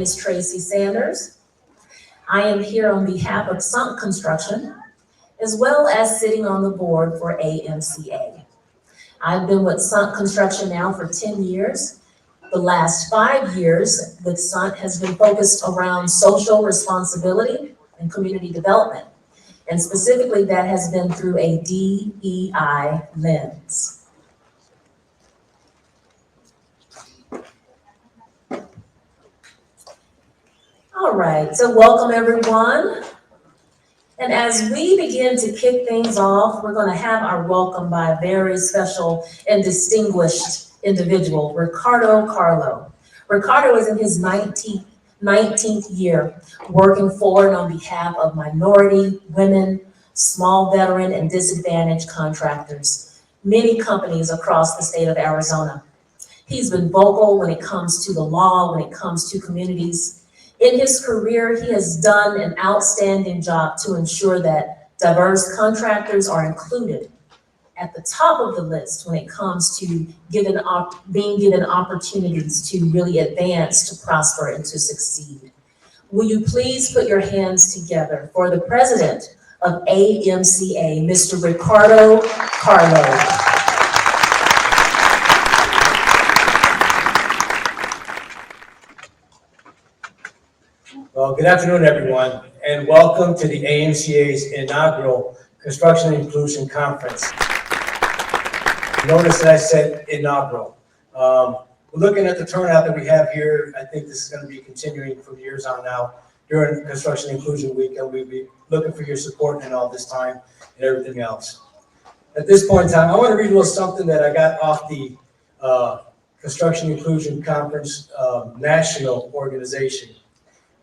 is Tracy Sanders. I am here on behalf of Sunk Construction, as well as sitting on the board for AMCA. I've been with Sunk Construction now for 10 years. The last 5 years with Sunk has been focused around social responsibility and community development. And specifically, that has been through a DEI lens. All right, so welcome everyone. And as we begin to kick things off, we're going to have our welcome by a very special and distinguished individual, Ricardo Carlo. Ricardo is in his 19th year working for and on behalf of minority, women, small veteran, and disadvantaged contractors, many companies across the state of Arizona. He's been vocal when it comes to the law, when it comes to communities. In his career, he has done an outstanding job to ensure that diverse contractors are included at the top of the list when it comes to being given opportunities to really advance, to prosper, and to succeed. Will you please put your hands together for the president of AMCA, Mr. Ricardo Carlo. Well, good afternoon, everyone, and welcome to the AMCA's inaugural Construction Inclusion Conference. Notice that I said inaugural. We're looking at the turnout that we have here. I think this is going to be continuing for years on now during Construction Inclusion Week, and we'll be looking for your support in all this time and everything else. At this point in time, I want to read a little something that I got off the Construction Inclusion Conference national organization.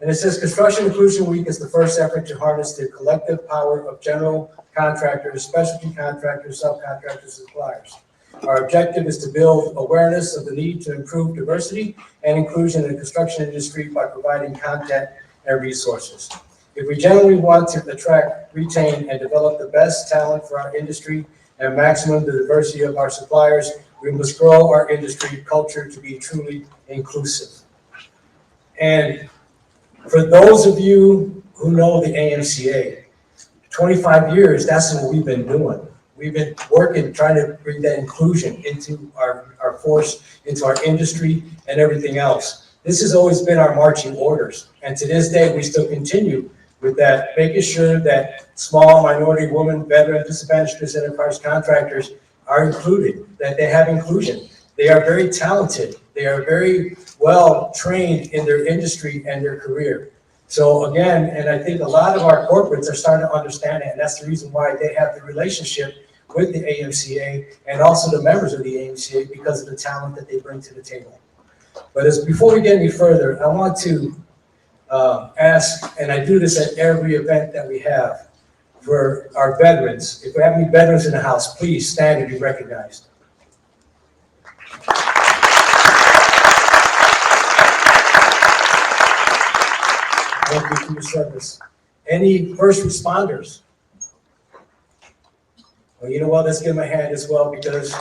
And it says, Construction Inclusion Week is the first effort to harness the collective power of general contractors, specialty contractors, subcontractors, and suppliers. Our objective is to build awareness of the need to improve diversity and inclusion in the construction industry by providing content and resources. If we genuinely want to attract, retain, and develop the best talent for our industry and maximum the diversity of our suppliers, we must grow our industry culture to be truly inclusive. And for those of you who know the AMCA, 25 years, that's what we've been doing. We've been working, trying to bring that inclusion into our force, into our industry, and everything else. This has always been our marching orders. And to this day, we still continue with that, making sure that small, minority, women, veteran, disadvantaged, enterprise contractors are included, that they have inclusion. They are very talented. They are very well trained in their industry and their career. So again, and I think a lot of our corporates are starting to understand it, and that's the reason why they have the relationship with the AMCA and also the members of the AMCA, because of the talent that they bring to the table. But before we get any further, I want to ask, and I do this at every event that we have, for our veterans. If we have any veterans in the house, please stand and be recognized. Thank you for your service. Any first responders? Well, you know what? Let's give them a hand as well, because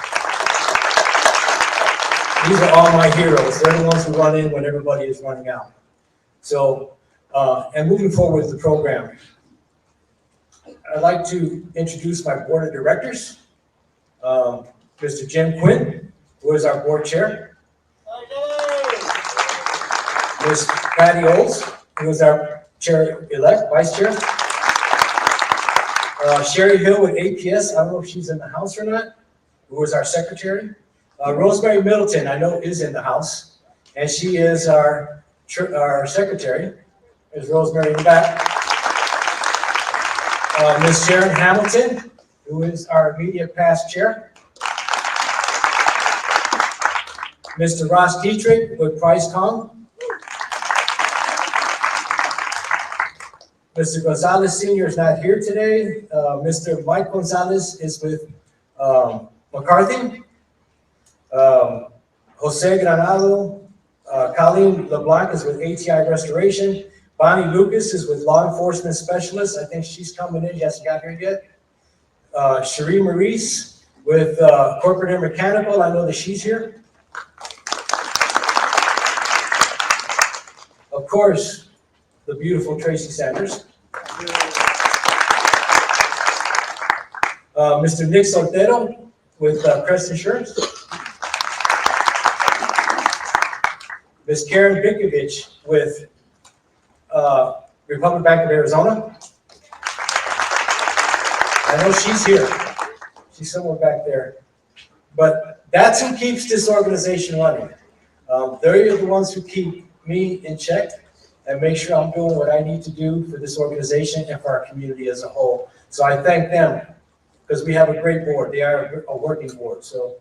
these are all my heroes. They're the ones who run in when everybody is running out. So, and moving forward with the program, I'd like to introduce my board of directors. Mr. Jim Quinn, who is our board chair. Ms. Patty Olds, who is our chair-elect, vice chair. Sherry Hill with APS, I don't know if she's in the house or not, who is our secretary. Rosemary Middleton, I know is in the house, and she is our secretary. There's Rosemary in the back. Ms. Sharon Hamilton, who is our immediate past chair. Mr. Ross Dietrich with Price Kong. Mr. Gonzalez Sr. is not here today. Mr. Mike Gonzalez is with McCarthy. Jose Granado, Colleen LeBlanc is with ATI Restoration. Bonnie Lucas is with Law Enforcement Specialist. I think she's coming in. She hasn't got here yet. Cherie Maurice with Corporate and Mechanical. I know that she's here. Of course, the beautiful Tracy Sanders. Mr. Nick Soltero with Crest Insurance. Ms. Karen Bikovich with Republic Bank of Arizona. I know she's here. She's somewhere back there. But that's who keeps this organization running. They're the ones who keep me in check and make sure I'm doing what I need to do for this organization and for our community as a whole. So I thank them because we have a great board. They are a working board. So,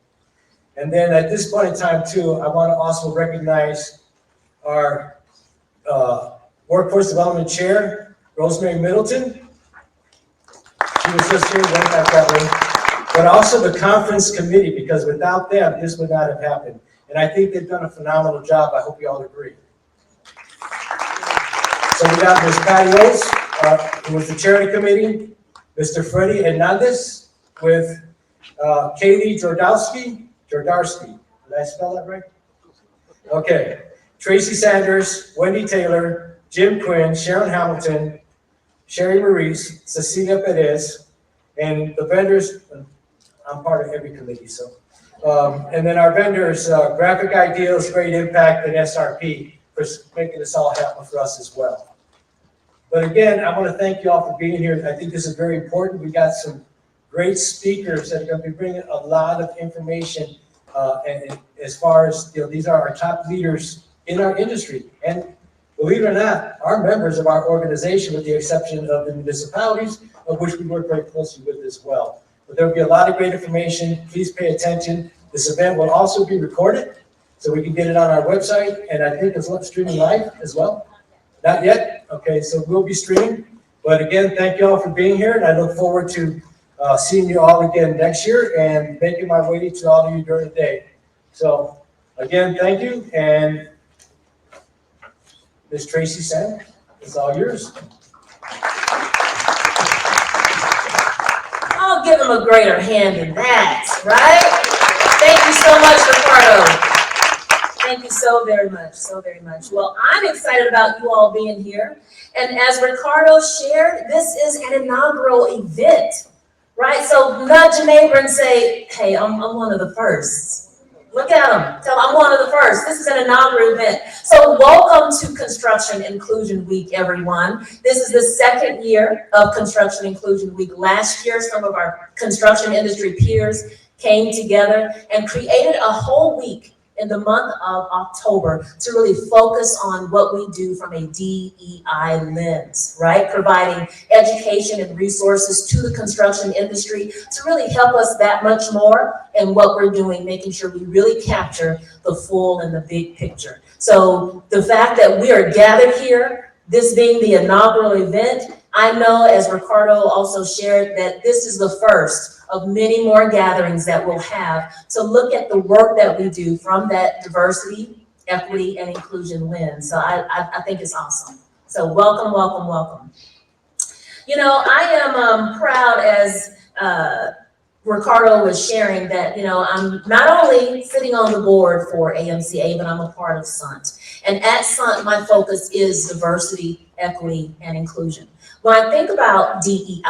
and then at this point in time too, I want to also recognize our Workforce Development Chair, Rosemary Middleton. She was just here, went back that way. But also the conference committee, because without them, this would not have happened. And I think they've done a phenomenal job. I hope you all agree. So we got Ms. Patty Oates, who was the chair of the committee, Mr. Freddie Hernandez with Kaylee Jordarski. Did I spell that right? Okay. Tracy Sanders, Wendy Taylor, Jim Quinn, Sharon Hamilton, Sherry Maurice, Cecilia Perez, and the vendors. I'm part of every committee, so. And then our vendors, Graphic Ideals, Great Impact, and SRP for making this all happen for us as well. But again, I want to thank you all for being here. I think this is very important. We got some great speakers that are going to be bringing a lot of information. And as far as, these are our top leaders in our industry. And believe it or not, our members of our organization, with the exception of the municipalities, of which we work very closely with as well. But there'll be a lot of great information. Please pay attention. This event will also be recorded, so we can get it on our website, and I think it's streaming live as well. Not yet? Okay, so we'll be streaming. But again, thank you all for being here, and I look forward to seeing you all again next year and making my way to all of you during the day. So again, thank you, and Ms. Tracy Sanders, it's all yours. I'll give him a greater hand than that, right? Thank you so much, Ricardo. Thank you so very much, so very much. Well, I'm excited about you all being here. And as Ricardo shared, this is an inaugural event, right? So nudge your neighbor and say, hey, I'm one of the firsts. Look at them. Tell them I'm one of the first. This is an inaugural event. So welcome to Construction Inclusion Week, everyone. This is the second year of Construction Inclusion Week. Last year, some of our construction industry peers came together and created a whole week in the month of October to really focus on what we do from a DEI lens, right? Providing education and resources to the construction industry to really help us that much more in what we're doing, making sure we really capture the full and the big picture. So the fact that we are gathered here, this being the inaugural event, I know, as Ricardo also shared, that this is the first of many more gatherings that we'll have to look at the work that we do from that diversity, equity, and inclusion lens. So I think it's awesome. So welcome, welcome, welcome. I am proud, as Ricardo was sharing, that, I'm not only sitting on the board for AMCA, but I'm a part of SUNT. And at SUNT, my focus is diversity, equity, and inclusion. When I think about DEI,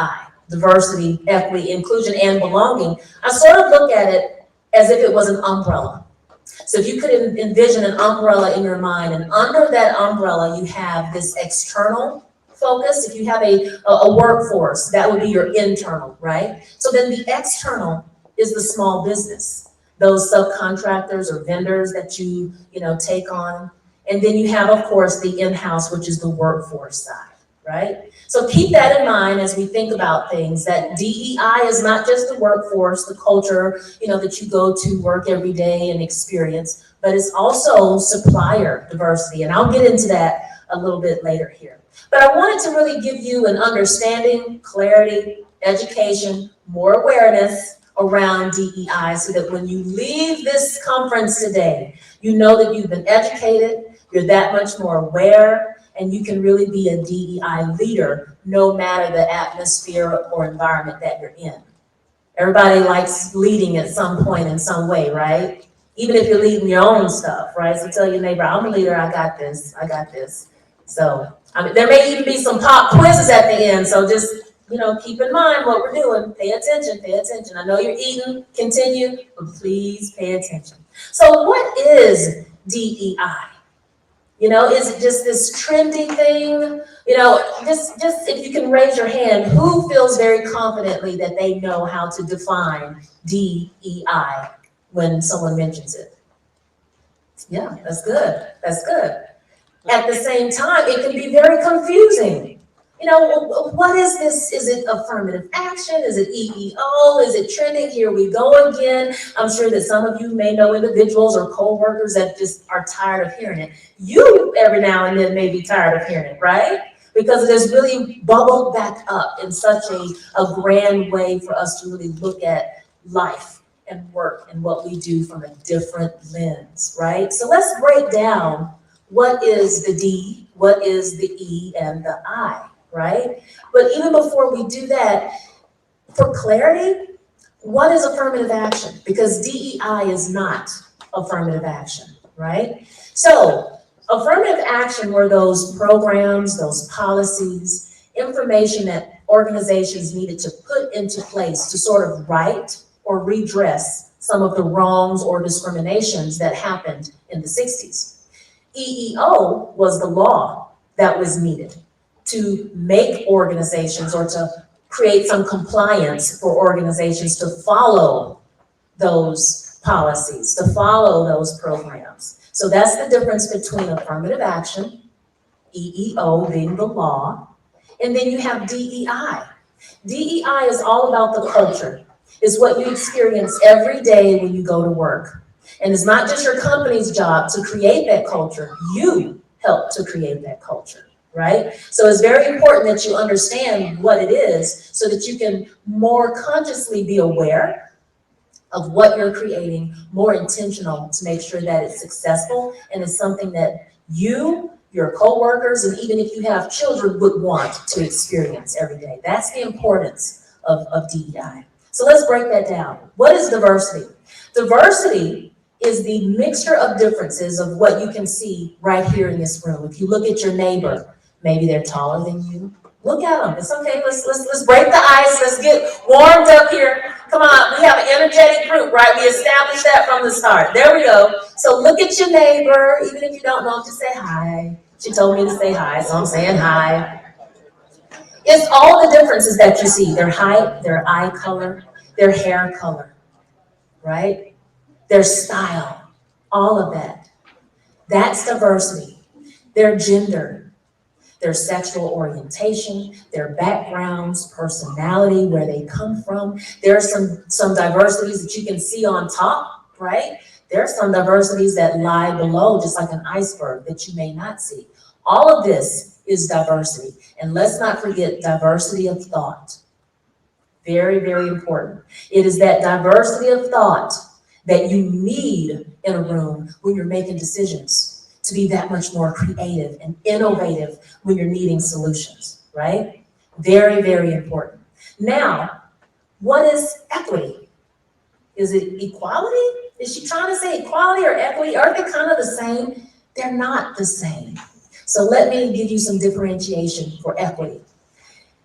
diversity, equity, inclusion, and belonging, I sort of look at it as if it was an umbrella. So if you could envision an umbrella in your mind, and under that umbrella, you have this external focus. If you have a workforce, that would be your internal, right? So then the external is the small business, those subcontractors or vendors that you take on. And then you have, of course, the in-house, which is the workforce side, right? So keep that in mind as we think about things, that DEI is not just the workforce, the culture, that you go to work every day and experience, but it's also supplier diversity. And I'll get into that a little bit later here. But I wanted to really give you an understanding, clarity, education, more awareness around DEI so that when you leave this conference today, you know that you've been educated, you're that much more aware, and you can really be a DEI leader no matter the atmosphere or environment that you're in. Everybody likes leading at some point in some way, right? Even if you're leading your own stuff, right? So tell your neighbor, I'm a leader, I got this, I got this. So, I mean, there may even be some pop quizzes at the end, so just, keep in mind what we're doing. Pay attention, pay attention. I know you're eating, continue, but please pay attention. So what is DEI? Is it just this trendy thing? Just if you can raise your hand, who feels very confidently that they know how to define DEI when someone mentions it? Yeah, that's good. That's good. At the same time, it can be very confusing. What is this? Is it affirmative action? Is it EEO? Is it trending? Here we go again. I'm sure that some of you may know individuals or co-workers that just are tired of hearing it. You, every now and then, may be tired of hearing it, right? Because it has really bubbled back up in such a grand way for us to really look at life and work and what we do from a different lens, right? So let's break down what is the D, what is the E, and the I, right? But even before we do that, for clarity, what is affirmative action? Because DEI is not affirmative action, right? So affirmative action were those programs, those policies, information that organizations needed to put into place to sort of right or redress some of the wrongs or discriminations that happened in the 60s. EEO was the law that was needed to make organizations or to create some compliance for organizations to follow those policies, to follow those programs. So that's the difference between affirmative action, EEO being the law, and then you have DEI. DEI is all about the culture. It's what you experience every day when you go to work. And it's not just your company's job to create that culture, you help to create that culture, right? So it's very important that you understand what it is so that you can more consciously be aware of what you're creating, more intentional to make sure that it's successful and it's something that you, your coworkers, and even if you have children would want to experience every day. That's the importance of DEI. So let's break that down. What is diversity? Diversity is the mixture of differences of what you can see right here in this room. If you look at your neighbor, maybe they're taller than you. Look at them. It's okay. Let's break the ice. Let's get warmed up here. Come on. We have an energetic group, right? We established that from the start. There we go. So look at your neighbor. Even if you don't know, just say hi. She told me to say hi, so I'm saying hi. It's all the differences that you see. Their height, their eye color, their hair color, right? Their style, all of that. That's diversity. Their gender, their sexual orientation, their backgrounds, personality, where they come from. There are some diversities that you can see on top, right? There are some diversities that lie below, just like an iceberg that you may not see. All of this is diversity. And let's not forget diversity of thought. Very, very important. It is that diversity of thought that you need in a room when you're making decisions to be that much more creative and innovative when you're needing solutions, right? Very, very important. Now, what is equity? Is it equality? Is she trying to say equality or equity? Are they kind of the same? They're not the same. So let me give you some differentiation for equity.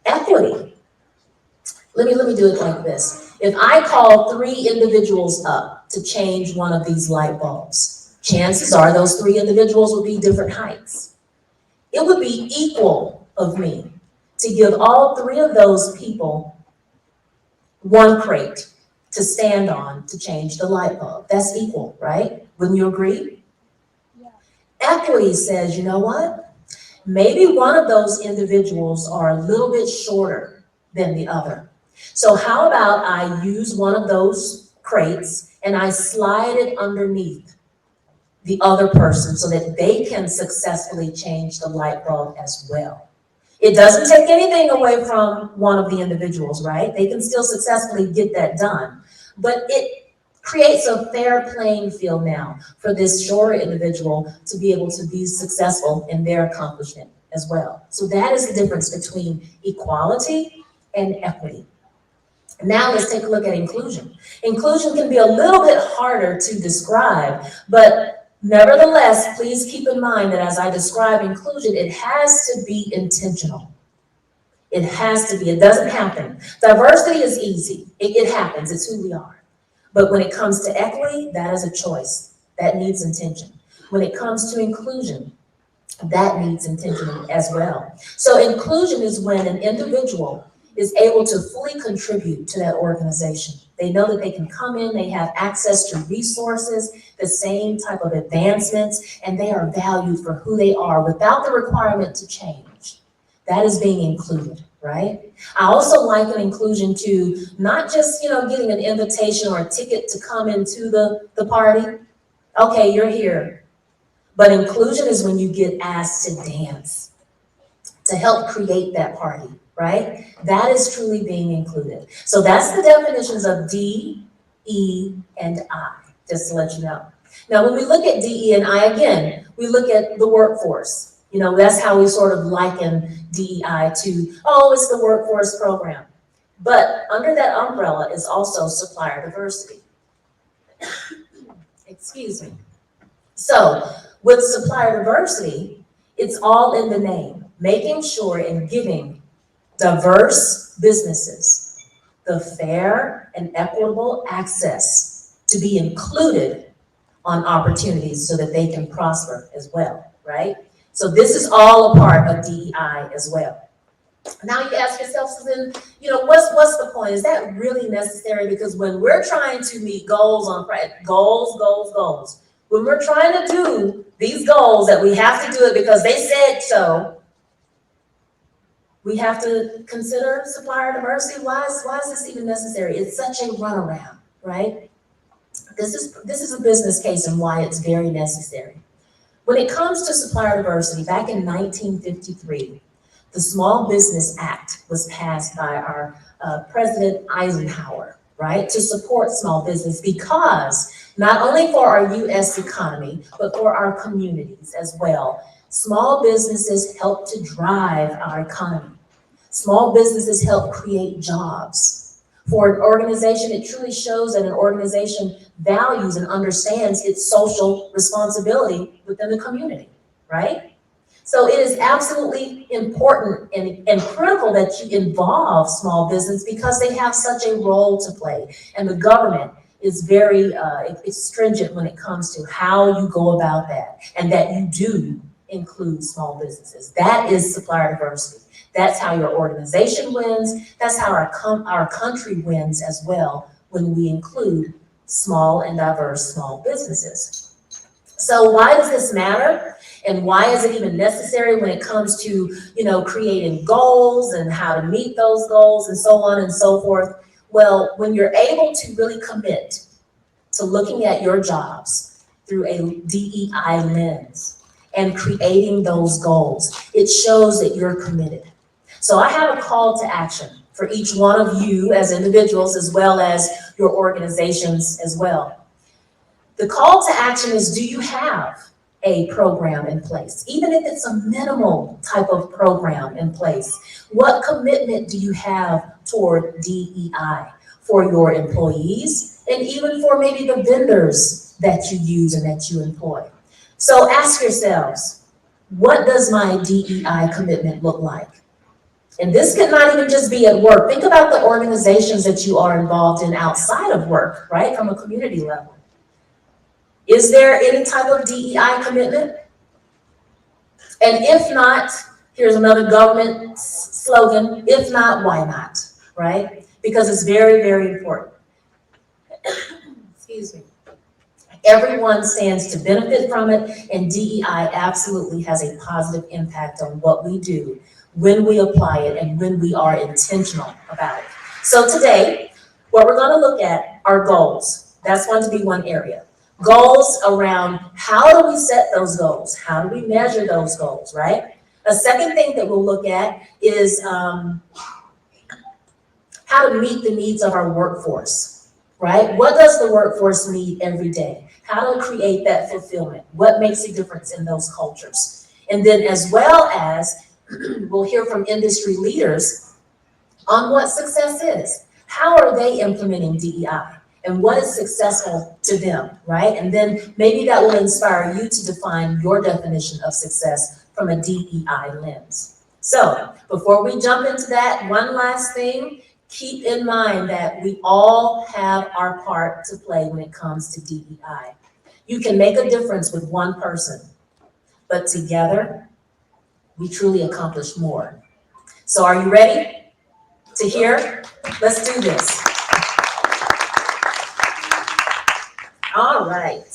Equity, let me do it like this. If I call 3 individuals up to change one of these light bulbs, chances are those 3 individuals would be different heights. It would be equal of me to give all 3 of those people one crate to stand on to change the light bulb. That's equal, right? Wouldn't you agree? Yeah. Equity says, you know what? Maybe one of those individuals are a little bit shorter than the other. So how about I use one of those crates and I slide it underneath the other person so that they can successfully change the light bulb as well. It doesn't take anything away from one of the individuals, right? They can still successfully get that done. But it creates a fair playing field now for this shorter individual to be able to be successful in their accomplishment as well. So that is the difference between equality and equity. Now let's take a look at inclusion. Inclusion can be a little bit harder to describe, but Nevertheless, please keep in mind that as I describe inclusion, it has to be intentional. It has to be, it doesn't happen. Diversity is easy, it happens, it's who we are. But when it comes to equity, that is a choice, that needs intention. When it comes to inclusion, that needs intention as well. So inclusion is when an individual is able to fully contribute to that organization. They know that they can come in, they have access to resources, the same type of advancements, and they are valued for who they are without the requirement to change. That is being included, right? I also liken inclusion to not just, getting an invitation or a ticket to come into the party. Okay, you're here. But inclusion is when you get asked to dance, to help create that party, right? That is truly being included. So that's the definitions of D, E, and I, just to let you know. Now, when we look at D, E, and I, again, we look at the workforce. That's how we sort of liken DEI to, oh, it's the workforce program. But under that umbrella is also supplier diversity. Excuse me. So with supplier diversity, it's all in the name, making sure and giving diverse businesses the fair and equitable access to be included on opportunities so that they can prosper as well, right? So this is all a part of DEI as well. Now you ask yourself, so then, what's the point? Is that really necessary? Because when we're trying to meet goals, when we're trying to do these goals that we have to do it because they said so, we have to consider supplier diversity. Why is this even necessary? It's such a runaround, right? This is a business case and why it's very necessary. When it comes to supplier diversity, back in 1953, the Small Business Act was passed by our President Eisenhower, right, to support small business because not only for our U.S. economy, but for our communities as well. Small businesses help to drive our economy. Small businesses help create jobs. For an organization, it truly shows that an organization values and understands its social responsibility within the community, right? So it is absolutely important and critical that you involve small business because they have such a role to play. And the government is very stringent when it comes to how you go about that and that you do include small businesses. That is supplier diversity. That's how your organization wins. That's how our country wins as well when we include small and diverse small businesses. So why does this matter? And why is it even necessary when it comes to, creating goals and how to meet those goals and so on and so forth? Well, when you're able to really commit to looking at your jobs through a DEI lens and creating those goals, it shows that you're committed. So I have a call to action for each one of you as individuals as well as your organizations as well. The call to action is, do you have a program in place? Even if it's a minimal type of program in place, what commitment do you have toward DEI for your employees and even for maybe the vendors that you use and that you employ? So ask yourselves, what does my DEI commitment look like? And this could not even just be at work. Think about the organizations that you are involved in outside of work, right? From a community level. Is there any type of DEI commitment? And if not, here's another government slogan, if not, why not, right? Because it's very, very important. Excuse me. Everyone stands to benefit from it, and DEI absolutely has a positive impact on what we do when we apply it and when we are intentional about it. So today, what we're going to look at are goals. That's going to be one area. Goals around how do we set those goals? How do we measure those goals, right? A second thing that we'll look at is how to meet the needs of our workforce, right? What does the workforce need every day? How to create that fulfillment? What makes a difference in those cultures? And then as well as we'll hear from industry leaders on what success is. How are they implementing DEI? and what is successful to them, right? And then maybe that will inspire you to define your definition of success from a DEI lens. So before we jump into that, one last thing, keep in mind that we all have our part to play when it comes to DEI. You can make a difference with one person, but together, we truly accomplish more. So are you ready to hear? Let's do this. All right.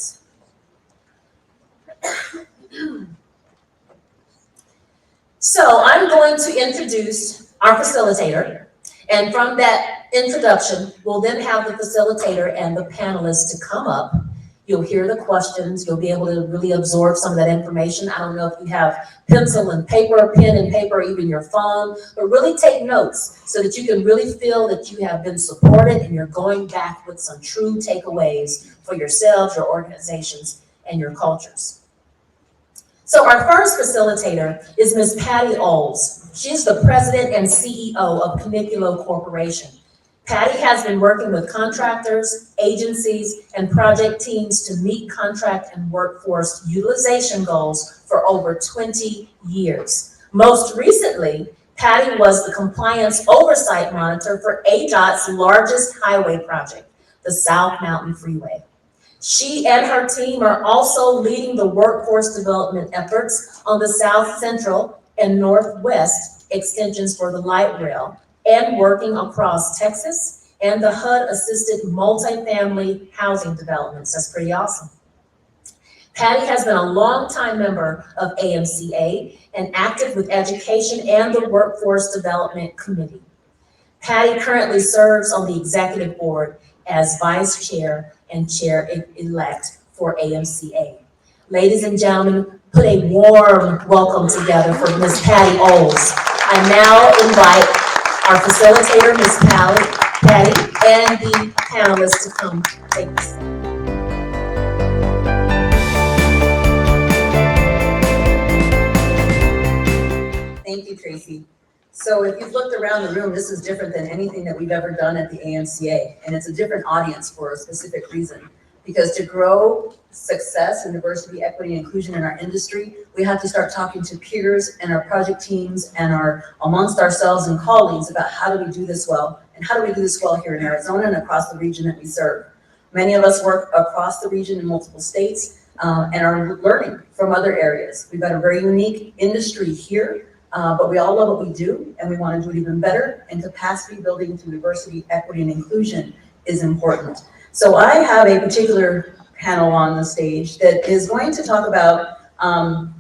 So I'm going to introduce our facilitator, and from that introduction, we'll then have the facilitator and the panelists to come up. You'll hear the questions, you'll be able to really absorb some of that information. I don't know if you have pencil and paper, pen and paper, or even your phone, but really take notes so that you can really feel that you have been supported and you're going back with some true takeaways for yourselves, your organizations, and your cultures. So our first facilitator is Ms. Patty Oles. She's the president and CEO of Caniculo Corporation. Patty has been working with contractors, agencies, and project teams to meet contract and workforce utilization goals for over 20 years. Most recently, Patty was the compliance oversight monitor for ADOT's largest highway project, the South Mountain Freeway. She and her team are also leading the workforce development efforts on the South Central and Northwest extensions for the light rail, and working across Texas and the HUD-assisted multifamily housing developments. That's pretty awesome. Patty has been a longtime member of AMCA and active with education and the Workforce Development Committee. Patty currently serves on the executive board as vice chair and chair-elect for AMCA. Ladies and gentlemen, put a warm welcome together for Ms. Patty Oles. I now invite our facilitator, Ms. Patty, and the panelists to come take this. Thank you, Tracy. So if you've looked around the room, this is different than anything that we've ever done at the AMCA, and it's a different audience for a specific reason. Because to grow success in diversity, equity, and inclusion in our industry, we have to start talking to peers and our project teams and amongst ourselves and colleagues about how do we do this well, and how do we do this well here in Arizona and across the region that we serve. Many of us work across the region in multiple states and are learning from other areas. We've got a very unique industry here, but we all love what we do and we want to do it even better, and capacity building through diversity, equity, and inclusion is important. So I have a particular panel on the stage that is going to talk about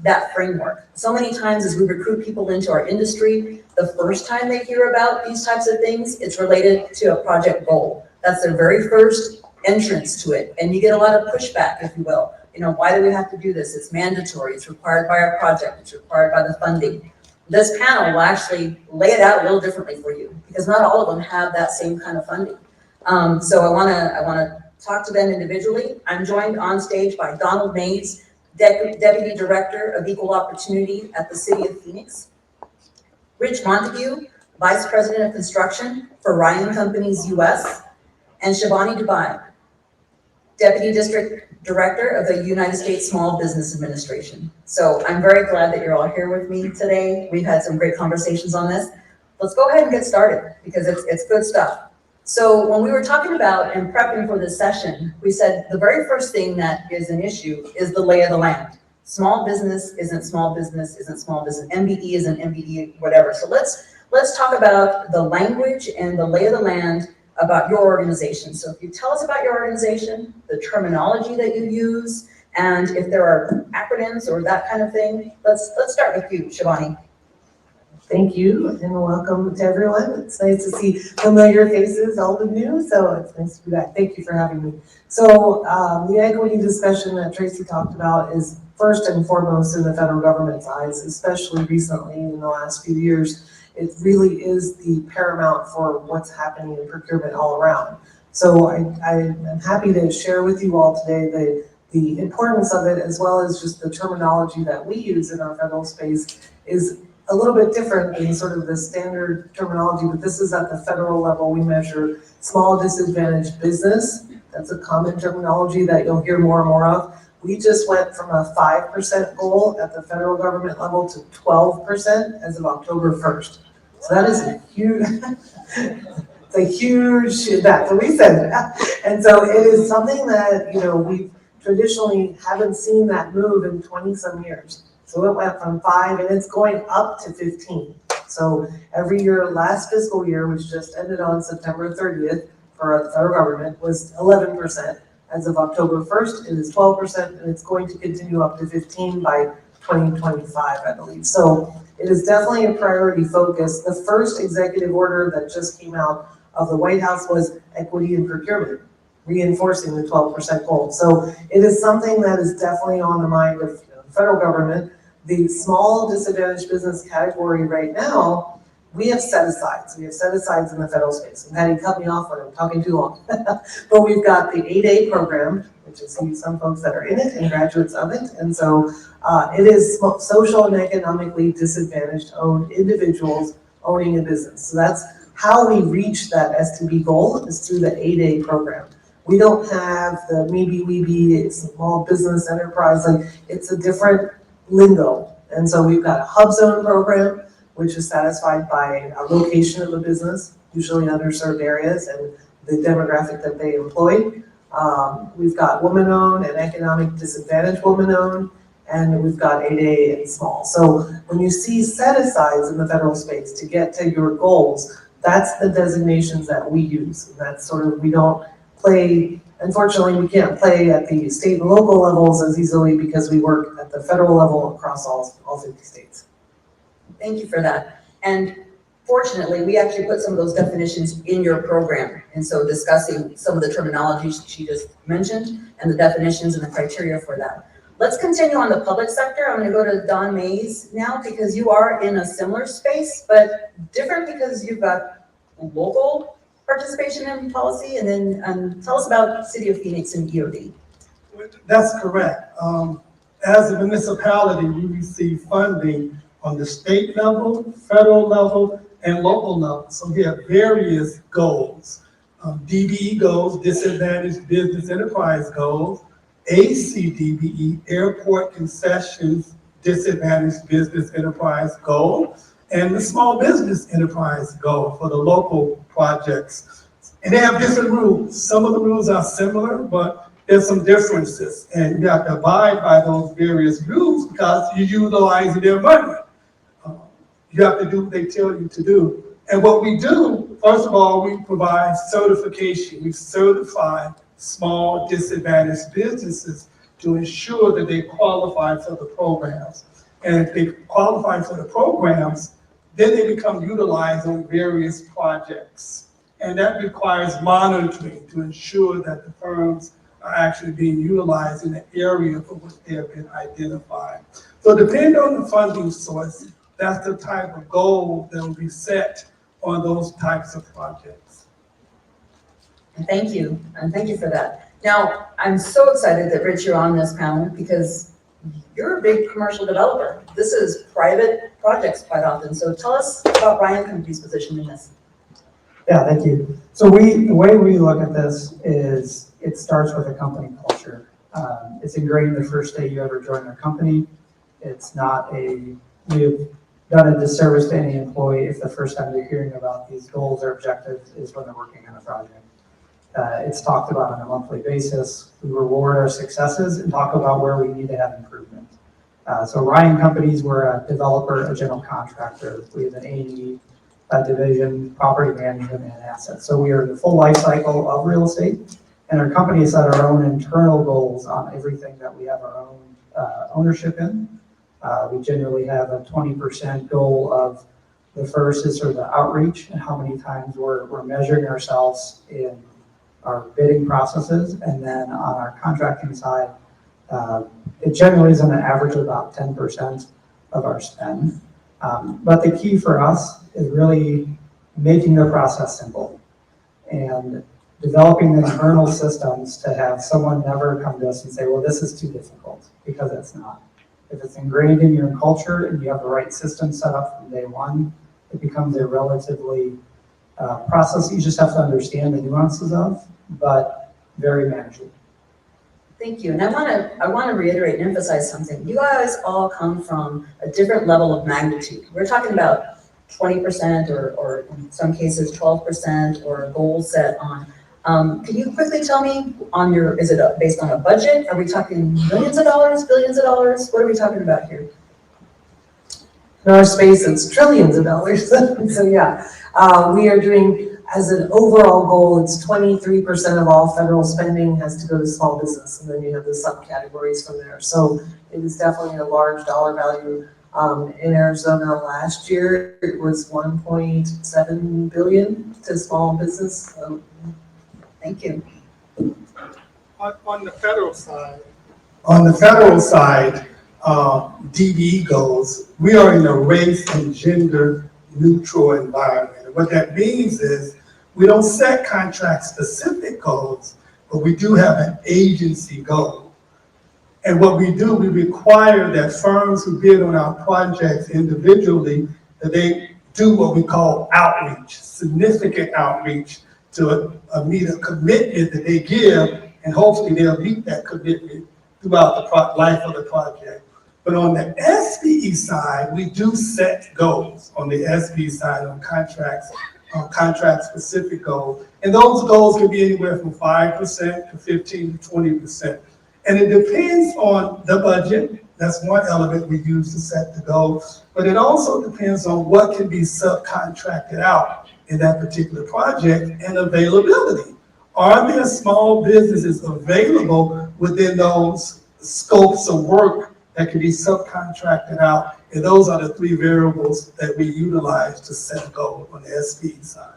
that framework. So many times as we recruit people into our industry, the first time they hear about these types of things, it's related to a project goal. That's their very first entrance to it. And you get a lot of pushback, if you will. You know, why do we have to do this? It's mandatory, it's required by our project, it's required by the funding. This panel will actually lay it out a little differently for you, because not all of them have that same kind of funding. So I wanna talk to them individually. I'm joined on stage by Donald Mays, Deputy Director of Equal Opportunity at the City of Phoenix. Rich Montague, Vice President of Construction for Ryan Companies US, and Shivani Dubai, Deputy District Director of the United States Small Business Administration. So I'm very glad that you're all here with me today. We've had some great conversations on this. Let's go ahead and get started, because it's good stuff. So when we were talking about and prepping for this session, we said the very first thing that is an issue is the lay of the land. Small business isn't small business, isn't small business. MBE isn't MBE, whatever. So let's talk about the language and the lay of the land about your organization. So if you tell us about your organization, the terminology that you use, and if there are acronyms or that kind of thing, let's start with you, Shivani. Thank you, and welcome to everyone. It's nice to see familiar faces, old and new, so it's nice to be back. Thank you for having me. So the equity discussion that Tracy talked about is first and foremost in the federal government's eyes, especially recently in the last few years. It really is the paramount for what's happening in procurement all around. So I'm happy to share with you all today the importance of it, as well as just the terminology that we use in our federal space is a little bit different than sort of the standard terminology, but this is at the federal level. We measure small disadvantaged business That's a common terminology that you'll hear more and more of. We just went from a 5% goal at the federal government level to 12% as of October 1st. So that is a huge, it's a huge, that's what we said. And so it is something that, we traditionally haven't seen that move in 20 some years. So it went from 5 and it's going up to 15. So every year, last fiscal year, which just ended on September 30th for the federal government, was 11%. As of October 1st, it is 12%, and it's going to continue up to 15 by 2025, I believe. So it is definitely a priority focus. The first executive order that just came out of the White House was equity in procurement, reinforcing the 12% goal. So it is something that is definitely on the mind of the federal government. The small disadvantaged business category right now, we have set asides. We have set asides in the federal space. And Patty, cut me off when I'm talking too long. But we've got the 8A program, which is some folks that are in it and graduates of it. And so it is social and economically disadvantaged owned individuals owning a business. So that's how we reach that STB goal, is through the 8A program. We don't have the maybe we be small business enterprise, like it's a different lingo. And so we've got a hub zone program, which is satisfied by a location of a business, usually in underserved areas, and the demographic that they employ. We've got woman-owned and economic disadvantaged woman-owned, and we've got 8A and small. So when you see set-asides in the federal space to get to your goals, that's the designations that we use. And that's sort of, we don't play, unfortunately, we can't play at the state and local levels as easily because we work at the federal level across all 50 states. Thank you for that. And fortunately, we actually put some of those definitions in your program. And so discussing some of the terminology she just mentioned and the definitions and the criteria for that. Let's continue on the public sector. I'm going to go to Don Mays now because you are in a similar space, but different because you've got local participation in policy. And then tell us about City of Phoenix and EOD. That's correct. As a municipality, we receive funding on the state level, federal level, and local level. So we have various goals. DBE goals, disadvantaged business enterprise goals, ACDBE, airport concessions, disadvantaged business enterprise goal, and the small business enterprise goal for the local projects. And they have different rules. Some of the rules are similar, but there's some differences. And you have to abide by those various rules because you're utilizing their money. You have to do what they tell you to do. And what we do, first of all, we provide certification. We certify small disadvantaged businesses to ensure that they qualify for the programs. And if they qualify for the programs, then they become utilized on various projects. And that requires monitoring to ensure that the firms are actually being utilized in the area for which they have been identified. So depending on the funding source, that's the type of goal that will be set on those types of projects. Thank you, and thank you for that. Now, I'm so excited that Rich, you're on this panel because you're a big commercial developer. This is private projects quite often. So tell us about Ryan Company's position in this. Yeah, thank you. So the way we look at this is it starts with a company culture. It's ingrained the first day you ever join our company. It's not we've done a disservice to any employee if the first time they're hearing about these goals or objectives is when they're working on a project. It's talked about on a monthly basis. We reward our successes and talk about where we need to have improvement. So Ryan Companies, we're a developer, a general contractor. We have an A&E division, property management, and assets. So we are the full life cycle of real estate, and our company has set our own internal goals on everything that we have our own ownership in. We generally have a 20% goal of the first is sort of the outreach and how many times we're measuring ourselves in our bidding processes. And then on our contracting side, it generally is on an average of about 10% of our spend. But the key for us is really making the process simple and developing the internal systems to have someone never come to us and say, well, this is too difficult, because it's not. If it's ingrained in your culture and you have the right system set up from day one, it becomes a relatively process you just have to understand the nuances of. But very manageable. Thank you. And I want to reiterate and emphasize something. You guys all come from a different level of magnitude. We're talking about 20% or in some cases 12% or a goal set on. Can you quickly tell me on your, is it based on a budget? Are we talking millions of dollars, billions of dollars? What are we talking about here? In our space, it's trillions of dollars. So yeah, we are doing, as an overall goal, it's 23% of all federal spending has to go to small business, and then you have the subcategories from there. So it is definitely a large dollar value. In Arizona last year, it was 1.7 billion to small business. Thank you. On the federal side. On the federal side, DBE goals, we are in a race and gender neutral environment. And what that means is we don't set contract specific goals, but we do have an agency goal. And what we do, we require that firms who bid on our projects individually, that they do what we call outreach, significant outreach to meet a commitment that they give, and hopefully they'll meet that commitment throughout the life of the project. But on the SBE side, we do set goals on the SBE side on contracts, contract-specific goals. And those goals can be anywhere from 5% to 15 to 20%. And it depends on the budget. That's one element we use to set the goal. But it also depends on what can be subcontracted out in that particular project and availability. Are there small businesses available within those scopes of work that can be subcontracted out? And those are the three variables that we utilize to set a goal on the SBE side.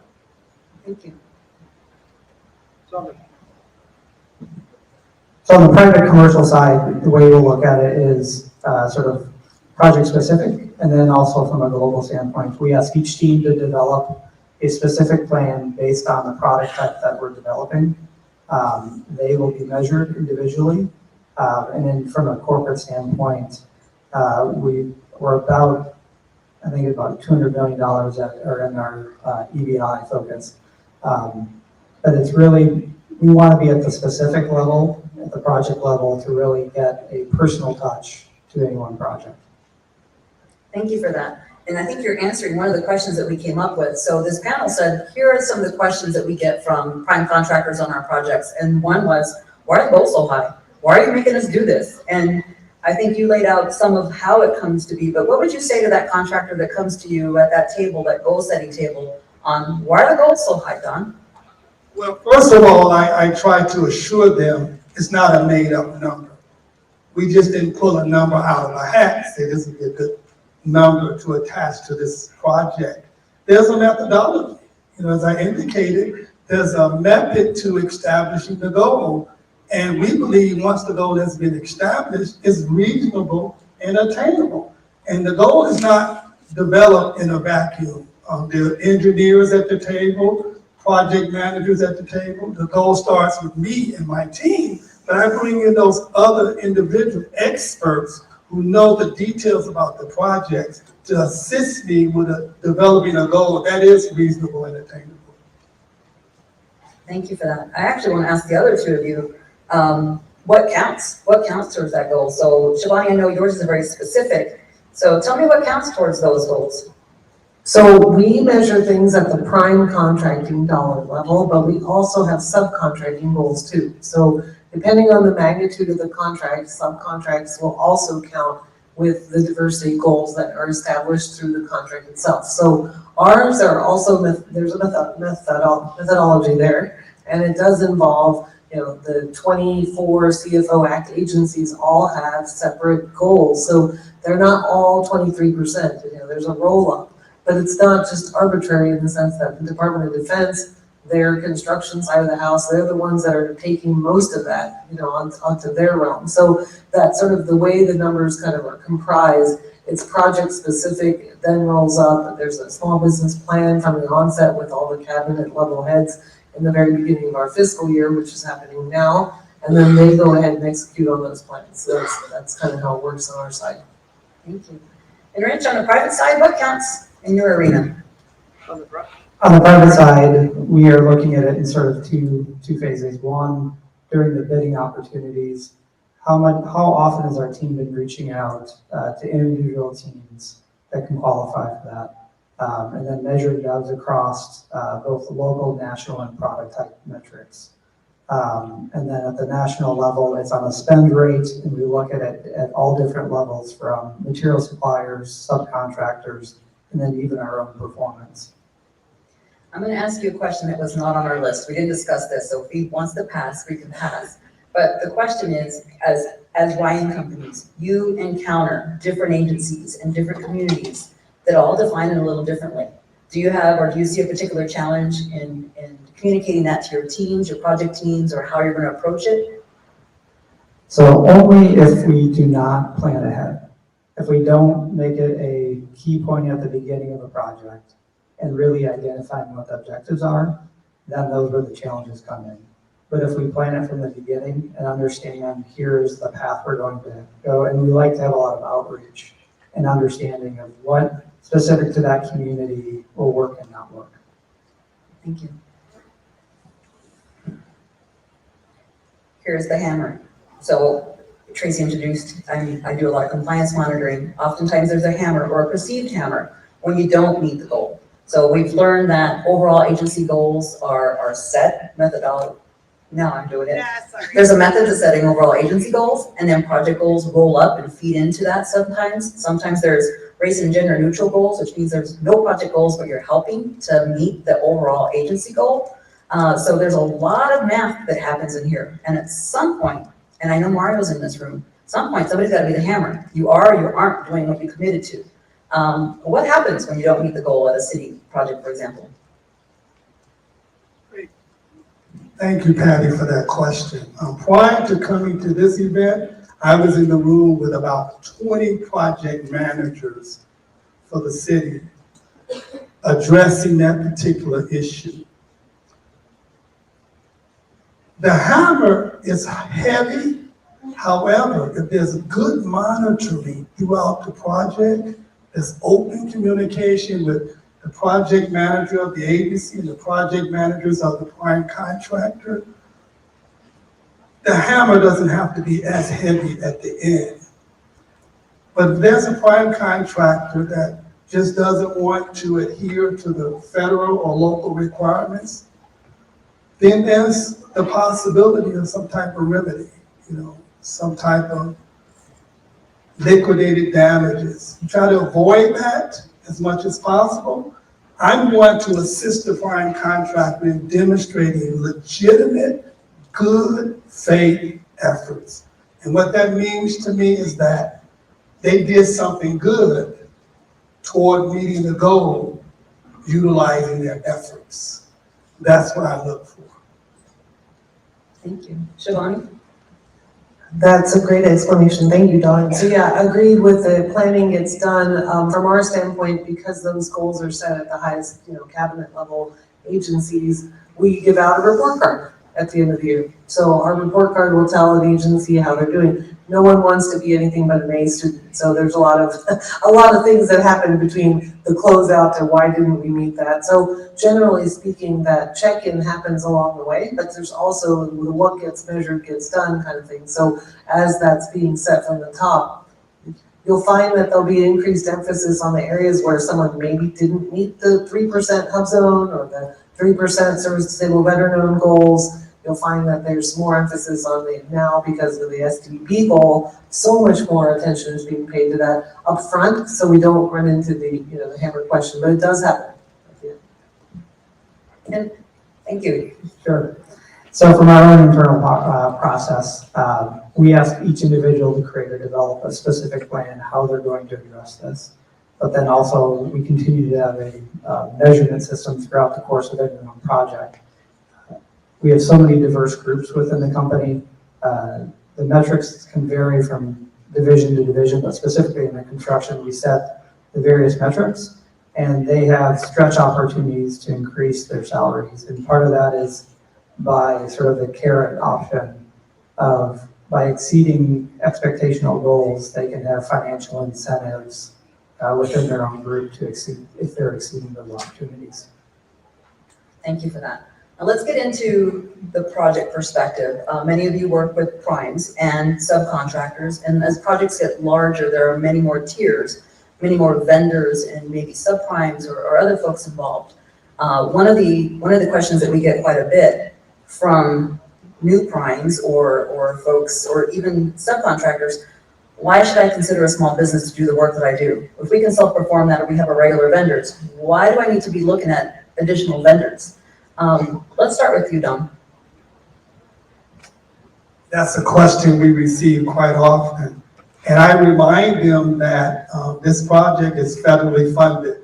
Thank you. So on the private commercial side, the way we'll look at it is sort of project specific, and then also from a global standpoint, we ask each team to develop a specific plan based on the product type that we're developing. They will be measured individually, and then from a corporate standpoint, we're about, I think about $200 million that are in our EBI focus. But it's really, we want to be at the specific level, at the project level, to really get a personal touch to any one project. Thank you for that. And I think you're answering one of the questions that we came up with. So this panel said, here are some of the questions that we get from prime contractors on our projects. And one was, why are the goals so high? Why are you making us do this? And I think you laid out some of how it comes to be, but what would you say to that contractor that comes to you at that table, that goal setting table, on why are the goals so high, Don? Well, first of all, I try to assure them it's not a made-up number. We just didn't pull a number out of a hat and say this would be a good number to attach to this project. There's a methodology. As I indicated, there's a method to establishing the goal. And we believe once the goal has been established, it's reasonable and attainable. And the goal is not developed in a vacuum. There are engineers at the table, project managers at the table. The goal starts with me and my team, but I bring in those other individual experts who know the details about the projects to assist me with developing a goal that is reasonable and attainable. Thank you for that. I actually want to ask the other two of you, what counts? What counts towards that goal? So Shivani, I know yours is very specific. So tell me what counts towards those goals. So we measure things at the prime contracting dollar level, but we also have subcontracting goals too. So depending on the magnitude of the contract, subcontracts will also count with the diversity goals that are established through the contract itself. So ours are also, there's a methodology there, and it does involve, the 24 CFO Act agencies all have separate goals. So they're not all 23%, there's a roll up. But it's not just arbitrary in the sense that the Department of Defense, their construction side of the house, they're the ones that are taking most of that, onto their realm. So that's sort of the way the numbers kind of are comprised. It's project specific, it then rolls up. There's a small business plan from the onset with all the cabinet level heads in the very beginning of our fiscal year, which is happening now. And then they go ahead and execute on those plans. So that's kind of how it works on our side. Thank you. And Rich, on the private side, what counts in your arena? On the private side, we are looking at it in sort of two phases. One, during the bidding opportunities, how often has our team been reaching out to individual teams that can qualify for that? And then measuring those across both the local, national, and product type metrics. And then at the national level, it's on a spend rate, and we look at it at all different levels, from material suppliers, subcontractors, and then even our own performance. I'm gonna ask you a question that was not on our list. We didn't discuss this, so if he wants to pass, we can pass. But the question is, as Ryan companies, you encounter different agencies and different communities that all define it a little differently. Do you have, or do you see a particular challenge in communicating that to your teams, your project teams, or how you're gonna approach it? So only if we do not plan ahead. If we don't make it a key point at the beginning of a project and really identifying what the objectives are, then those where the challenges come in. But if we plan it from the beginning and understand here's the path we're going to go, and we like to have a lot of outreach and understanding of what specific to that community will work and not work. Thank you. Here's the hammer. So Tracy introduced, I do a lot of compliance monitoring. Oftentimes there's a hammer or a perceived hammer when you don't meet the goal. So we've learned that overall agency goals are set methodology. Now I'm doing it. There's a method to setting overall agency goals, and then project goals roll up and feed into that sometimes. Sometimes there's race and gender neutral goals, which means there's no project goals, but you're helping to meet the overall agency goal. So there's a lot of math that happens in here. And at some point, and I know Mario's in this room, at some point somebody's gotta be the hammer. You are or you aren't doing what you committed to. What happens when you don't meet the goal at a city project, for example? Thank you, Patty, for that question. Prior to coming to this event, I was in the room with about 20 project managers for the city addressing that particular issue. The hammer is heavy. However, if there's good monitoring throughout the project, there's open communication with the project manager of the agency and the project managers of the prime contractor, the hammer doesn't have to be as heavy at the end. But if there's a prime contractor that just doesn't want to adhere to the federal or local requirements, then there's the possibility of some type of remedy, some type of liquidated damages. You try to avoid that as much as possible. I'm going to assist the prime contractor in demonstrating legitimate, good faith efforts. And what that means to me is that they did something good toward meeting the goal, utilizing their efforts. That's what I look for. Thank you. Shivani? That's a great explanation. Thank you, Dawn. So yeah, agreed with the planning gets done. From our standpoint, because those goals are set at the highest, cabinet level agencies, we give out a report card at the end of the year. So our report card will tell an agency how they're doing. No one wants to be anything but an A student. So there's a lot of things that happen between the closeout to why didn't we meet that. So generally speaking, that check-in happens along the way, but there's also the what gets measured gets done kind of thing. So as that's being set from the top, you'll find that there'll be increased emphasis on the areas where someone maybe didn't meet the 3% hub zone or the 3% service disabled veteran goals. You'll find that there's more emphasis on it now because of the SDB goal. So much more attention is being paid to that up front, so we don't run into the the hammer question, but it does happen. And thank you. Sure. So from our own internal process, we ask each individual to create or develop a specific plan how they're going to address this. But then also we continue to have a measurement system throughout the course of every project. We have so many diverse groups within the company. The metrics can vary from division to division, but specifically in the construction, we set the various metrics, and they have stretch opportunities to increase their salaries. And part of that is by sort of the carrot option of by exceeding expectational goals, they can have financial incentives within their own group to exceed if they're exceeding those opportunities. Thank you for that. Now let's get into the project perspective. Many of you work with primes and subcontractors, and as projects get larger, there are many more tiers, many more vendors, and maybe subprimes or other folks involved. One of the questions that we get quite a bit from new primes or folks or even subcontractors, why should I consider a small business to do the work that I do? If we can self-perform that or we have our regular vendors, why do I need to be looking at additional vendors? Let's start with you, Don. That's a question we receive quite often. And I remind them that this project is federally funded.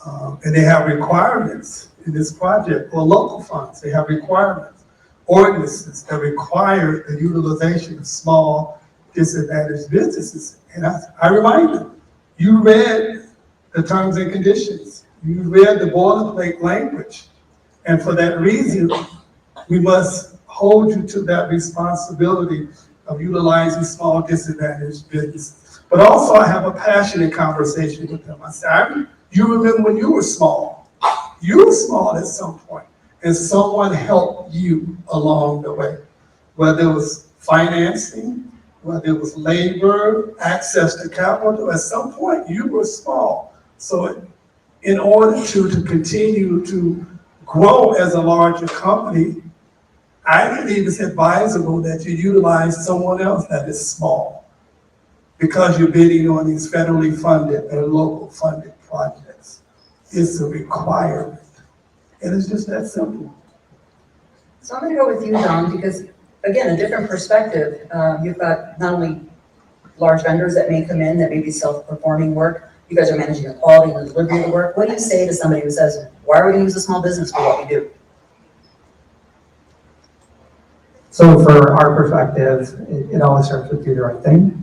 And they have requirements in this project for local funds. They have requirements, ordinances that require the utilization of small disadvantaged businesses. And I remind them, you read the terms and conditions. You read the boilerplate language. And for that reason, we must hold you to that responsibility of utilizing small disadvantaged businesses. But also I have a passionate conversation with them. I say, you remember when you were small. You were small at some point, and someone helped you along the way. Whether it was financing, whether it was labor, access to capital, at some point you were small. So in order to continue to grow as a larger company, I believe it's advisable that you utilize someone else that is small, because you're bidding on these federally funded and local funded projects. It's a requirement. And it's just that simple. So I'm gonna go with you, Don, because again, a different perspective. You've got not only large vendors that may come in that may be self-performing work, you guys are managing the quality and the delivery of the work. What do you say to somebody who says, why are we gonna use a small business for what we do? So for our perspective, it always starts with do the right thing.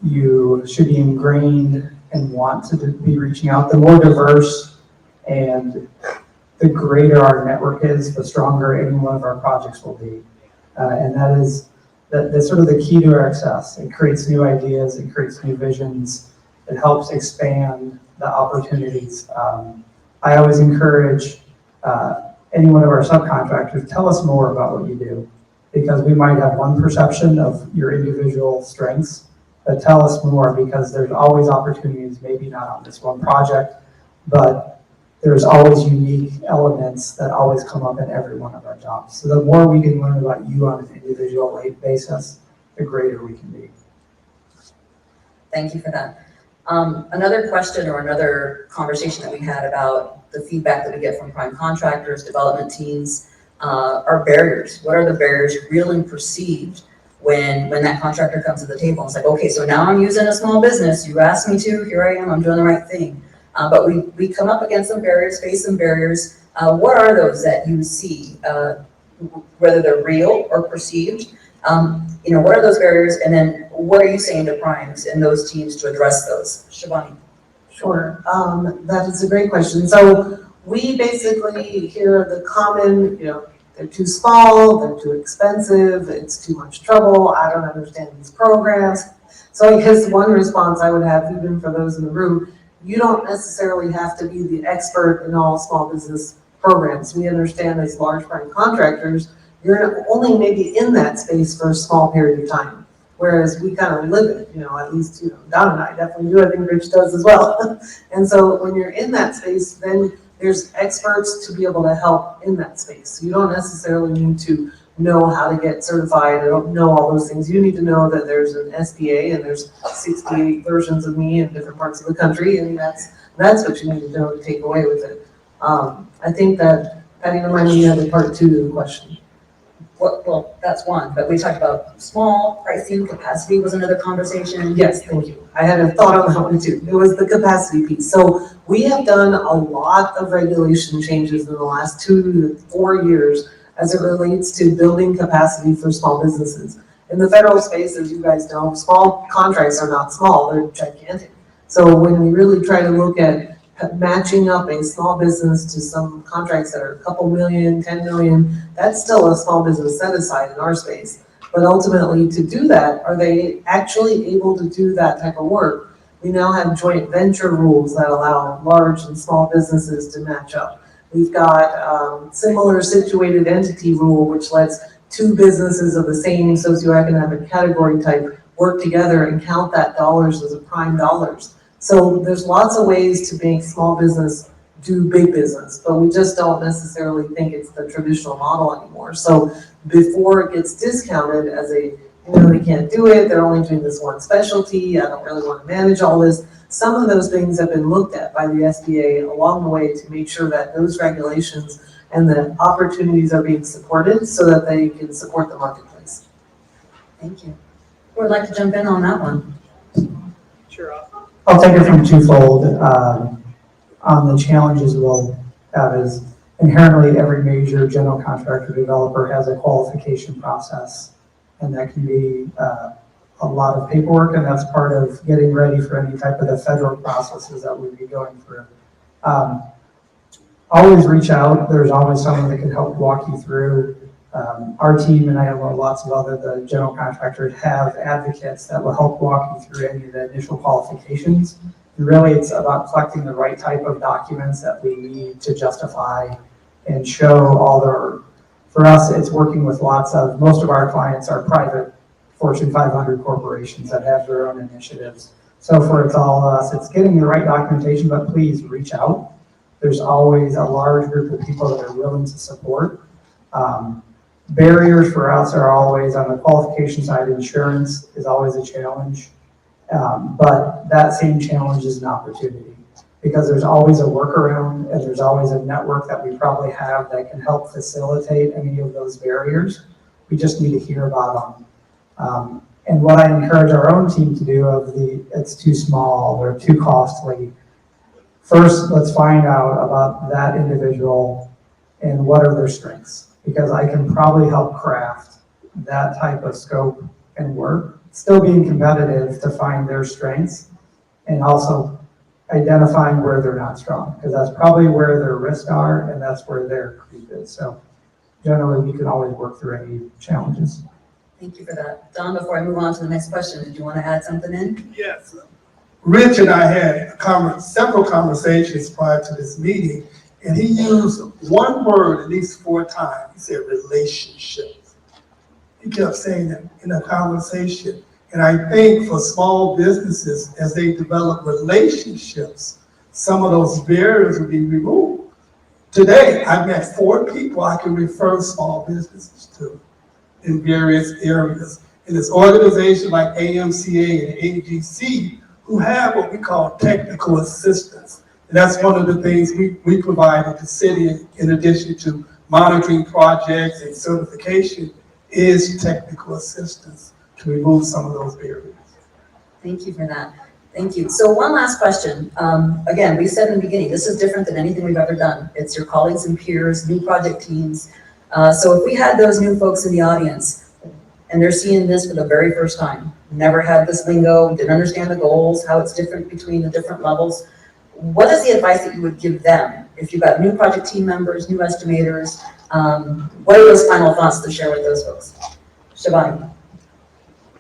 You should be ingrained and want to be reaching out. The more diverse and the greater our network is, the stronger any one of our projects will be. And that's sort of the key to our success. It creates new ideas, it creates new visions, it helps expand the opportunities. I always encourage any one of our subcontractors, tell us more about what you do, because we might have one perception of your individual strengths, but tell us more, because there's always opportunities, maybe not on this one project, but there's always unique elements that always come up in every one of our jobs. So the more we can learn about you on an individual basis, the greater we can be. Thank you for that. Another question or another conversation that we had about the feedback that we get from prime contractors, development teams, are barriers. What are the barriers real and perceived when that contractor comes to the table and it's like, okay, so now I'm using a small business, you asked me to, here I am, I'm doing the right thing. But we come up against some barriers, face some barriers. What are those that you see, whether they're real or perceived? What are those barriers? And then what are you saying to primes and those teams to address those? Shivani. Sure, that is a great question. So we basically hear the common, they're too small, they're too expensive, it's too much trouble, I don't understand these programs. So I guess one response I would have, even for those in the room, you don't necessarily have to be the expert in all small business programs. We understand as large prime contractors, you're only maybe in that space for a small period of time. Whereas we kind of live it, at least, Don and I definitely do, I think Rich does as well. And so when you're in that space, then there's experts to be able to help in that space. You don't necessarily need to know how to get certified, or know all those things. You need to know that there's an SBA and there's 68 versions of me in different parts of the country, and that's what you need to know to take away with it. I think that, Patty, remind me of the part two of the question. Well, that's one, but we talked about small pricing, capacity was another conversation. Yes, thank you. I had a thought on that one too. It was the capacity piece. So we have done a lot of regulation changes in the last 2 to 4 years as it relates to building capacity for small businesses. In the federal space, as you guys know, small contracts are not small, they're gigantic. So when we really try to look at matching up a small business to some contracts that are a couple million, 10 million, that's still a small business set aside in our space. But ultimately, to do that, are they actually able to do that type of work? We now have joint venture rules that allow large and small businesses to match up. We've got similar situated entity rule, which lets two businesses of the same socioeconomic category type work together and count that dollars as a prime dollars. So there's lots of ways to make small business do big business, but we just don't necessarily think it's the traditional model anymore. So before it gets discounted as a, they can't do it, they're only doing this one specialty, I don't really want to manage all this. Some of those things have been looked at by the SBA along the way to make sure that those regulations and the opportunities are being supported so that they can support the marketplace. Thank you. Who would like to jump in on that one? Sure. I'll take it from twofold. On the challenges we'll have is inherently every major general contractor developer has a qualification process, and that can be a lot of paperwork, and that's part of getting ready for any type of the federal processes that we'd be going through. Always reach out. There's always someone that can help walk you through. Our team, and I know lots of other the general contractors, have advocates that will help walk you through any of the initial qualifications. And really, it's about collecting the right type of documents that we need to justify and show all their. For us, it's working with most of our clients are private Fortune 500 corporations that have their own initiatives. So for it's all us, it's getting the right documentation, but please reach out. There's always a large group of people that are willing to support. Barriers for us are always on the qualification side. Insurance is always a challenge, but that same challenge is an opportunity because there's always a workaround and there's always a network that we probably have that can help facilitate any of those barriers. We just need to hear about them. And what I encourage our own team to do it's too small or too costly. First, let's find out about that individual and what are their strengths, because I can probably help craft that type of scope and work, still being competitive to find their strengths and also identifying where they're not strong, because that's probably where their risks are and that's where their creep is. So generally, we can always work through any challenges. Thank you for that. Don, before I move on to the next question, did you want to add something in? Yes. Rich and I had several conversations prior to this meeting, and he used one word at least 4 times. He said relationships. He kept saying that in a conversation. And I think for small businesses, as they develop relationships, some of those barriers will be removed. Today, I've met 4 people I can refer small businesses to in various areas. And it's organizations like AMCA and AGC who have what we call technical assistance. And that's one of the things we provide at the city, in addition to monitoring projects and certification, is technical assistance to remove some of those barriers. Thank you for that. Thank you. So one last question. Again, we said in the beginning, this is different than anything we've ever done. It's your colleagues and peers, new project teams. So if we had those new folks in the audience and they're seeing this for the very first time, never had this lingo, didn't understand the goals, how it's different between the different levels, what is the advice that you would give them? If you've got new project team members, new estimators, what are those final thoughts to share with those folks? Shivani.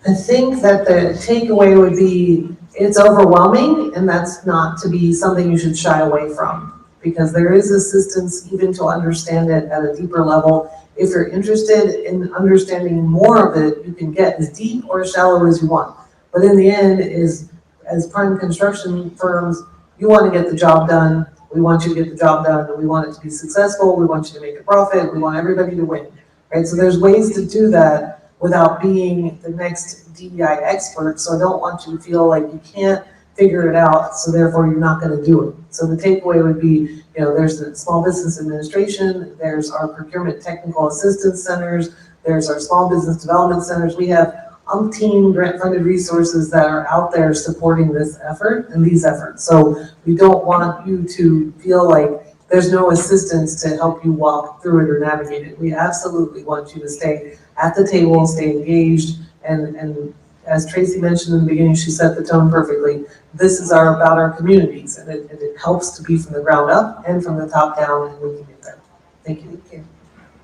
I think that the takeaway would be it's overwhelming, and that's not to be something you should shy away from, because there is assistance even to understand it at a deeper level. If you're interested in understanding more of it, you can get as deep or as shallow as you want. But in the end, as prime construction firms, you want to get the job done. We want you to get the job done. We want it to be successful. We want you to make a profit. We want everybody to win, right? So there's ways to do that without being the next DEI expert. So I don't want you to feel like you can't figure it out, so therefore you're not going to do it. So the takeaway would be, there's the Small Business Administration, there's our Procurement Technical Assistance Centers, there's our Small Business Development Centers. We have umpteen grant-funded resources that are out there supporting this effort and these efforts. So we don't want you to feel like there's no assistance to help you walk through it or navigate it. We absolutely want you to stay at the table, stay engaged, and as Tracy mentioned in the beginning, she set the tone perfectly. This is about our communities, and it helps to be from the ground up and from the top down, and we can get there. Thank you. Thank you.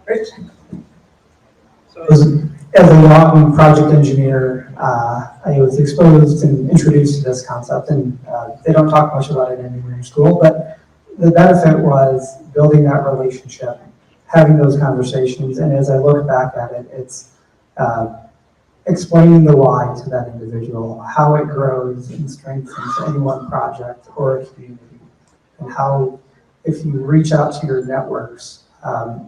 Rich? As a young project engineer, I was exposed and introduced to this concept, and they don't talk much about it in engineering school, but the benefit was building that relationship, having those conversations, and as I look back at it, it's explaining the why to that individual, how it grows and strengthens any one project or a community, and how if you reach out to your networks,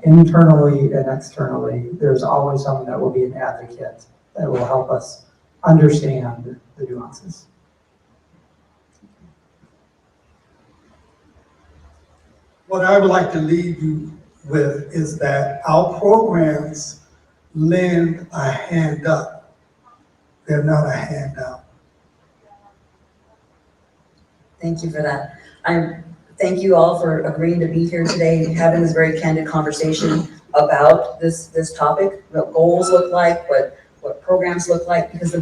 internally and externally, there's always someone that will be an advocate that will help us understand the nuances. What I would like to leave you with is that our programs lend a hand up. They're not a handout. Thank you for that. I thank you all for agreeing to be here today, having this very candid conversation about this topic, what goals look like, what programs look like, because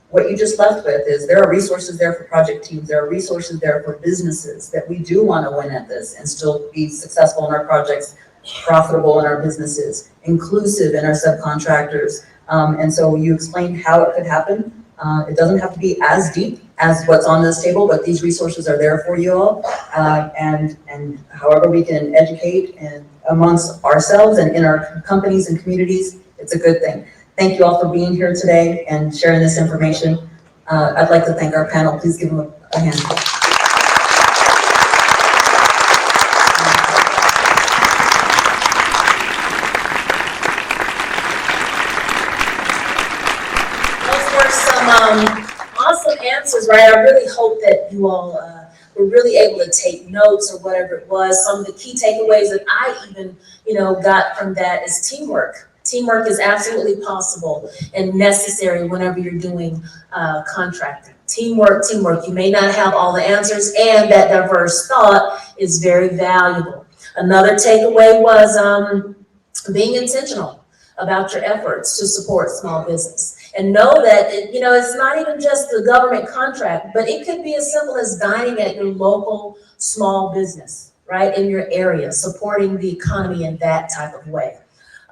what you just left with is there are resources there for project teams, there are resources there for businesses that we do want to win at this and still be successful in our projects, profitable in our businesses, inclusive in our subcontractors. And so you explained how it could happen. It doesn't have to be as deep as what's on this table, but these resources are there for you all. And however we can educate and amongst ourselves and in our companies and communities, it's a good thing. Thank you all for being here today and sharing this information. I'd like to thank our panel. Please give them a hand. Those were some awesome answers, right? I really hope that you all were really able to take notes or whatever it was. Some of the key takeaways that I even, got from that is teamwork. Teamwork is absolutely possible and necessary whenever you're doing contracting. Teamwork. You may not have all the answers, and that diverse thought is very valuable. Another takeaway was being intentional about your efforts to support small business. And know that, it's not even just the government contract, but it could be as simple as dining at your local small business, right, in your area, supporting the economy in that type of way.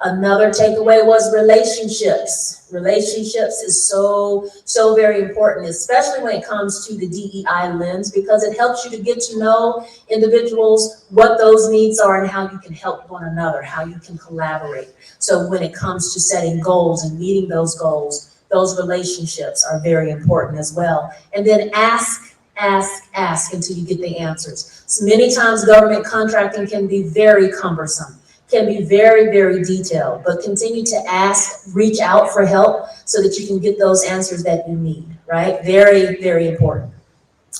Another takeaway was relationships. Relationships is so very important, especially when it comes to the DEI lens, because it helps you to get to know individuals, what those needs are, and how you can help one another, how you can collaborate. So when it comes to setting goals and meeting those goals, those relationships are very important as well. And then ask until you get the answers. So many times government contracting can be very cumbersome, can be very, very detailed, but continue to ask, reach out for help so that you can get those answers that you need, right? Very, very important.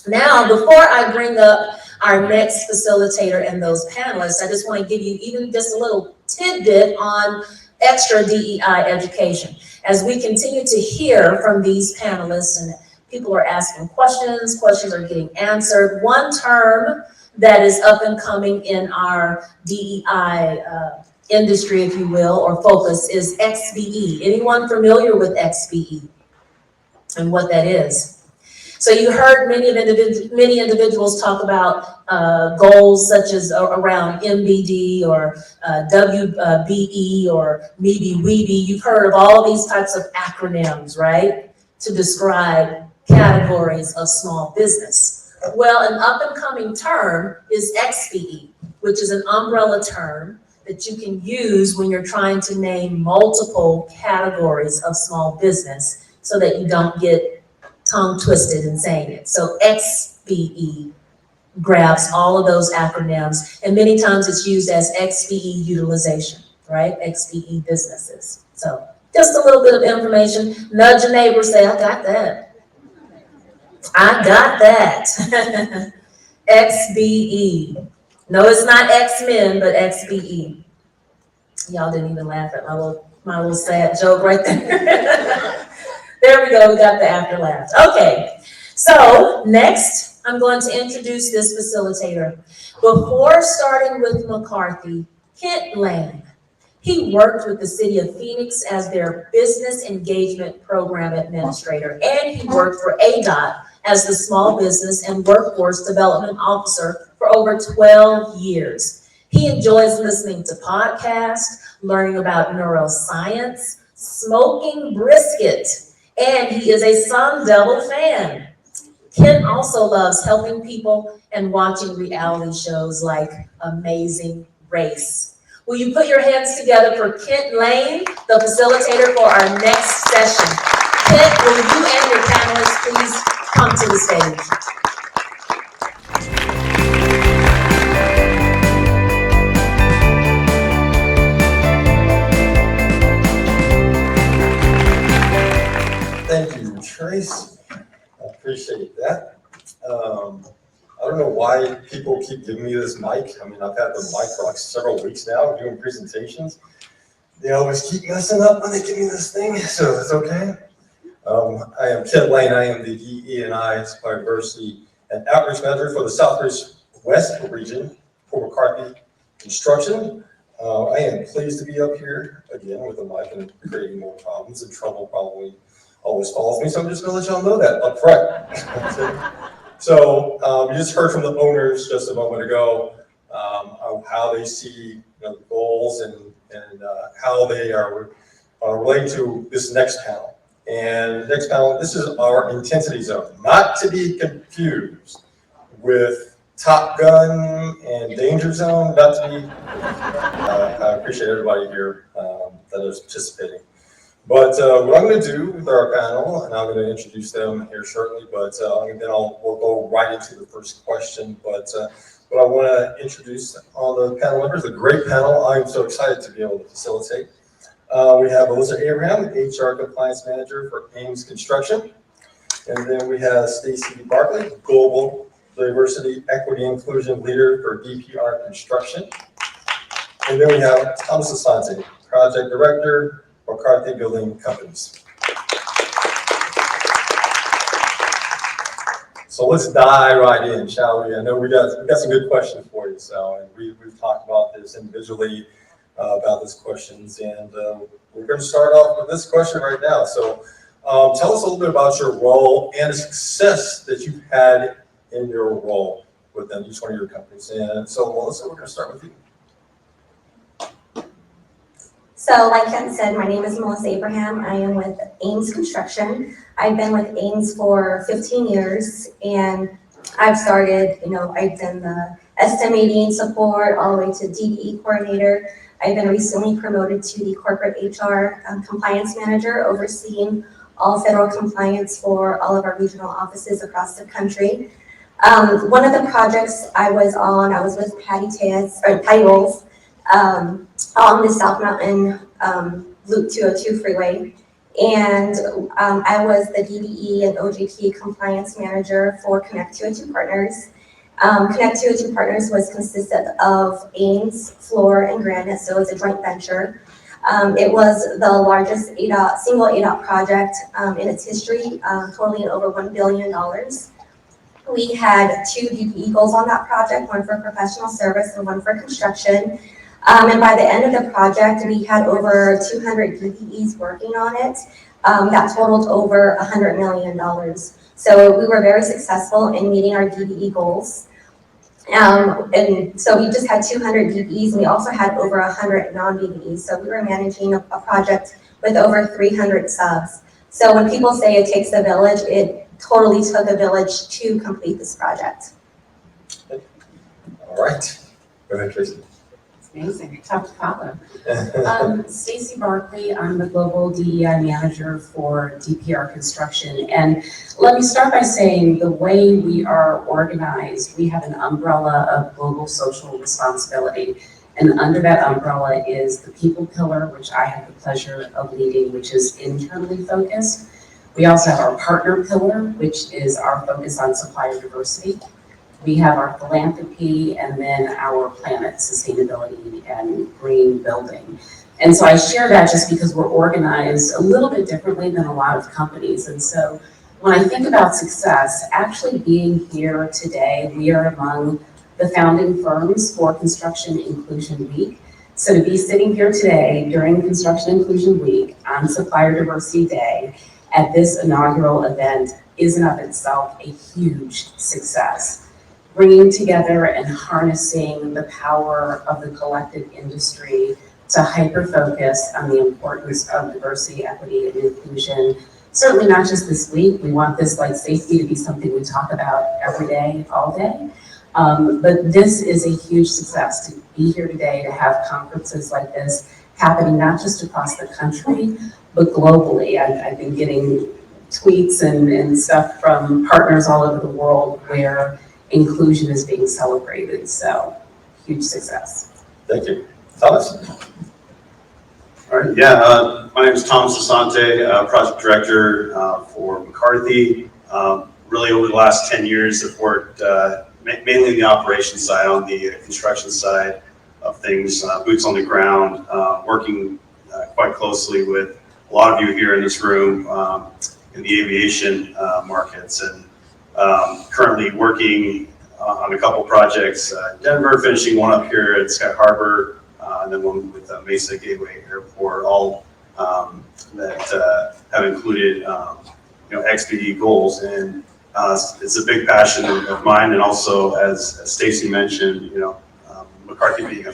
Now, before I bring up our next facilitator and those panelists, I just want to give you even just a little tidbit on extra DEI education. As we continue to hear from these panelists and people are asking questions are getting answered, one term that is up and coming in our DEI industry, if you will, or focus is XBE. Anyone familiar with XBE and what that is? So you heard many individuals talk about goals such as around MBD or WBE or MEBE, WEBE. You've heard of all these types of acronyms, right, to describe categories of small business. Well, an up-and-coming term is XBE, which is an umbrella term that you can use when you're trying to name multiple categories of small business so that you don't get tongue twisted in saying it. So XBE grabs all of those acronyms, and many times it's used as XBE utilization, right? XBE businesses. So just a little bit of information. Nudge your neighbor, say, I got that. I got that. XBE. No, it's not X-Men, but XBE. Y'all didn't even laugh at my little sad joke right there. There we go, we got the after laugh. Okay, so next I'm going to introduce this facilitator. Before starting with McCarthy, Kent Lane. He worked with the city of Phoenix as their business engagement program administrator, and he worked for ADOT as the small business and workforce development officer for over 12 years. He enjoys listening to podcasts, learning about neuroscience, smoking brisket, and he is a Sun Devil fan. Kent also loves helping people and watching reality shows like Amazing Race. Will you put your hands together for Kent Lane, the facilitator for our next session? Kent, will you and your panelists please come to the stage? Thank you, Trace. I appreciate that. I don't know why people keep giving me this mic. I mean, I've had the mic for like several weeks now doing presentations. They always keep messing up when they give me this thing, so it's okay. I am Ken Lane. I am the EE&I Supplier Diversity and Outreach Manager for the Southwest region for McCarthy Construction. I am pleased to be up here again with the mic and creating more problems, and trouble probably always follows me, so I'm just gonna let y'all know that up front. So you just heard from the owners just a moment ago how they see the goals and how they are relating to this next panel. And the next panel, this is our intensity zone, not to be confused with Top Gun and Danger Zone, not to be, I appreciate everybody here that is participating. But what I'm going to do with our panel, and I'm going to introduce them here shortly, but then we'll go right into the first question. But I want to introduce all the panel members, a great panel. I'm so excited to be able to facilitate. We have Alyssa Abraham, HR Compliance Manager for AMCA Construction. And then we have Stacy Barkley, Global Diversity, Equity, Inclusion Leader for DPR Construction. And then we have Thomas Asante, Project Director, McCarthy Building Companies. So let's dive right in, shall we? I know we got some good questions for you, so and we've talked about this individually about these questions, and we're going to start off with this question right now. So tell us a little bit about your role and the success that you've had in your role within each one of your companies. And so, Melissa, we're going to start with you. So like Ken said, my name is Melissa Abraham. I am with AMCA Construction. I've been with AMCA for 15 years, and I've started, I've done the estimating support all the way to DDE coordinator. I've been recently promoted to the corporate HR compliance manager, overseeing all federal compliance for all of our regional offices across the country. One of the projects I was with Patty Rolls, on the South Mountain Loop 202 freeway. And I was the DDE and OJT compliance manager for Connect 202 Partners. Connect 202 Partners consisted of AMCA, Floor, and Granite, so it's a joint venture. It was the largest single ADOT project in its history, totaling over $1 billion. We had 2 DPE goals on that project, one for professional service and one for construction. And by the end of the project, we had over 200 DPEs working on it. That totaled over $100 million. So we were very successful in meeting our DPE goals. And so we just had 200 DPEs, and we also had over 100 non-DPEs. So we were managing a project with over 300 subs. So when people say it takes a village, it totally took a village to complete this project. All right. Go ahead, Tracy. Amazing, tough to follow. Stacy Barkley, I'm the Global DEI Manager for DPR Construction. And let me start by saying the way we are organized, we have an umbrella of global social responsibility. And under that umbrella is the people pillar, which I have the pleasure of leading, which is internally focused. We also have our partner pillar, which is our focus on supplier diversity. We have our philanthropy, and then our planet sustainability and green building. And so I share that just because we're organized a little bit differently than a lot of companies. And so when I think about success, actually being here today, we are among the founding firms for Construction Inclusion Week. So to be sitting here today during Construction Inclusion Week on Supplier Diversity Day at this inaugural event is in of itself a huge success. Bringing together and harnessing the power of the collective industry to hyper-focus on the importance of diversity, equity, and inclusion certainly not just this week. We want this, like safety, to be something we talk about every day, all day. But this is a huge success to be here today, to have conferences like this happening not just across the country, but globally. I've been getting tweets and stuff from partners all over the world where inclusion is being celebrated. So huge success. Thank you. Thomas? All right, yeah, my name is Thomas Asante, Project Director for McCarthy. Really over the last 10 years, I've worked mainly in the operations side, on the construction side of things, boots on the ground, working quite closely with a lot of you here in this room in the aviation markets, and currently working on a couple projects in Denver, finishing one up here at Sky Harbor, and then one with Mesa Gateway Airport, all that have included XPD goals. And it's a big passion of mine, and also, as Stacy mentioned, McCarthy being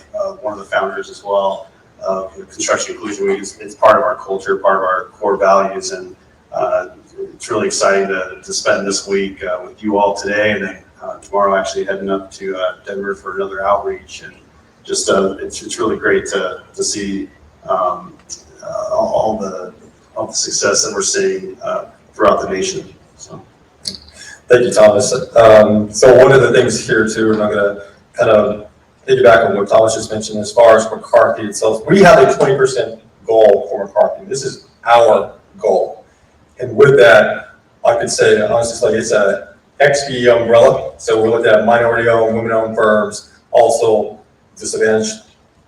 one of the founders as well of the Construction Inclusion Week, it's part of our culture, part of our core values, and it's really exciting to spend this week with you all today, and then tomorrow actually heading up to Denver for another outreach. And just it's really great to see all the success that we're seeing throughout the nation. So. Thank you, Thomas. So one of the things here too, and I'm going to kind of piggyback on what Thomas just mentioned as far as McCarthy itself. We have a 20% goal for McCarthy. This is our goal. And with that, I could say, honestly, it's a XP umbrella. So we're looking at minority-owned, women-owned firms, also disadvantaged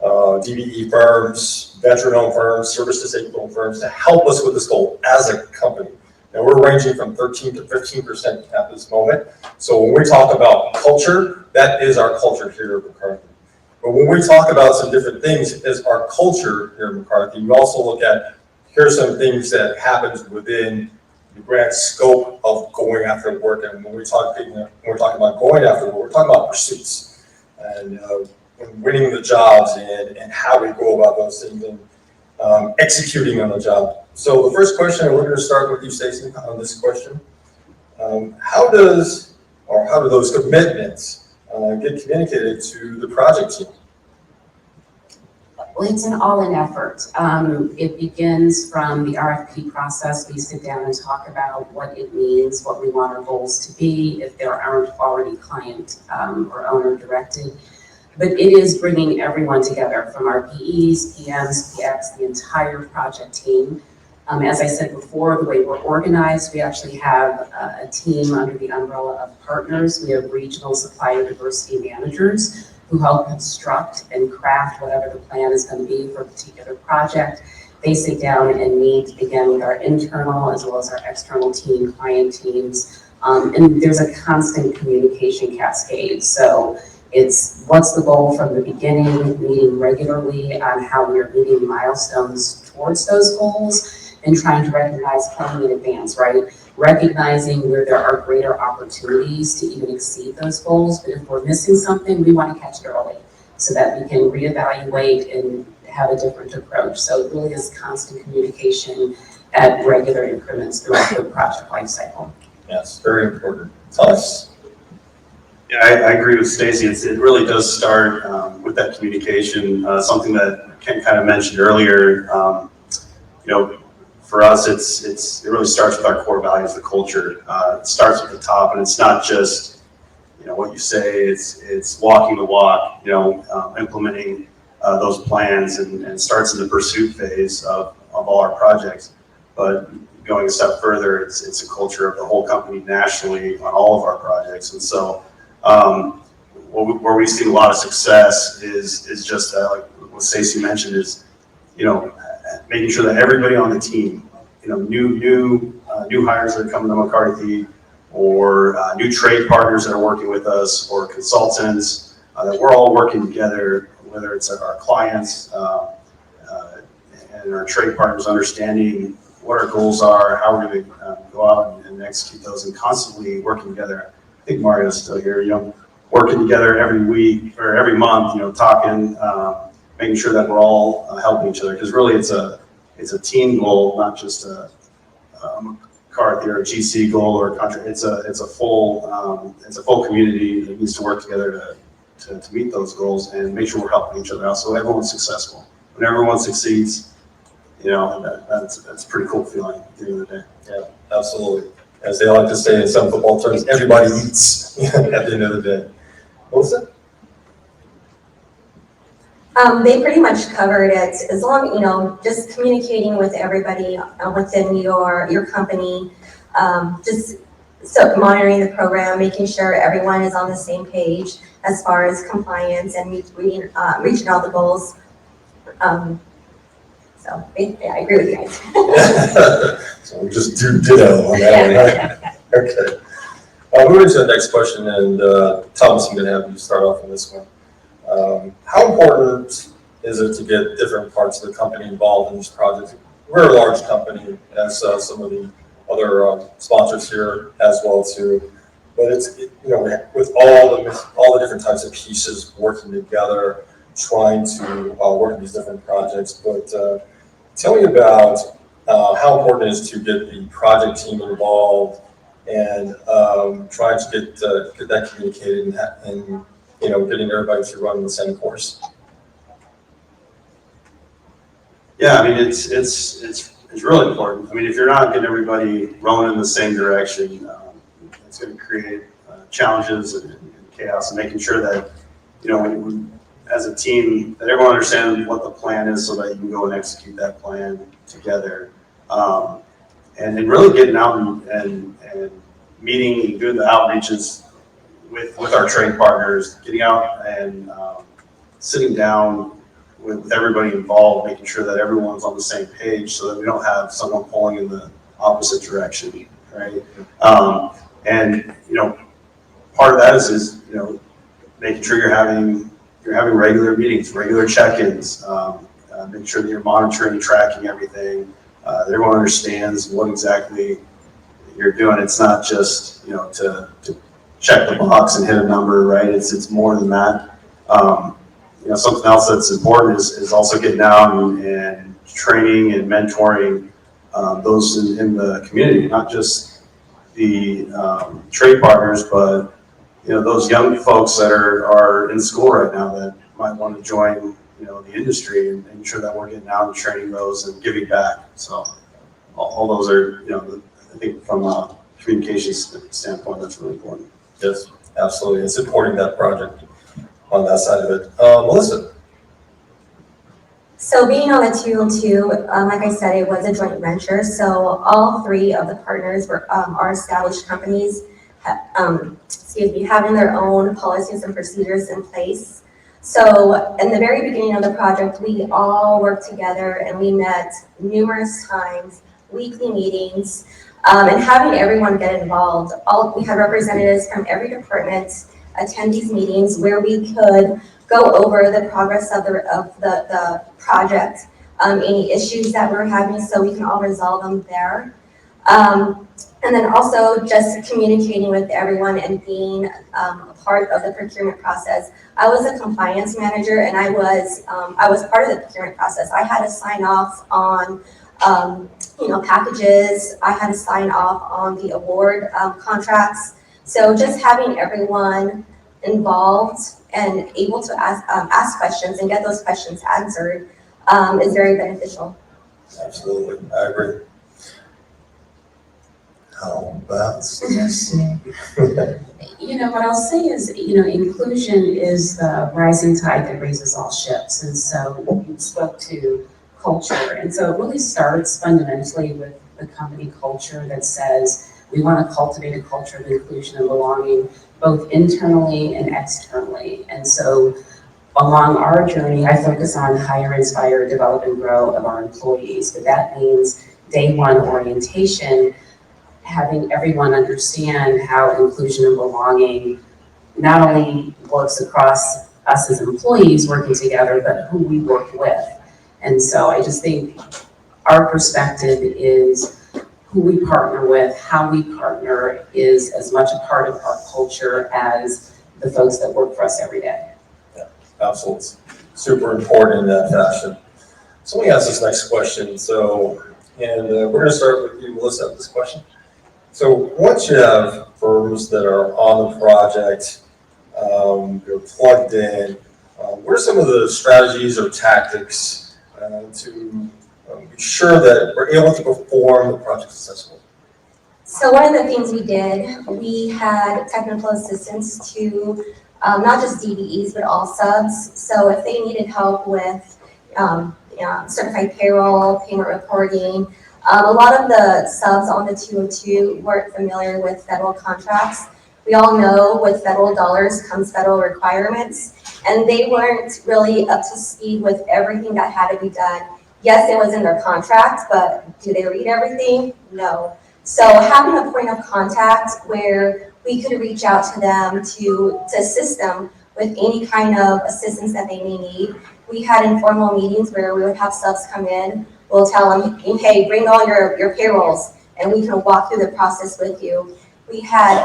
DBE firms, veteran-owned firms, service-disabled firms to help us with this goal as a company. And we're ranging from 13 to 15% at this moment. So when we talk about culture, that is our culture here at McCarthy. But when we talk about some different things as our culture here at McCarthy, we also look at, here's some things that happens within the grand scope of going after work. And when we're talking about going after work, we're talking about pursuits and winning the jobs and how we go about those things and executing on the job. So the first question, and we're going to start with you, Stacey, on this question. How do those commitments get communicated to the project team? Well, it's an all-in effort. It begins from the RFP process. We sit down and talk about what it means, what we want our goals to be, if there aren't already client or owner directed. But it is bringing everyone together, from our PEs, PMs, PX, the entire project team. As I said before, the way we're organized, we actually have a team under the umbrella of partners. We have regional supplier diversity managers who help construct and craft whatever the plan is going to be for a particular project. They sit down and meet, again, with our internal as well as our external team, client teams. And there's a constant communication cascade. So it's what's the goal from the beginning, meeting regularly on how we're meeting milestones towards those goals, and trying to recognize planning in advance, right? Recognizing where there are greater opportunities to even exceed those goals. But if we're missing something, we want to catch it early so that we can reevaluate and have a different approach. So it really is constant communication at regular increments throughout the project lifecycle. Yes, very important. Thomas? Yeah, I agree with Stacy. It really does start with that communication. Something that Ken kind of mentioned earlier. For us, it really starts with our core values, the culture. It starts at the top, and it's not just what you say. It's walking the walk. Implementing those plans, and it starts in the pursuit phase of all our projects. But going a step further, it's a culture of the whole company nationally on all of our projects. And so, where we've seen a lot of success is just like what Stacey mentioned, is making sure that everybody on the team, new hires that are coming to McCarthy, or new trade partners that are working with us, or consultants, that we're all working together, whether it's our clients and our trade partners, understanding what our goals are, how we're going to go out and execute those, and constantly working together. I think Mario's still here, working together every week or every month, talking, making sure that we're all helping each other, because really it's a team goal, not just a McCarthy or a GC goal or a contract. It's a full community that needs to work together to meet those goals and make sure we're helping each other out so everyone's successful. When everyone succeeds, that's a pretty cool feeling at the end of the day. Yeah, absolutely. As they like to say in some football terms, everybody eats at the end of the day. Melissa? They pretty much covered it, as long, just communicating with everybody within your company, just so monitoring the program, making sure everyone is on the same page as far as compliance and reaching all the goals. So, yeah, I agree with you guys. So we'll just do ditto on that one, right? Okay. Moving to the next question, and Thomas, I'm going to have you start off on this one. How important is it to get different parts of the company involved in this project? We're a large company, as some of the other sponsors here as well too. But it's with all the different types of pieces working together, trying to work on these different projects. But tell me about how important it is to get the project team involved and trying to get that communicated and getting everybody to run the same course. Yeah, I mean it's really important. I mean, if you're not getting everybody rowing in the same direction, it's going to create challenges and chaos. And making sure that as a team, that everyone understands what the plan is, so that you can go and execute that plan together. And then really getting out and meeting and doing the outreaches with our trade partners, getting out and sitting down with everybody involved, making sure that everyone's on the same page so that we don't have someone pulling in the opposite direction, right? And part of that is making sure you're having regular meetings, regular check-ins, making sure that you're monitoring, tracking everything, that everyone understands what exactly you're doing. It's not just to check the box and hit a number, right? It's more than that. Something else that's important is also getting out and training and mentoring those in the community, not just the trade partners, but those young folks that are in school right now that might want to join the industry, and making sure that we're getting out and training those and giving back. So all those are I think from a communications standpoint, that's really important. Yes, absolutely. It's supporting that project on that side of it. Melissa? So being on the 202, like I said, it was a joint venture. So all three of the partners are established companies, having their own policies and procedures in place. So in the very beginning of the project, we all worked together and we met numerous times, weekly meetings, and having everyone get involved. We had representatives from every department attend these meetings where we could go over the progress of the project, any issues that we're having, so we can all resolve them there. And then also just communicating with everyone and being a part of the procurement process. I was a compliance manager, and I was part of the procurement process. I had to sign off on packages. I had to sign off on the award contracts. So just having everyone involved and able to ask questions and get those questions answered is very beneficial. Absolutely, I agree. How about Stacy? What I'll say is, inclusion is the rising tide that raises all ships. And so you spoke to culture. And so it really starts fundamentally with the company culture that says we want to cultivate a culture of inclusion and belonging, both internally and externally. And so along our journey, I focus on hire, inspire, develop, and grow of our employees. But that means day one orientation, having everyone understand how inclusion and belonging not only works across us as employees working together, but who we work with. And so I just think our perspective is who we partner with, how we partner is as much a part of our culture as the folks that work for us every day. Yeah, absolutely. Super important in that fashion. So let me ask this next question. So And we're going to start with you, Melissa, with this question. So once you have firms that are on the project, you're plugged in, what are some of the strategies or tactics to be sure that we're able to perform the project successfully? So one of the things we did, we had technical assistance to not just DBEs, but all subs. So if they needed help with certified payroll, payment reporting, a lot of the subs on the 202 weren't familiar with federal contracts. We all know with federal dollars comes federal requirements, and they weren't really up to speed with everything that had to be done. Yes, it was in their contract, but do they read everything? No. So having a point of contact where we could reach out to them to assist them with any kind of assistance that they may need. We had informal meetings where we would have subs come in. We'll tell them, hey, bring all your payrolls, and we can walk through the process with you. We had,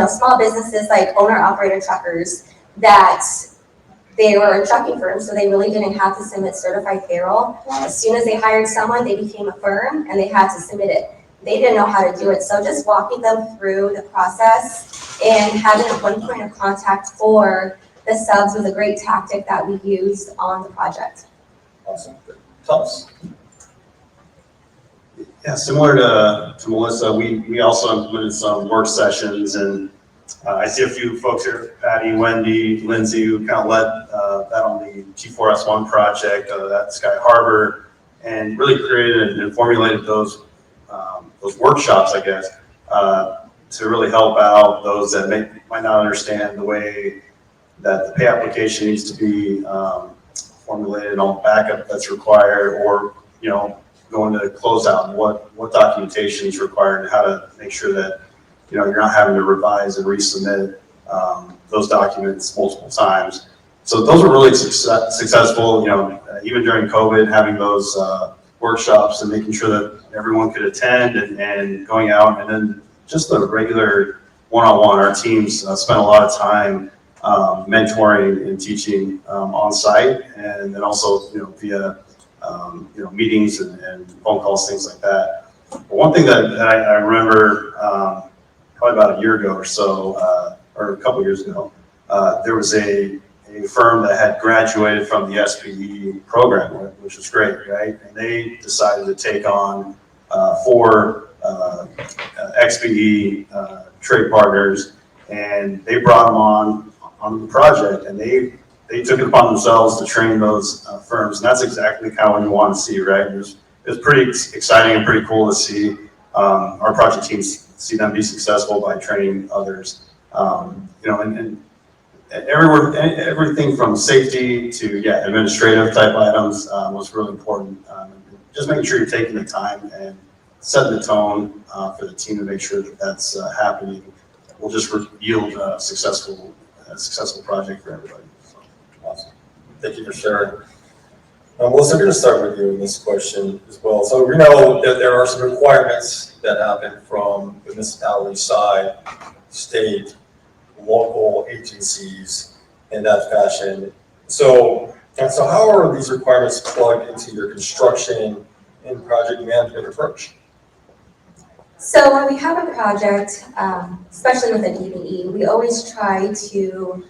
small businesses like owner-operator truckers that they were trucking firms, so they really didn't have to submit certified payroll. As soon as they hired someone, they became a firm, and they had to submit it. They didn't know how to do it, so just walking them through the process and having one point of contact for the subs was a great tactic that we used on the project. Awesome. Thomas? Yeah, similar to Melissa, we also implemented some work sessions, and I see a few folks here, Patty, Wendy, Lindsay, who kind of led that on the G4S1 project, at Sky Harbor, and really created and formulated those workshops, I guess, to really help out those that might not understand the way that the pay application needs to be formulated on backup that's required, or, going to closeout and what documentation is required and how to make sure that, you're not having to revise and resubmit those documents multiple times. So those were really successful, even during COVID, having those workshops and making sure that everyone could attend and going out, and then just the regular one-on-one. Our teams spent a lot of time mentoring and teaching on site, and then also via meetings and phone calls, things like that. But one thing that I remember probably about a year ago or so, or a couple years ago, there was a firm that had graduated from the SPE program, which was great, right? And they decided to take on 4 XPE trade partners, and they brought them on the project, and they took it upon themselves to train those firms, and that's exactly kind of what you want to see, right? It was pretty exciting and pretty cool to see our project teams see them be successful by training others, and everything from safety to administrative type items was really important. Just making sure you're taking the time and setting the tone for the team to make sure that that's happening will just yield a successful project for everybody. So. Awesome. Thank you for sharing. Melissa, I'm going to start with you in this question as well. So we know that there are some requirements that happen from the municipality side, state, local agencies in that fashion. So how are these requirements plugged into your construction and project management approach? So when we have a project, especially with a DBE, we always try to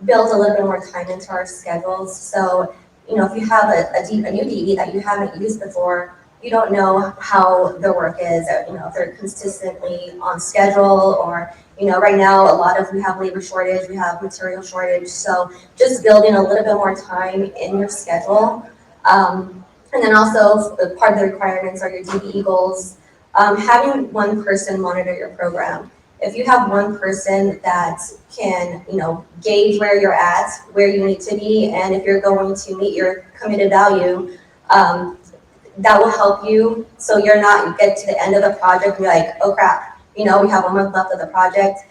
build a little bit more time into our schedules. So, if you have a new DBE that you haven't used before, you don't know how their work is, if they're consistently on schedule, or, right now we have labor shortage, we have material shortage. So just building a little bit more time in your schedule. And then also part of the requirements are your DBE goals. Having one person monitor your program. If you have one person that can, gauge where you're at, where you need to be, and if you're going to meet your committed value, that will help you. So you get to the end of the project and you're like, oh crap, we have a month left of the project.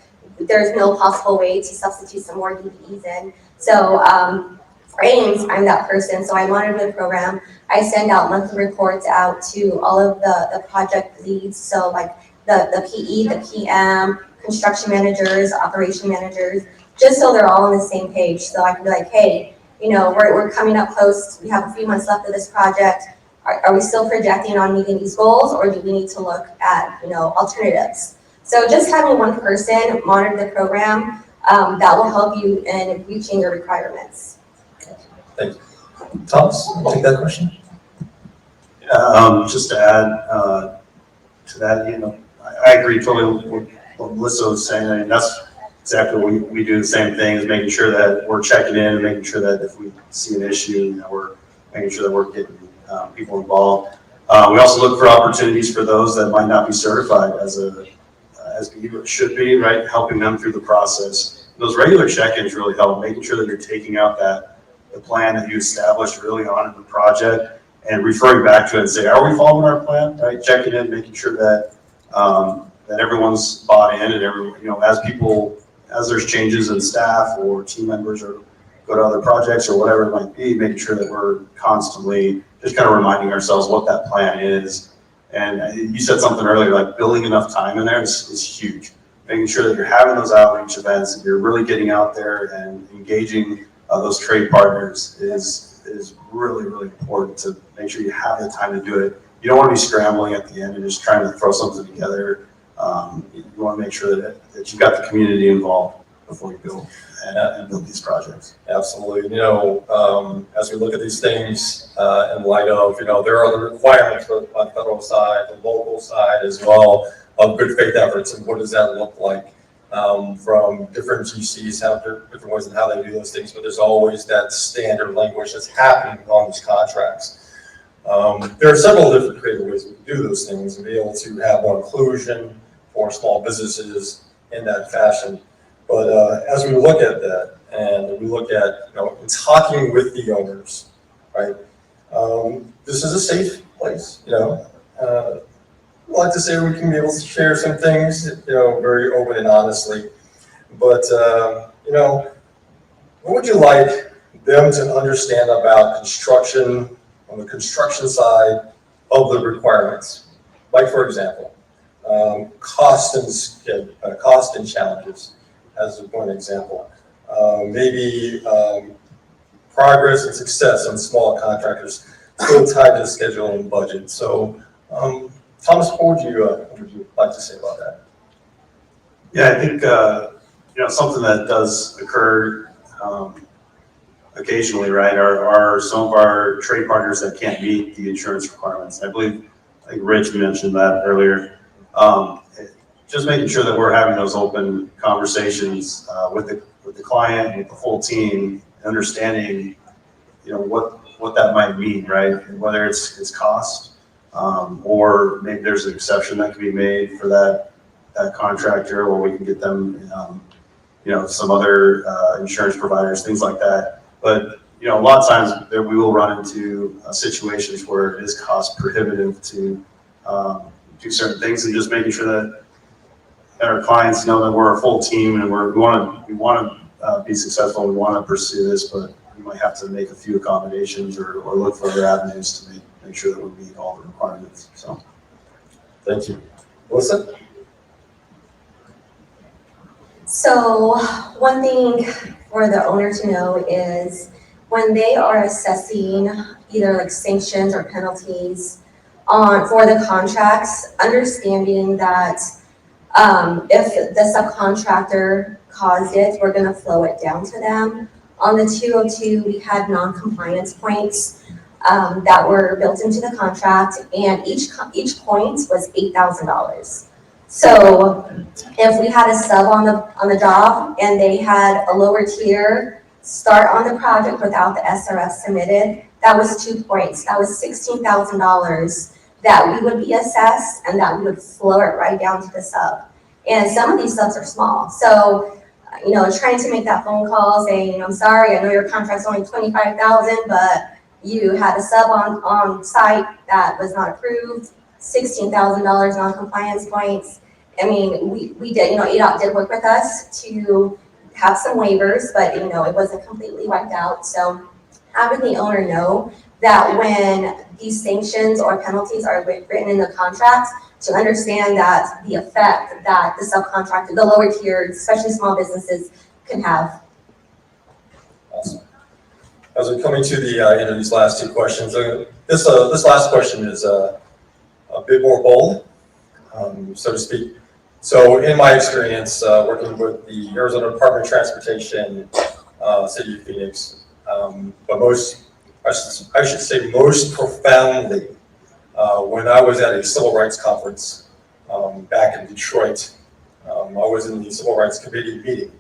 There's no possible way to substitute some more DBEs in. So for AIMS, I'm that person. So I monitor the program. I send out monthly reports out to all of the project leads. So like the PE, the PM, construction managers, operation managers, just so they're all on the same page. So I can be like, hey, we're coming up close. We have a few months left of this project. are we still projecting on meeting these goals, or do we need to look at, alternatives? So just having one person monitor the program, that will help you in reaching your requirements. Thomas, take that question. Just to add to that, I agree totally with what Melissa was saying. I mean, that's exactly what we do. The same thing, is making sure that we're checking in and making sure that if we see an issue, we're making sure that we're getting people involved. We also look for opportunities for those that might not be certified as it should be, right? Helping them through the process. Those regular check-ins really help, making sure that you're taking out the plan that you established early on in the project and referring back to it and say, are we following our plan, right? Checking in, making sure that that everyone's bought in, and as there's changes in staff or team members or go to other projects or whatever it might be, making sure that we're constantly just kind of reminding ourselves what that plan is. And you said something earlier, like building enough time in there is huge. Making sure that you're having those outreach events, and you're really getting out there and engaging those trade partners is really, really important to make sure you have the time to do it. You don't want to be scrambling at the end and just trying to throw something together. You want to make sure that you've got the community involved before you go and build these projects. Absolutely. As we look at these things in light of, there are the requirements on the federal side, the local side as well, of good faith efforts, and what does that look like from different GCs have different ways in how they do those things, but there's always that standard language that's happening on these contracts. There are several different creative ways we can do those things and be able to have more inclusion for small businesses in that fashion. But as we look at that, and we look at, talking with the owners, right? This is a safe place, I like to say we can be able to share some things, very open and honestly. But, what would you like them to understand about construction, on the construction side of the requirements? Like, for example, cost and challenges, as one example. Maybe progress and success on small contractors still tied to the schedule and budget. So, Thomas, what would you like to say about that? Yeah, I think something that does occur occasionally, right, are some of our trade partners that can't meet the insurance requirements. I think Rich mentioned that earlier. Just making sure that we're having those open conversations with the client, with the whole team, understanding, what that might mean, right? And whether it's cost, or maybe there's an exception that can be made for that contractor, or we can get them, some other insurance providers, things like that. But a lot of times we will run into situations where it is cost prohibitive to do certain things, and just making sure that our clients know that we're a full team and we want to be successful. We want to pursue this, but we might have to make a few accommodations or look for other avenues to make sure that we meet all the requirements. So, thank you. Melissa? So one thing for the owner to know is when they are assessing either like sanctions or penalties for the contracts, understanding that if the subcontractor caused it, we're going to flow it down to them. On the 202, we had non-compliance points that were built into the contract, and each point was $8,000. So if we had a sub on the job and they had a lower tier start on the project without the SRF submitted, that was 2 points. That was $16,000 that we would be assessed, and that we would flow it right down to the sub. And some of these subs are small. So, trying to make that phone call saying, I'm sorry, I know your contract's only $25,000, but you had a sub on site that was not approved, $16,000 non-compliance points. I mean, we did, EDOT did work with us to have some waivers, but, it wasn't completely wiped out. So having the owner know that when these sanctions or penalties are written in the contract, to understand that the effect that the subcontractor, the lower tier, especially small businesses, can have. Awesome. as we're coming to the end of these last two questions, this last question is a bit more bold, so to speak. So in my experience, working with the Arizona Department of Transportation, City of Phoenix, but I should say most profoundly, when I was at a civil rights conference back in Detroit, I was in the Civil Rights Committee meeting.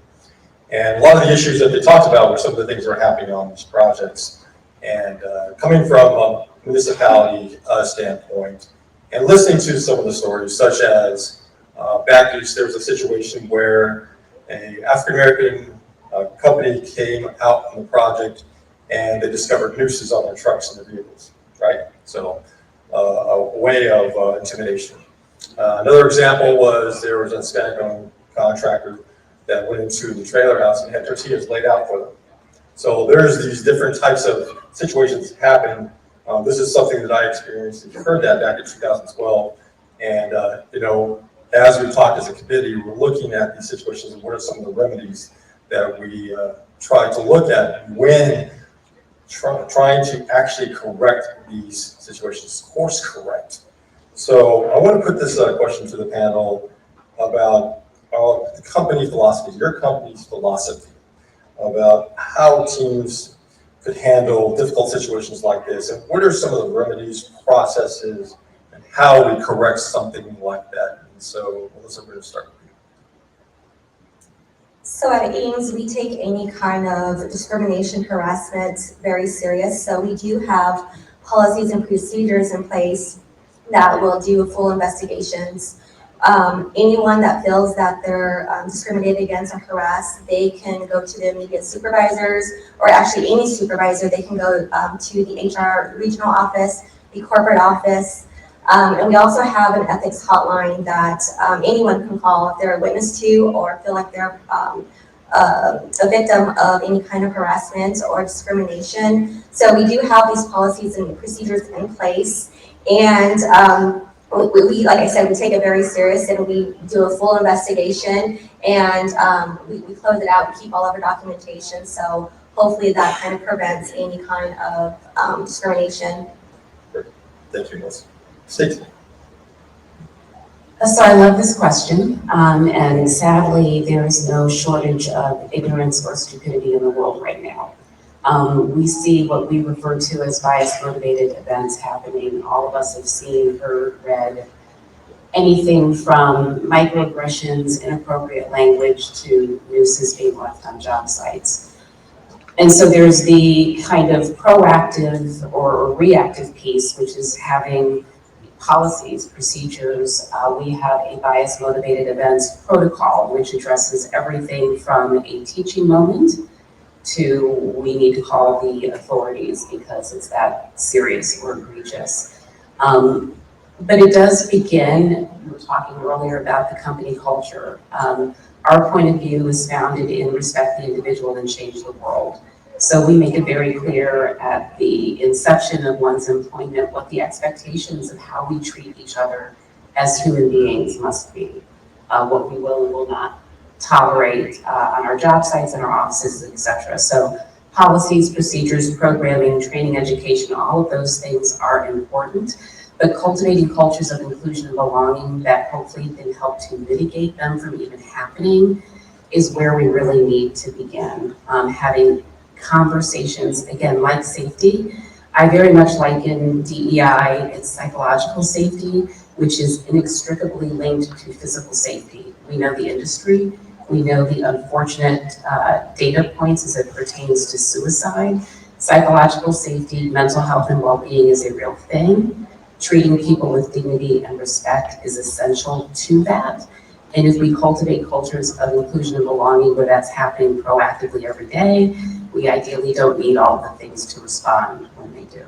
And a lot of the issues that they talked about were some of the things that were happening on these projects. And coming from a municipality standpoint, and listening to some of the stories, such as back east, there was a situation where an African-American company came out on the project and they discovered nooses on their trucks and their vehicles, right? So a way of intimidation. Another example was there was a Hispanic-owned contractor that went into the trailer house and had tortillas laid out for them. So there's these different types of situations that happen. This is something that I experienced, and you heard that back in 2012. And, you know, as we talked as a committee, we're looking at these situations and what are some of the remedies that we try to look at when trying to actually correct these situations, course correct. So I want to put this question to the panel about the company philosophy, your company's philosophy about how teams could handle difficult situations like this, and what are some of the remedies, processes, and how we correct something like that. And so, Melissa, we're going to start with you. So at Ames, we take any kind of discrimination, harassment very serious. So we do have policies and procedures in place that will do full investigations. Anyone that feels that they're discriminated against or harassed, they can go to the immediate supervisors, or actually any supervisor. They can go to the HR regional office, the corporate office. And we also have an ethics hotline that anyone can call if they're a witness to or feel like they're a victim of any kind of harassment or discrimination. So we do have these policies and procedures in place. And we, like I said, we take it very serious, and we do a full investigation, and we close it out and keep all of our documentation. So hopefully that kind of prevents any kind of discrimination. Thank you, Melissa. Stacey. So I love this question, and sadly, there is no shortage of ignorance or stupidity in the world right now. We see what we refer to as bias-motivated events happening. All of us have seen, heard, read anything from microaggressions, inappropriate language, to nooses being left on job sites. And so there's the kind of proactive or reactive piece, which is having policies, procedures. We have a bias-motivated events protocol, which addresses everything from a teaching moment to we need to call the authorities because it's that serious or egregious. But it does begin, we were talking earlier about the company culture. Our point of view is founded in respect the individual and change the world. So we make it very clear at the inception of one's employment what the expectations of how we treat each other as human beings must be, what we will and will not tolerate on our job sites and our offices, etc. So policies, procedures, programming, training, education, all of those things are important, but cultivating cultures of inclusion and belonging that hopefully can help to mitigate them from even happening is where we really need to begin. Having conversations, again, like safety. I very much liken DEI, it's psychological safety, which is inextricably linked to physical safety. We know the industry, we know the unfortunate data points as it pertains to suicide. Psychological safety, mental health and well-being is a real thing. Treating people with dignity and respect is essential to that. And if we cultivate cultures of inclusion and belonging where that's happening proactively every day, we ideally don't need all the things to respond when they do,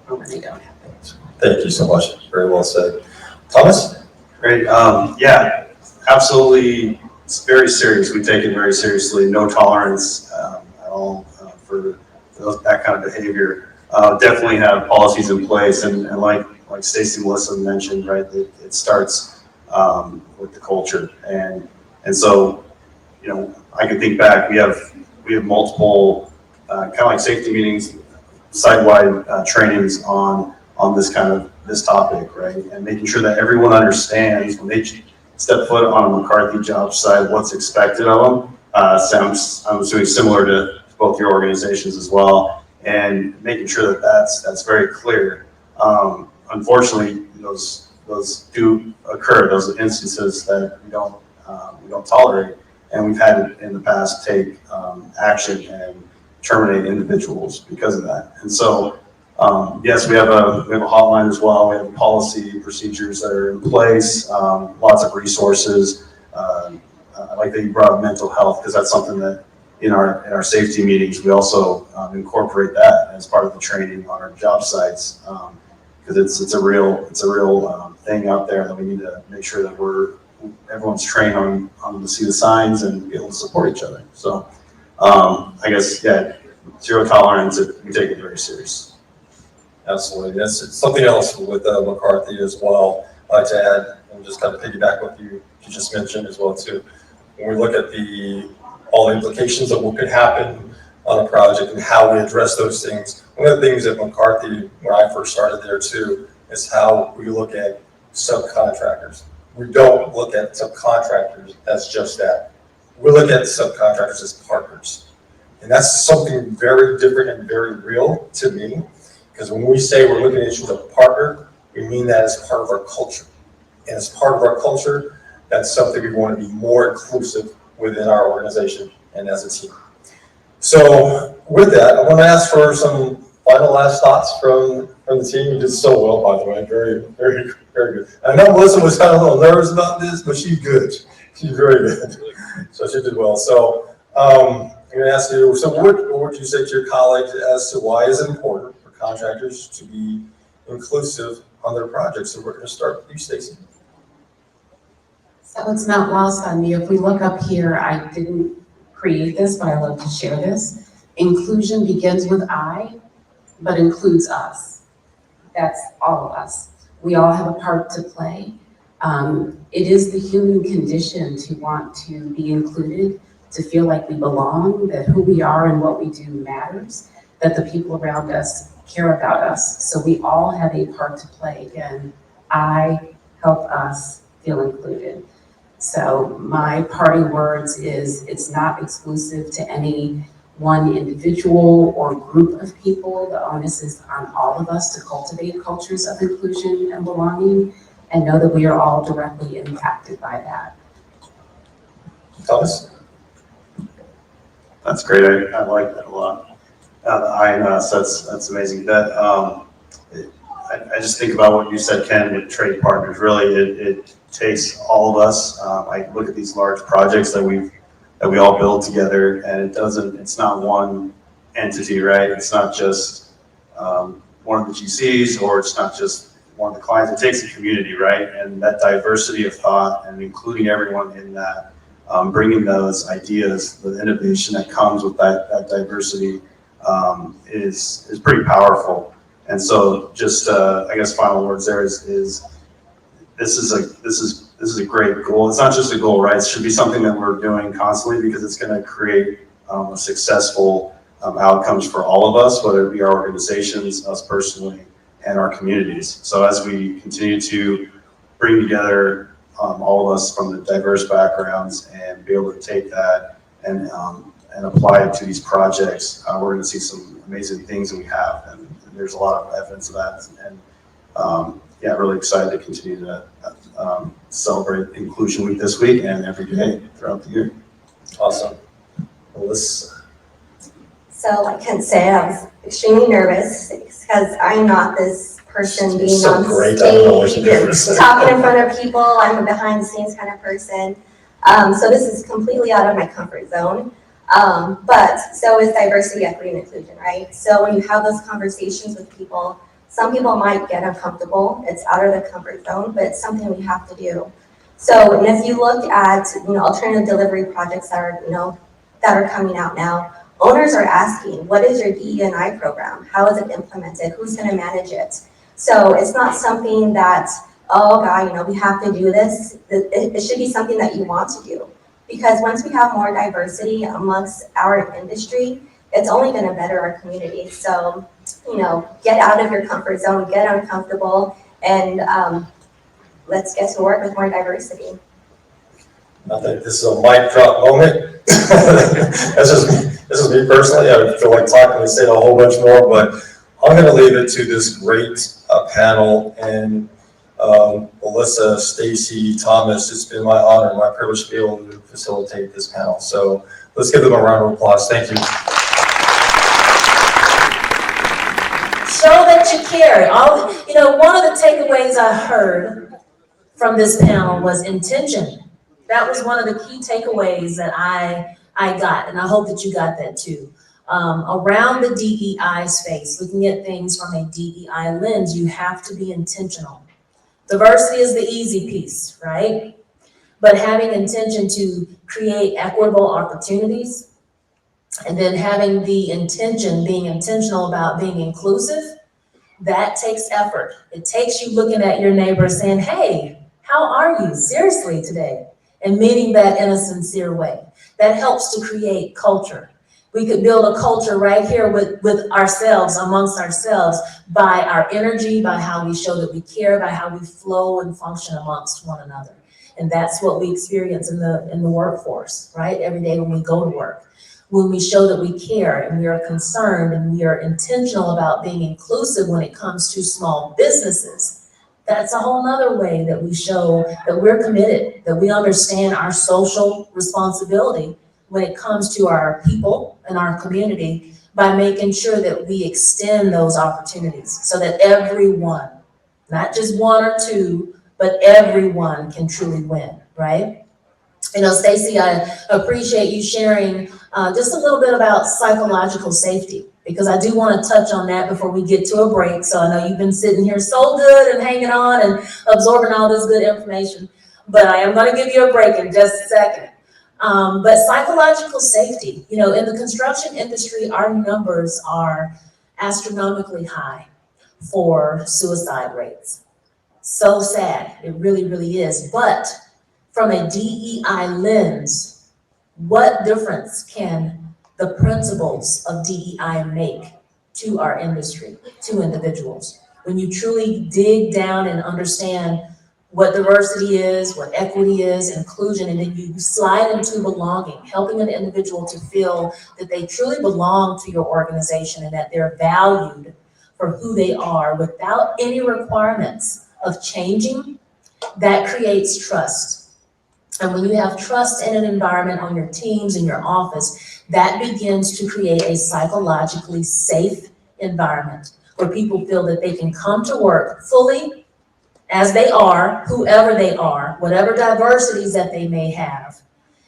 or when they don't happen. Thank you so much. Very well said. Thomas? Great. Yeah, absolutely. It's very serious. We take it very seriously. No tolerance at all for that kind of behavior. Definitely have policies in place, and like Stacey and Melissa mentioned, right? It starts with the culture, and so, you know, I can think back. We have multiple kind of like safety meetings, site-wide trainings on this topic, right? And making sure that everyone understands when they step foot on a McCarthy job site, what's expected of them. I'm assuming similar to both your organizations as well, and making sure that that's very clear. Unfortunately, those do occur, those instances that we don't tolerate, and we've had in the past take action and terminate individuals because of that. And so, yes, we have a hotline as well. We have policy procedures that are in place, lots of resources. I like that you brought up mental health, because that's something that in our safety meetings, we also incorporate that as part of the training on our job sites, because it's a real thing out there that we need to make sure that everyone's trained on to see the signs and be able to support each other. So I guess, yeah, zero tolerance, we take it very serious. Absolutely. That's something else with McCarthy as well. I'd like to add, and just kind of piggyback what you just mentioned as well too. When we look at all the implications of what could happen on a project and how we address those things, one of the things at McCarthy, when I first started there too, is how we look at subcontractors. We don't look at subcontractors as just that. We look at subcontractors as partners. And that's something very different and very real to me. Because when we say we're looking at you as a partner, we mean that as part of our culture. And as part of our culture, that's something we want to be more inclusive within our organization and as a team. So with that, I want to ask for some final last thoughts from the team. You did so well, by the way. Very, very, very good. I know Melissa was kind of a little nervous about this, but she's good. She's very good. So she did well. So I'm going to ask you, so what would you say to your colleagues as to why is it important for contractors to be inclusive on their projects? So we're going to start with you, Stacey. So it's not lost on me. If we look up here, I didn't create this, but I love to share this. Inclusion begins with I, but includes us. That's all of us. We all have a part to play. It is the human condition to want to be included, to feel like we belong, that who we are and what we do matters, that the people around us care about us. So we all have a part to play. Again, I help us feel included. So my parting words is, it's not exclusive to any one individual or group of people. The onus is on all of us to cultivate cultures of inclusion and belonging, and know that we are all directly impacted by that. Thomas? That's great. I like that a lot. The I and us, that's amazing. That I just think about what you said, Ken, with trade partners. Really, it takes all of us. I look at these large projects that we all build together, and it's not one entity, right? It's not just one of the GCs, or it's not just one of the clients. It takes a community, right? And that diversity of thought and including everyone in that, bringing those ideas, the innovation that comes with that diversity is pretty powerful. And so just, I guess final words there is this is a great goal. It's not just a goal, right? It should be something that we're doing constantly, because it's going to create a successful outcomes for all of us, whether it be our organizations, us personally, and our communities. So as we continue to bring together all of us from the diverse backgrounds and be able to take that and apply it to these projects, we're going to see some amazing things that we have, and there's a lot of evidence of that. And yeah, really excited to continue to celebrate Inclusion Week this week and every day throughout the year. Awesome. Melissa? So like Ken said, I was extremely nervous because I'm not this person being So on great. I don't know what stage you're and nervous. talking in front of people. I'm a behind the scenes kind of person. So this is completely out of my comfort zone. But so is diversity, equity, and inclusion, right? So when you have those conversations with people, some people might get uncomfortable. It's out of their comfort zone, but it's something we have to do. So, and if you look at, alternative delivery projects that are, that are coming out now, owners are asking, what is your DE&I program? How is it implemented? Who's going to manage it? So it's not something that, oh God, we have to do this. It should be something that you want to do. Because once we have more diversity amongst our industry, it's only gonna better our community. So, get out of your comfort zone, get uncomfortable, and let's get to work with more diversity. I think this is a mic drop moment. This is me personally. I feel like talking and saying a whole bunch more, but I'm going to leave it to this great panel and Melissa, Stacy, Thomas. It's been my honor, my privilege to be able to facilitate this panel. So let's give them a round of applause. Thank you. Show that you care. One of the takeaways I heard from this panel was intention. That was one of the key takeaways that I got, and I hope that you got that too. Around the DEI space, looking at things from a DEI lens, you have to be intentional. Diversity is the easy piece, right? But having intention to create equitable opportunities, and then having the intention, being intentional about being inclusive, that takes effort. It takes you looking at your neighbor saying, hey, how are you seriously today? And meaning that in a sincere way. That helps to create culture. We could build a culture right here with ourselves, amongst ourselves, by our energy, by how we show that we care, by how we flow and function amongst one another. And that's what we experience in the workforce, right? Every day when we go to work. When we show that we care and we are concerned and we are intentional about being inclusive when it comes to small businesses, that's a whole nother way that we show that we're committed, that we understand our social responsibility when it comes to our people and our community by making sure that we extend those opportunities so that everyone, not just one or two, but everyone can truly win, right? Stacy, I appreciate you sharing just a little bit about psychological safety, because I do want to touch on that before we get to a break. So I know you've been sitting here so good and hanging on and absorbing all this good information, but I am going to give you a break in just a second. But psychological safety, in the construction industry, our numbers are astronomically high for suicide rates. So sad, it really, really is. But from a DEI lens, what difference can the principles of DEI make to our industry, to individuals? When you truly dig down and understand what diversity is, what equity is, inclusion, and then you slide into belonging, helping an individual to feel that they truly belong to your organization and that they're valued for who they are without any requirements of changing, that creates trust. And when you have trust in an environment on your teams, in your office, that begins to create a psychologically safe environment where people feel that they can come to work fully as they are, whoever they are, whatever diversities that they may have,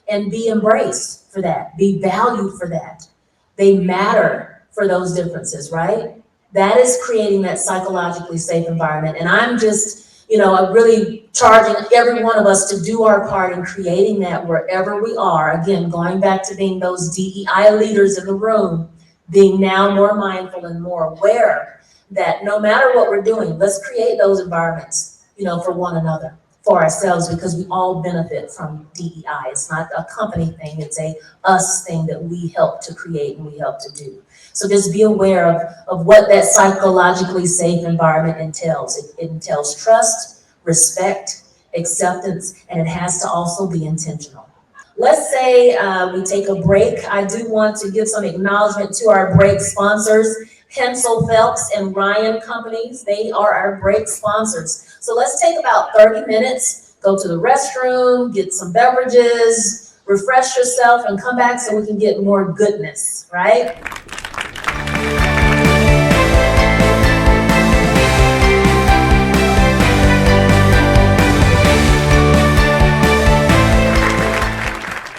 and be embraced for that, be valued for that. They matter for those differences, right? That is creating that psychologically safe environment. And I'm just, I'm really charging every one of us to do our part in creating that wherever we are. Again, going back to being those DEI leaders in the room, being now more mindful and more aware that no matter what we're doing, let's create those environments, for one another, for ourselves, because we all benefit from DEI. It's not a company thing, it's a us thing that we help to create and we help to do. So just be aware of what that psychologically safe environment entails. It entails trust, respect, acceptance, and it has to also be intentional. Let's say we take a break. I do want to give some acknowledgement to our break sponsors, Hensel Phelps and Ryan Companies. They are our break sponsors. So let's take about 30 minutes, go to the restroom, get some beverages, refresh yourself, and come back so we can get more goodness, right?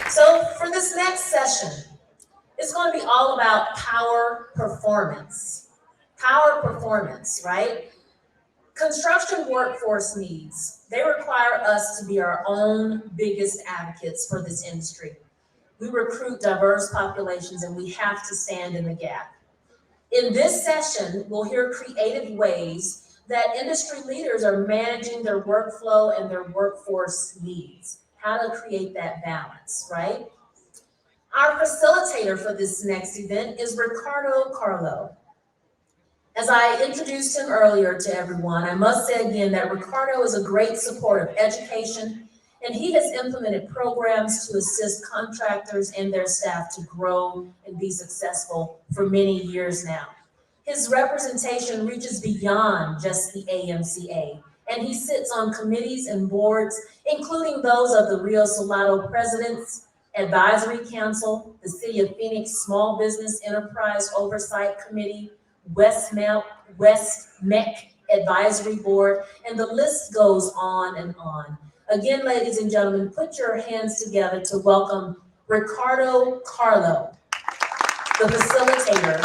So for this next session, it's going to be all about power performance. Power performance, right? Construction workforce needs, they require us to be our own biggest advocates for this industry. We recruit diverse populations and we have to stand in the gap. In this session, we'll hear creative ways that industry leaders are managing their workflow and their workforce needs, how to create that balance, right? Our facilitator for this next event is Ricardo Carlo. As I introduced him earlier to everyone, I must say again that Ricardo is a great supporter of education, and he has implemented programs to assist contractors and their staff to grow and be successful for many years now. His representation reaches beyond just the AMCA, and he sits on committees and boards, including those of the Rio Salado President's Advisory Council, the City of Phoenix Small Business Enterprise Oversight Committee, West MEC Advisory Board, and the list goes on and on. Again, ladies and gentlemen, put your hands together to welcome Ricardo Carlo, the facilitator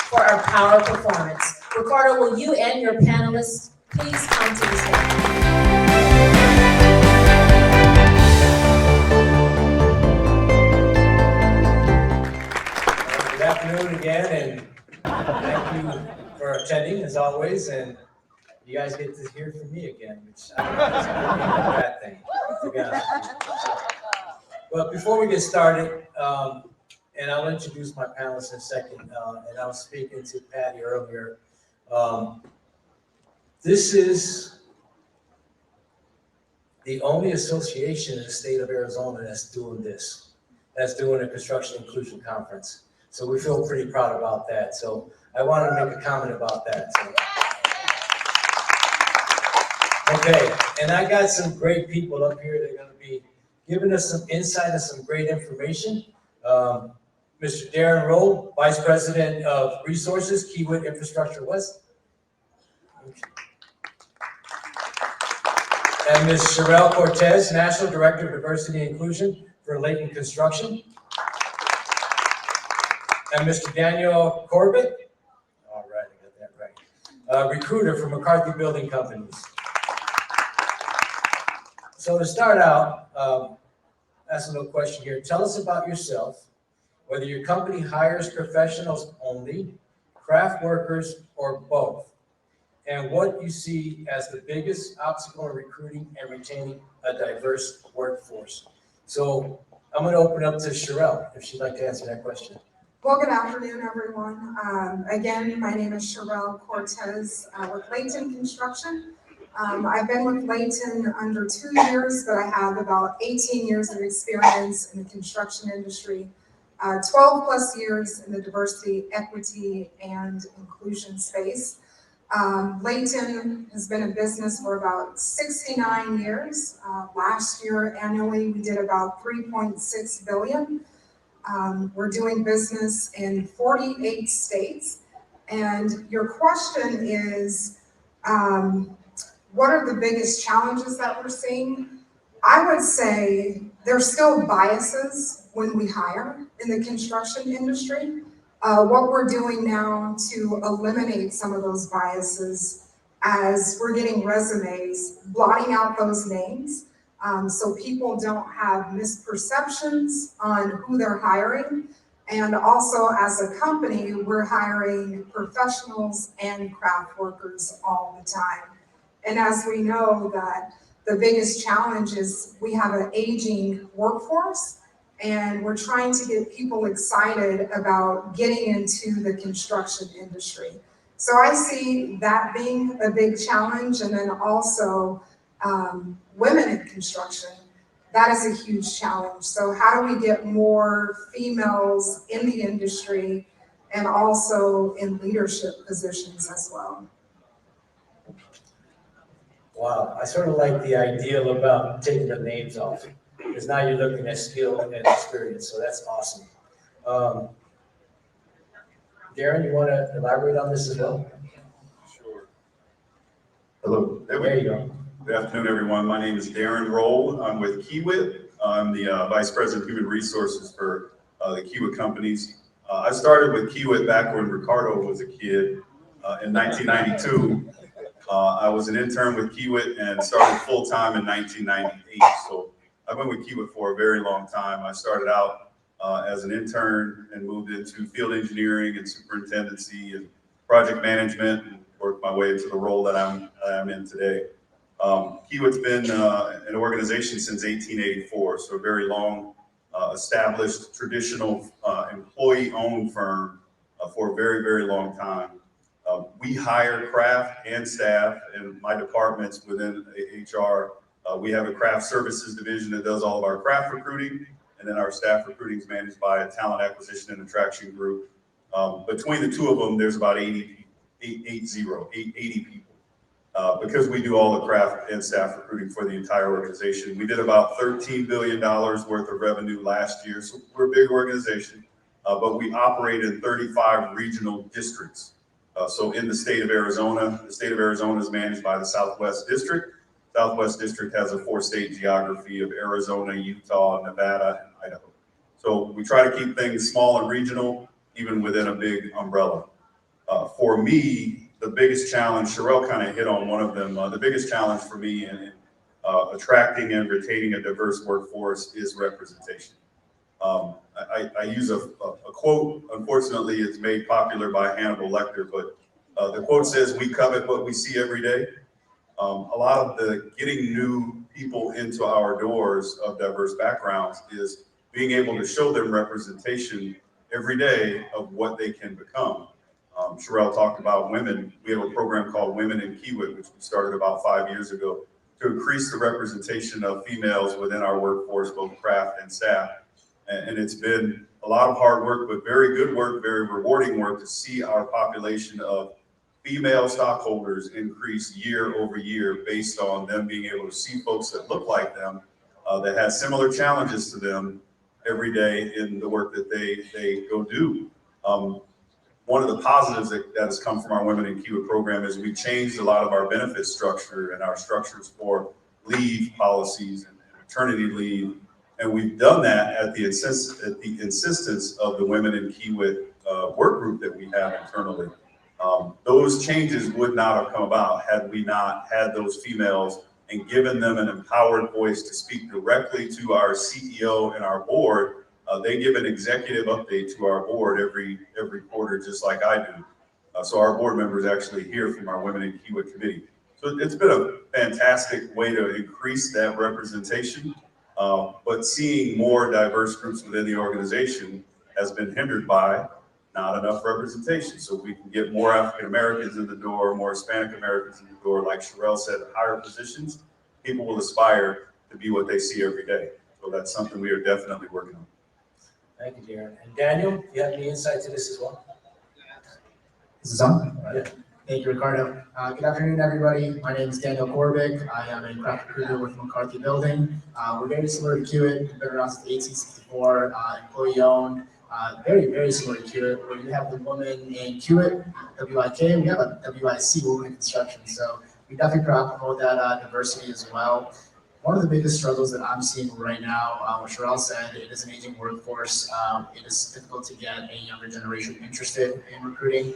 for our power performance. Ricardo, will you and your panelists please come to the stage? Good afternoon again, and thank you for attending as always, and you guys get to hear from me again, which I don't know if it's a good thing or a bad thing, to be honest with you. But before we get started, and I'll introduce my panelists in a second, and I was speaking to Patty earlier. This is the only association in the state of Arizona that's doing this, that's doing a construction inclusion conference. So we feel pretty proud about that. So I wanted to make a comment about that. So. Okay, and I got some great people up here that are going to be giving us some insight and some great information. Mr. Darren Rowe, Vice President of Resources, Kiewit Infrastructure West. Okay. And Ms. Sherelle Cortez, National Director of Diversity and Inclusion for Layton Construction. And Mr. Daniel Corbett, all right, I got that right, recruiter for McCarthy Building Companies. So to start out, ask a little question here. Tell us about yourself, whether your company hires professionals only, craft workers, or both, and what you see as the biggest obstacle in recruiting and retaining a diverse workforce. So I'm going to open up to Sherelle, if she'd like to answer that question. Well, good afternoon, everyone. Again, my name is Sherelle Cortez with Layton Construction. I've been with Layton under 2 years, but I have about 18 years of experience in the construction industry, 12 plus years in the diversity, equity, and inclusion space. Layton has been in business for about 69 years. Last year, annually, we did about $3.6 billion. We're doing business in 48 states. And your question is, what are the biggest challenges that we're seeing? I would say there's still biases when we hire in the construction industry. What we're doing now to eliminate some of those biases as we're getting resumes, blotting out those names, so people don't have misperceptions on who they're hiring. And also as a company, we're hiring professionals and craft workers all the time. And as we know that the biggest challenge is we have an aging workforce, and we're trying to get people excited about getting into the construction industry. So I see that being a big challenge, and then also women in construction. That is a huge challenge. So how do we get more females in the industry and also in leadership positions as well? Wow, I sort of like the ideal about taking the names off, because now you're looking at skill and experience, so that's awesome. Darren, you want to elaborate on this as well? Sure. Hello. There you go. Good afternoon, everyone. My name is Darren Roll. I'm with Kiewit. I'm the Vice President of Human Resources for the Kiewit companies. I started with Kiewit back when Ricardo was a kid in 1992. I was an intern with Kiewit and started full-time in 1998. So I've been with Kiewit for a very long time. I started out as an intern and moved into field engineering and superintendency and project management and worked my way into the role that I'm in today. Kiewit's been an organization since 1884, so a very long established traditional employee-owned firm for a very, very long time. We hire craft and staff, and my departments within HR, we have a craft services division that does all of our craft recruiting, and then our staff recruiting is managed by a talent acquisition and attraction group. Between the two of them, there's about 80 people. Because we do all the craft and staff recruiting for the entire organization. We did about $13 billion worth of revenue last year, so we're a big organization, but we operate in 35 regional districts. So in the state of Arizona is managed by the Southwest District. Southwest District has a 4-state geography of Arizona, Utah, Nevada, and Idaho. So we try to keep things small and regional, even within a big umbrella. For me, the biggest challenge, Sherelle kind of hit on one of them, the biggest challenge for me in attracting and retaining a diverse workforce is representation. I use a quote, unfortunately it's made popular by Hannibal Lecter, but the quote says, "We covet what we see every day." A lot of the getting new people into our doors of diverse backgrounds is being able to show them representation every day of what they can become. Sherelle talked about women. We have a program called Women in Kiewit, which we started about 5 years ago to increase the representation of females within our workforce, both craft and staff. And it's been a lot of hard work, but very good work, very rewarding work to see our population of female stockholders increase year over year based on them being able to see folks that look like them, that have similar challenges to them every day in the work that they go do. One of the positives that has come from our Women in Kiewit program is we changed a lot of our benefit structure and our structures for leave policies and maternity leave. And we've done that at the insistence of the Women in Kiewit work group that we have internally. Those changes would not have come about had we not had those females and given them an empowered voice to speak directly to our CEO and our board. They give an executive update to our board every quarter, just like I do. So our board members actually hear from our Women in Kiewit committee. So it's been a fantastic way to increase that representation. But seeing more diverse groups within the organization has been hindered by not enough representation. So we can get more African Americans in the door, more Hispanic Americans in the door. Like Sherelle said, higher positions, people will aspire to be what they see every day. So that's something we are definitely working on. Thank you, Darren. And Daniel, do you have any insight to this as well? This is on? Yeah. Thank you, Ricardo. Good afternoon, everybody. My name is Daniel Korbick. I am a craft recruiter with McCarthy Building. We're very similar to Kiewit. We've been around since 1864, employee-owned. Very, very similar to Kiewit. Where you have the woman in Kiewit, WIK, we have a WIC, Women in Construction. So we definitely promote that diversity as well. One of the biggest struggles that I'm seeing right now, what Sherelle said, it is an aging workforce. It is difficult to get a younger generation interested in recruiting.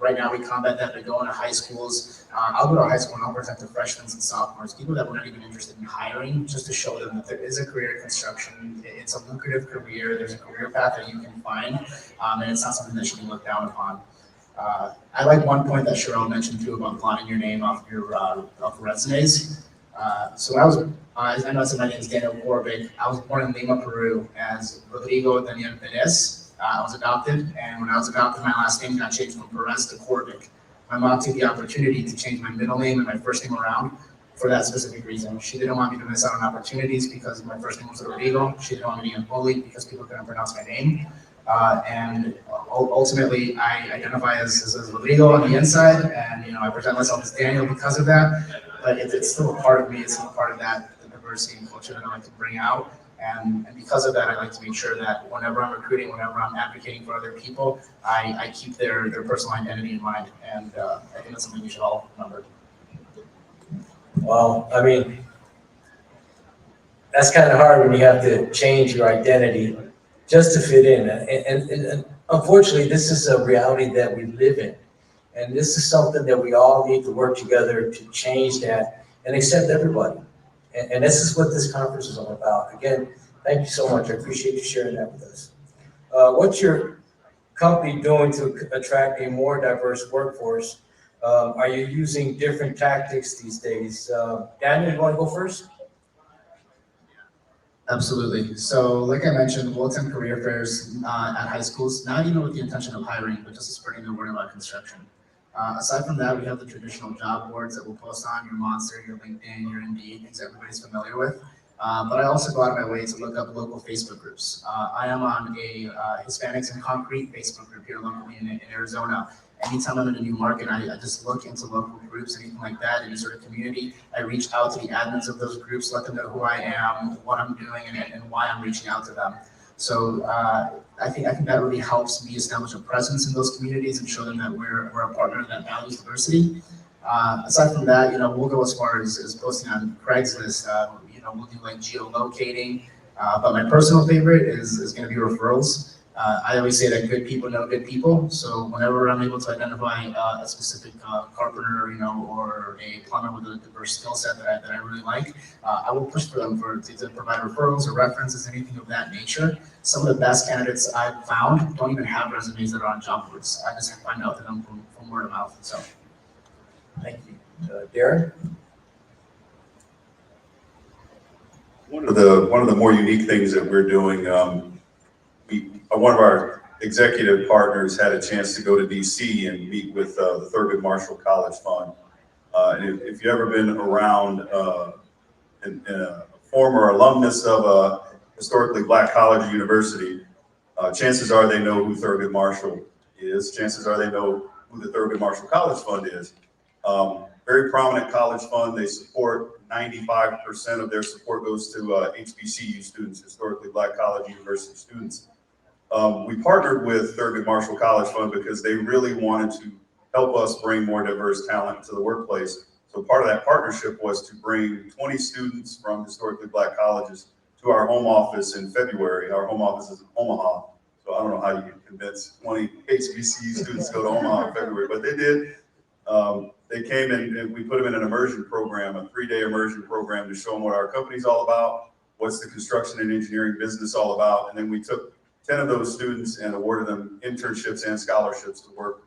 Right now, we combat that by going to high schools. I'll go to high school and I'll present to freshmen and sophomores, people that were not even interested in hiring, just to show them that there is a career in construction. It's a lucrative career. There's a career path that you can find, and it's not something that should be looked down upon. I like one point that Sherelle mentioned too about blotting your name off your resumes. So I know I said my name is Daniel Korbick. I was born in Lima, Peru as Rodrigo Daniel Perez. I was adopted, and when I was adopted, my last name got changed from Perez to Korbick. My mom took the opportunity to change my middle name and my first name around for that specific reason. She didn't want me to miss out on opportunities because my first name was Rodrigo. She didn't want me to get bullied because people couldn't pronounce my name. And ultimately, I identify as Rodrigo on the inside, and I present myself as Daniel because of that. But it's still a part of me. It's still a part of that the diversity and culture that I like to bring out. And because of that, I like to make sure that whenever I'm recruiting, whenever I'm advocating for other people, I keep their personal identity in mind. And I think that's something we should all remember. Well, I mean, that's kind of hard when you have to change your identity just to fit in. And unfortunately, this is a reality that we live in. And this is something that we all need to work together to change that and accept everybody. And this is what this conference is all about. Again, thank you so much. I appreciate you sharing that with us. What's your company doing to attract a more diverse workforce? Are you using different tactics these days? Daniel, you want to go first? Absolutely. So like I mentioned, we'll attend career fairs at high schools, not even with the intention of hiring, but just spreading the word about construction. Aside from that, we have the traditional job boards that we'll post on your Monster, your LinkedIn, your Indeed, things everybody's familiar with. But I also go out of my way to look up local Facebook groups. I am on a Hispanics in Concrete Facebook group here locally in Arizona. Anytime I'm in a new market, I just look into local groups, anything like that, any sort of community. I reach out to the admins of those groups, let them know who I am, what I'm doing, and why I'm reaching out to them. So I think that really helps me establish a presence in those communities and show them that we're a partner that values diversity. Aside from that, we'll go as far as posting on Craigslist. We'll do like geolocating. But my personal favorite is going to be referrals. I always say that good people know good people. So whenever I'm able to identify a specific carpenter, or a plumber with a diverse skill set that I really like, I will push for them to provide referrals or references, anything of that nature. Some of the best candidates I've found don't even have resumes that are on job boards. I just find out to them from word of mouth. So, Thank you. Darren? One of the more unique things that we're doing, one of our executive partners had a chance to go to DC and meet with the Thurgood Marshall College Fund. And if you've ever been around a former alumnus of a historically black college or university, chances are they know who Thurgood Marshall is. Chances are they know who the Thurgood Marshall College Fund is. Very prominent college fund. They support 95% of their support goes to HBCU students, historically black college university students. We partnered with Thurgood Marshall College Fund because they really wanted to help us bring more diverse talent to the workplace. So part of that partnership was to bring 20 students from historically black colleges to our home office in February. Our home office is in Omaha. So I don't know how you can convince 20 HBCU students to go to Omaha in February, but they did. They came in and we put them in an immersion program, a 3-day immersion program to show them what our company's all about, what's the construction and engineering business all about. And then we took 10 of those students and awarded them internships and scholarships to work,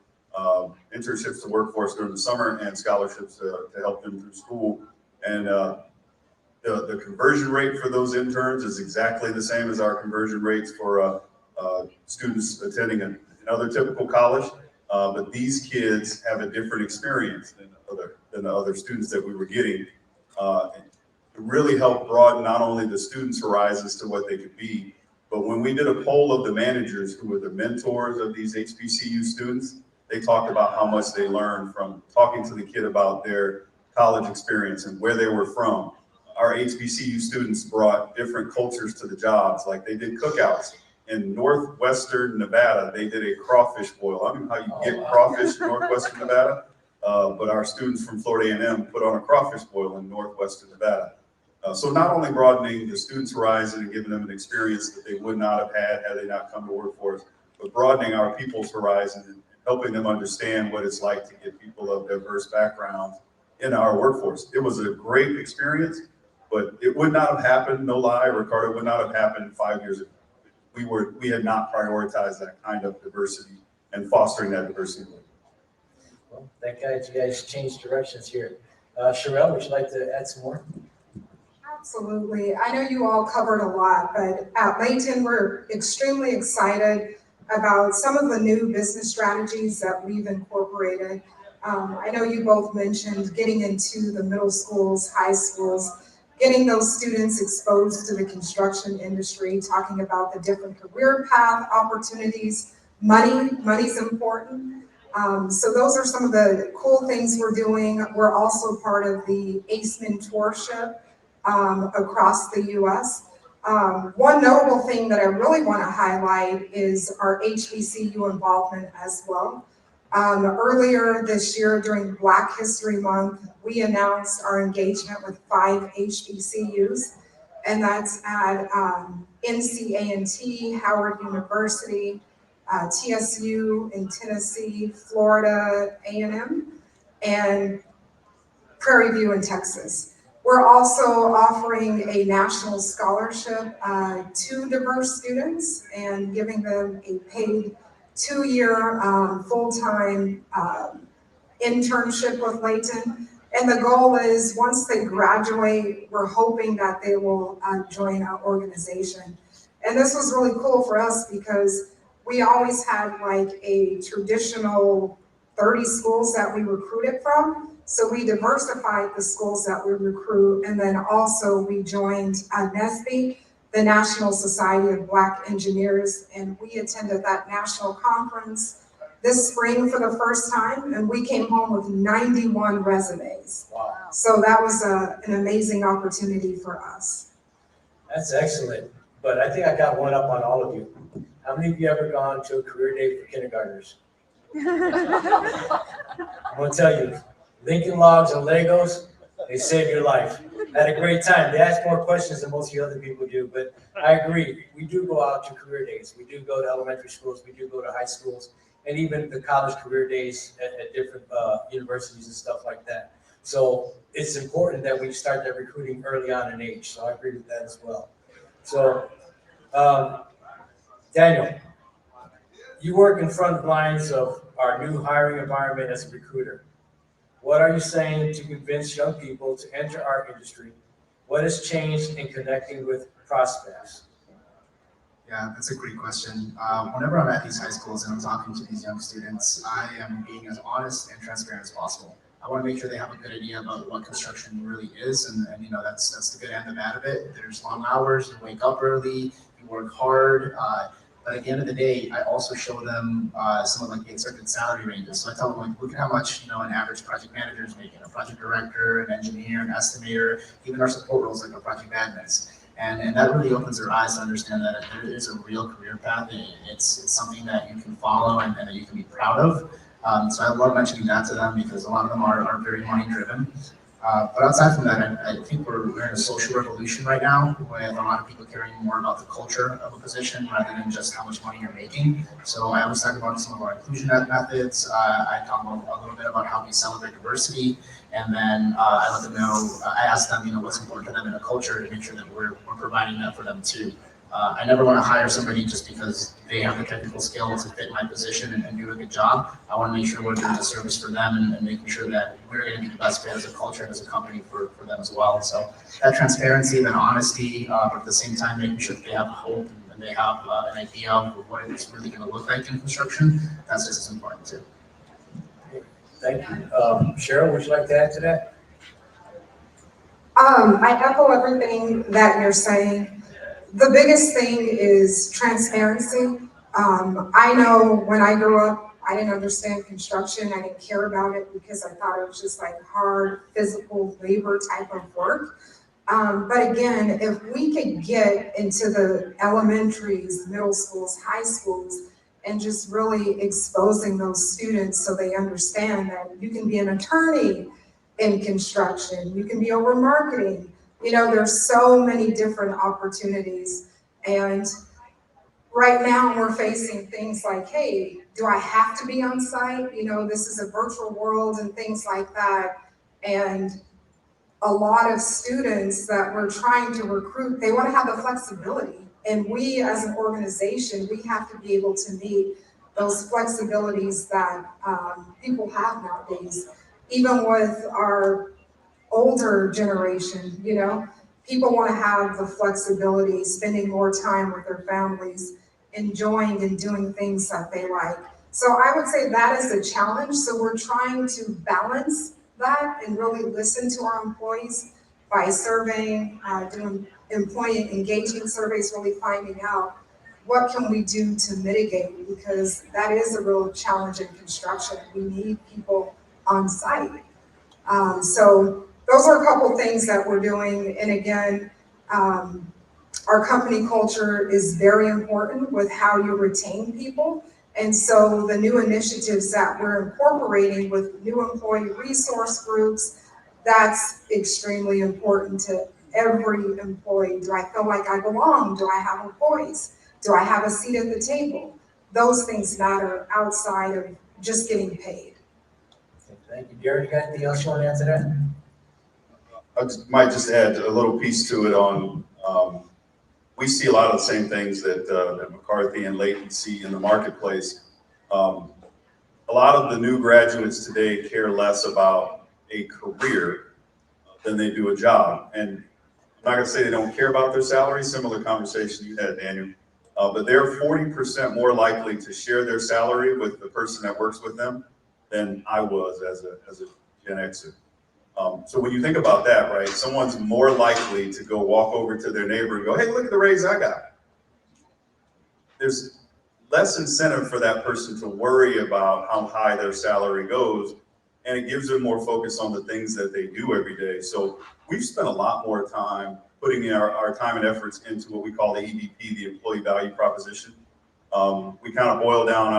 for us during the summer and scholarships to help them through school. And the conversion rate for those interns is exactly the same as our conversion rates for students attending another typical college. But these kids have a different experience than the other students that we were getting. It really helped broaden not only the students' horizons to what they could be, but when we did a poll of the managers who were the mentors of these HBCU students, they talked about how much they learned from talking to the kid about their college experience and where they were from. Our HBCU students brought different cultures to the jobs, like they did cookouts. In northwestern Nevada, they did a crawfish boil. I don't know how you get crawfish in northwestern Nevada, but our students from Florida A&M put on a crawfish boil in northwestern Nevada. So not only broadening the students' horizon and giving them an experience that they would not have had they not come to work for us, but broadening our people's horizon and helping them understand what it's like to get people of diverse backgrounds in our workforce. It was a great experience, but it would not have happened, no lie, Ricardo, would not have happened 5 years ago. We had not prioritized that kind of diversity and fostering that diversity. Well, thank God you guys changed directions here. Sherelle, would you like to add some more? Absolutely. I know you all covered a lot, but at Layton, we're extremely excited about some of the new business strategies that we've incorporated. I know you both mentioned getting into the middle schools, high schools, getting those students exposed to the construction industry, talking about the different career path opportunities. Money's important. So those are some of the cool things we're doing. We're also part of the ACE mentorship across the US. One notable thing that I really want to highlight is our HBCU involvement as well. Earlier this year during Black History Month, we announced our engagement with 5 HBCUs, and that's at NCA&T, Howard University, TSU in Tennessee, Florida A&M, and Prairie View in Texas. We're also offering a national scholarship to diverse students and giving them a paid 2-year full-time internship with Layton. And the goal is, once they graduate, we're hoping that they will join our organization. And this was really cool for us because we always had like a traditional 30 schools that we recruited from. So we diversified the schools that we recruit, and then also we joined NSBE, the National Society of Black Engineers, and we attended that national conference this spring for the first time, and we came home with 91 resumes. Wow, So that was an amazing opportunity for us. that's excellent. But I think I got one up on all of you. How many of you ever gone to a career day for kindergartners? I'm gonna tell you, Lincoln Logs and Legos, they save your life. I had a great time. They ask more questions than most of you other people do, but I agree. We do go out to career days. We do go to elementary schools. We do go to high schools, and even the college career days at different universities and stuff like that. So it's important that we start that recruiting early on in age. So I agree with that as well. So, Daniel, you work in front lines of our new hiring environment as a recruiter. What are you saying to convince young people to enter our industry? What has changed in connecting with prospects? Yeah, that's a great question. Whenever I'm at these high schools and I'm talking to these young students, I am being as honest and transparent as possible. I want to make sure they have a good idea about what construction really is, and you know that's the good and the bad of it. There's long hours, you wake up early, you work hard, but at the end of the day, I also show them some of like the accepted salary ranges. So I tell them, like, look at how much an average project manager is making, a project director, an engineer, an estimator, even our support roles like our project admins. And that really opens their eyes to understand that there is a real career path. It's something that you can follow and that you can be proud of. So I love mentioning that to them because a lot of them are very money driven. But outside from that, I think we're in a social revolution right now with a lot of people caring more about the culture of a position rather than just how much money you're making. So I always talk about some of our inclusion methods. I talk about a little bit about how we celebrate diversity. And then I let them know, I ask them, what's important to them in a culture to make sure that we're providing that for them too. I never want to hire somebody just because they have the technical skills to fit my position and do a good job. I want to make sure we're doing a service for them and making sure that we're going to be the best fit as a culture and as a company for them as well. So that transparency, that honesty, but at the same time making sure that they have hope and they have an idea of what it's really going to look like in construction, that's just as important too. Thank you. Cheryl, would you like to add to that? I echo everything that you're saying. The biggest thing is transparency. I know when I grew up, I didn't understand construction. I didn't care about it because I thought it was just like hard physical labor type of work. But again, if we could get into the elementaries, middle schools, high schools, and just really exposing those students so they understand that you can be an attorney in construction, you can be over marketing. There's so many different opportunities. And right now we're facing things like, hey, do I have to be on site? This is a virtual world and things like that. And a lot of students that we're trying to recruit, they want to have the flexibility. And we as an organization, we have to be able to meet those flexibilities that people have nowadays. Even with our older generation, people want to have the flexibility, spending more time with their families, enjoying and doing things that they like. So I would say that is a challenge. So we're trying to balance that and really listen to our employees by surveying, doing employee engagement surveys, really finding out what can we do to mitigate, because that is a real challenge in construction. We need people on site. So those are a couple things that we're doing. And again, our company culture is very important with how you retain people. And so the new initiatives that we're incorporating with new employee resource groups, that's extremely important to every employee. Do I feel like I belong? Do I have employees? Do I have a seat at the table? Those things matter outside of just getting paid. Thank you. Gary, you got anything else you want to answer that? I might just add a little piece to it on, we see a lot of the same things that McCarthy and Layton see in the marketplace. A lot of the new graduates today care less about a career than they do a job. And I'm not gonna say they don't care about their salary, similar conversation you had, Daniel. But they're 40% more likely to share their salary with the person that works with them than I was as a Gen Xer. So when you think about that, right, someone's more likely to go walk over to their neighbor and go, hey, look at the raise I got. There's less incentive for that person to worry about how high their salary goes, and it gives them more focus on the things that they do every day. So we've spent a lot more time putting in our time and efforts into what we call the EVP, the employee value proposition. We kind of boil down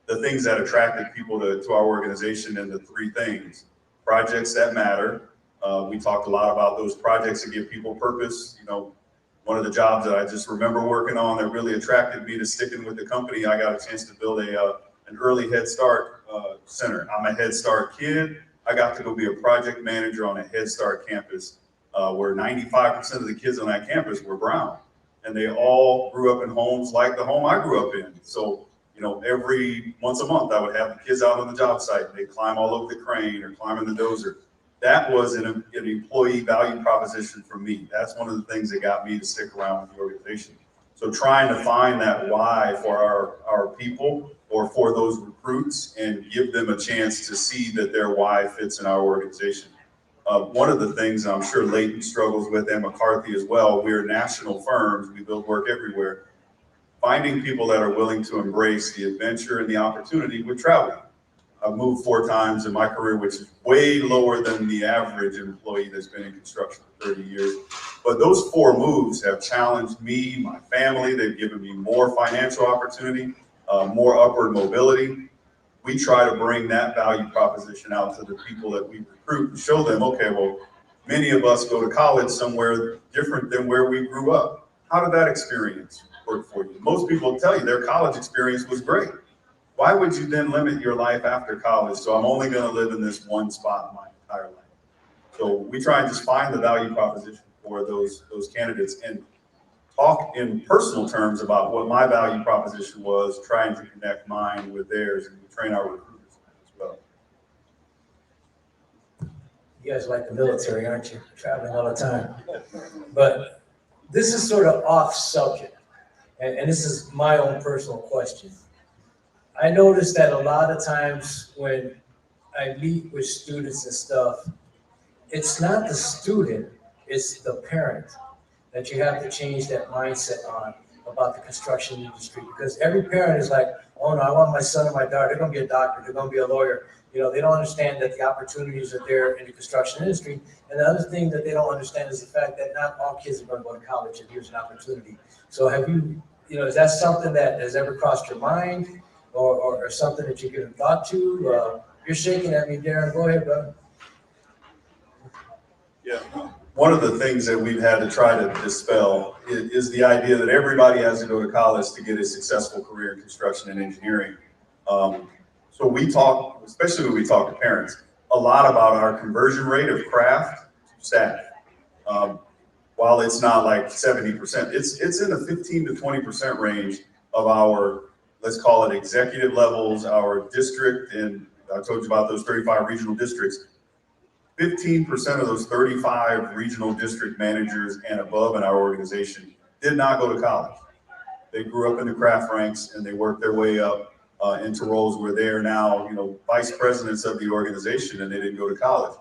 the things that attracted people to our organization into 3 things. Projects that matter. We talked a lot about those projects that give people purpose. You know, one of the jobs that I just remember working on that really attracted me to sticking with the company, I got a chance to build an early Head Start center. I'm a Head Start kid. I got to go be a project manager on a Head Start campus where 95% of the kids on that campus were brown. And they all grew up in homes like the home I grew up in. So, you know, every once a month I would have the kids out on the job site. They'd climb all over the crane or climb in the dozer. That was an employee value proposition for me. That's one of the things that got me to stick around with the organization. So trying to find that why for our people or for those recruits and give them a chance to see that their why fits in our organization. One of the things, and I'm sure Leighton struggles with, and McCarthy as well, we're national firms, we build work everywhere. Finding people that are willing to embrace the adventure and the opportunity with traveling. I've moved 4 times in my career, which is way lower than the average employee that's been in construction for 30 years. But those 4 moves have challenged me, my family. They've given me more financial opportunity, more upward mobility. We try to bring that value proposition out to the people that we recruit and show them, okay, well, many of us go to college somewhere different than where we grew up. How did that experience work for you? Most people tell you their college experience was great. Why would you then limit your life after college? So I'm only going to live in this one spot my entire life. So we try and just find the value proposition for those candidates and talk in personal terms about what my value proposition was, trying to connect mine with theirs, and we train our recruiters as well. You guys like the military, aren't you? Traveling all the time. But this is sort of off subject, and this is my own personal question. I noticed that a lot of times when I meet with students and stuff, it's not the student, it's the parent that you have to change that mindset on about the construction industry. Because every parent is like, oh no, I want my son or my daughter, they're gonna be a doctor, they're gonna be a lawyer. You know, they don't understand that the opportunities are there in the construction industry. And the other thing that they don't understand is the fact that not all kids are gonna go to college and here's an opportunity. So have you, is that something that has ever crossed your mind or something that you give thought to? You're shaking at me, Darren, go ahead, brother. Yeah, one of the things that we've had to try to dispel is the idea that everybody has to go to college to get a successful career in construction and engineering. So we talk, especially when we talk to parents, a lot about our conversion rate of craft to staff. While it's not like 70%, it's in the 15 to 20% range of our, let's call it executive levels, our district, and I told you about those 35 regional districts. 15% of those 35 regional district managers and above in our organization did not go to college. They grew up in the craft ranks and they worked their way up into roles where they are now, vice presidents of the organization, and they didn't go to college.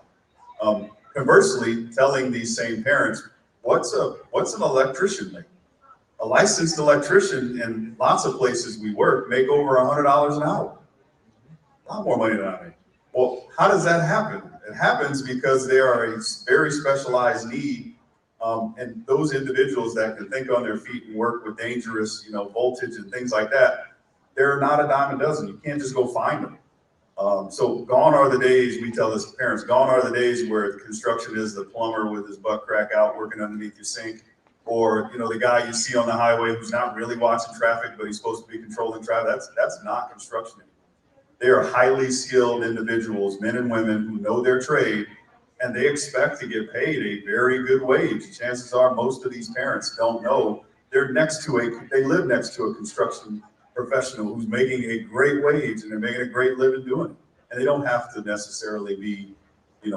Conversely, telling these same parents, what's an electrician make? A licensed electrician in lots of places we work make over $100 an hour. A lot more money than I make. Well, how does that happen? It happens because they are a very specialized need, and those individuals that can think on their feet and work with dangerous, voltage and things like that, they're not a dime a dozen. You can't just go find them. So gone are the days, we tell this to parents, gone are the days where construction is the plumber with his butt crack out working underneath your sink, or the guy you see on the highway who's not really watching traffic, but he's supposed to be controlling traffic. That's not construction anymore. They are highly skilled individuals, men and women who know their trade, and they expect to get paid a very good wage. Chances are most of these parents don't know they live next to a construction professional who's making a great wage and they're making a great living doing it. And they don't have to necessarily be,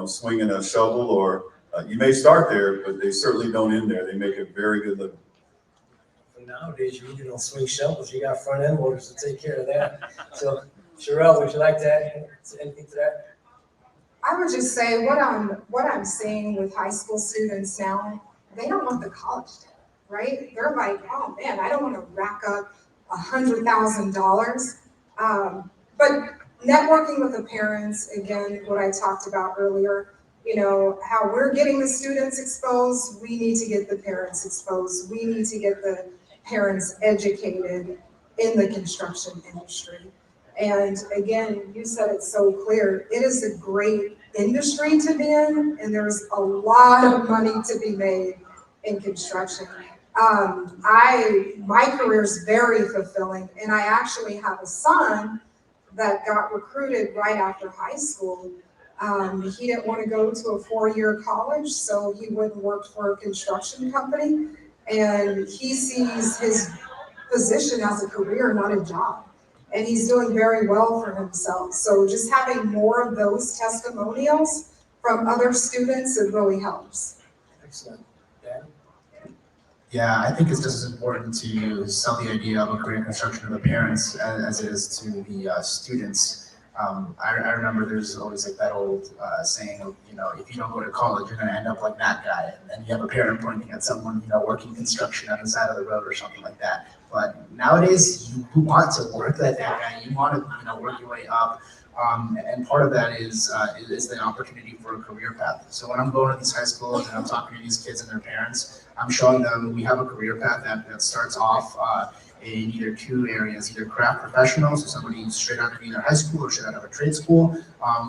swinging a shovel or, you may start there, but they certainly don't end there. They make a very good living. Nowadays, you don't swing shovels, you got front end loaders to take care of that. So, Sherelle, would you like to add anything to that? I would just say what I'm seeing with high school students now, they don't want the college debt, right? They're like, oh man, I don't want to rack up $100,000. But networking with the parents, again, what I talked about earlier, how we're getting the students exposed, we need to get the parents exposed. We need to get the parents educated in the construction industry. And again, you said it so clear, it is a great industry to be in, and there's a lot of money to be made in construction. My career is very fulfilling, and I actually have a son that got recruited right after high school. He didn't want to go to a 4-year college, so he went and worked for a construction company, and he sees his position as a career, not a job. And he's doing very well for himself. So just having more of those testimonials from other students, it really helps. Excellent. Dan? Yeah, I think it's just as important to sell the idea of a career in construction to the parents as it is to the students. I remember there's always like that old saying, if you don't go to college, you're going to end up like that guy. And you have a parent pointing at someone, working construction on the side of the road or something like that. But nowadays, you want to work like that guy. You want to, work your way up. And part of that is the opportunity for a career path. So when I'm going to these high schools and I'm talking to these kids and their parents, I'm showing them we have a career path that starts off in either two areas, either craft professionals, so somebody who's straight out of either high school or straight out of a trade school,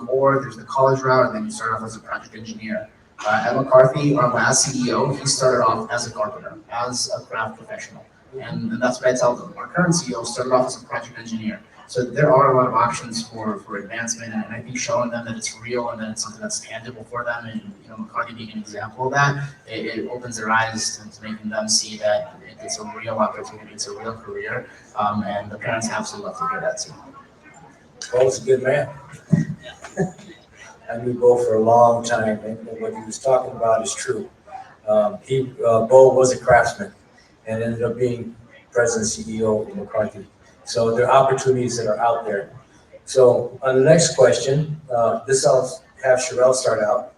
or there's the college route, and then you start off as a project engineer. At McCarthy, our last CEO, he started off as a carpenter, as a craft professional. And that's what I tell them. Our current CEO started off as a project engineer. So there are a lot of options for advancement, and I think showing them that it's real and that it's something that's tangible for them, and McCarthy being an example of that, it opens their eyes to making them see that it's a real opportunity, it's a real career, and the parents absolutely love to hear that too. Bo's a good man. I knew Bo for a long time, and what he was talking about is true. Bo was a craftsman and ended up being president and CEO of McCarthy. So there are opportunities that are out there. So on the next question, this I'll have Sherelle start out.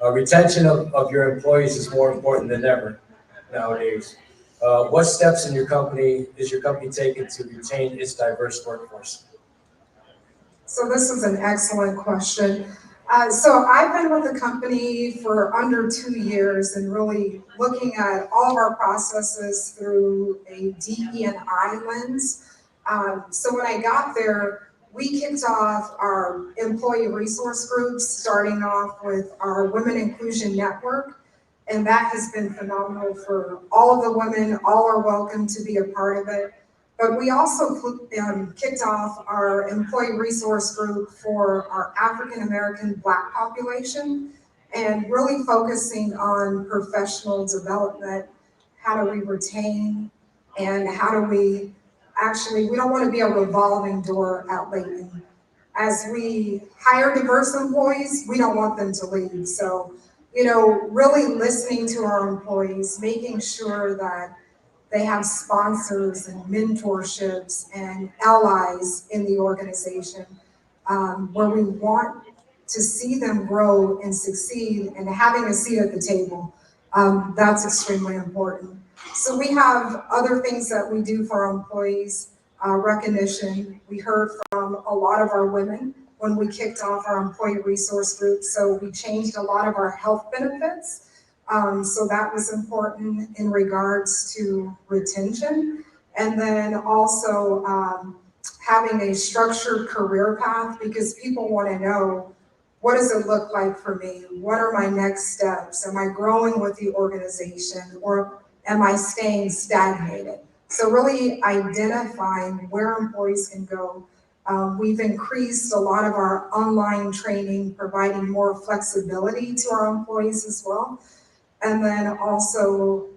Retention of your employees is more important than ever nowadays. What steps is your company taking to retain its diverse workforce? So this is an excellent question. So I've been with the company for under 2 years and really looking at all of our processes through a DE&I lens. So when I got there, we kicked off our employee resource groups, starting off with our Women Inclusion Network. And that has been phenomenal for all of the women. All are welcome to be a part of it. But we also kicked off our employee resource group for our African American Black population and really focusing on professional development. How do we retain and how do we we don't want to be a revolving door at Layton. As we hire diverse employees, we don't want them to leave. So, really listening to our employees, making sure that they have sponsors and mentorships and allies in the organization, where we want to see them grow and succeed and having a seat at the table. That's extremely important. So we have other things that we do for our employees, recognition. We heard from a lot of our women when we kicked off our employee resource group. So we changed a lot of our health benefits. So that was important in regards to retention. And then also having a structured career path, because people want to know, what does it look like for me? What are my next steps? Am I growing with the organization or am I staying stagnated? So really identifying where employees can go. We've increased a lot of our online training, providing more flexibility to our employees as well. And then also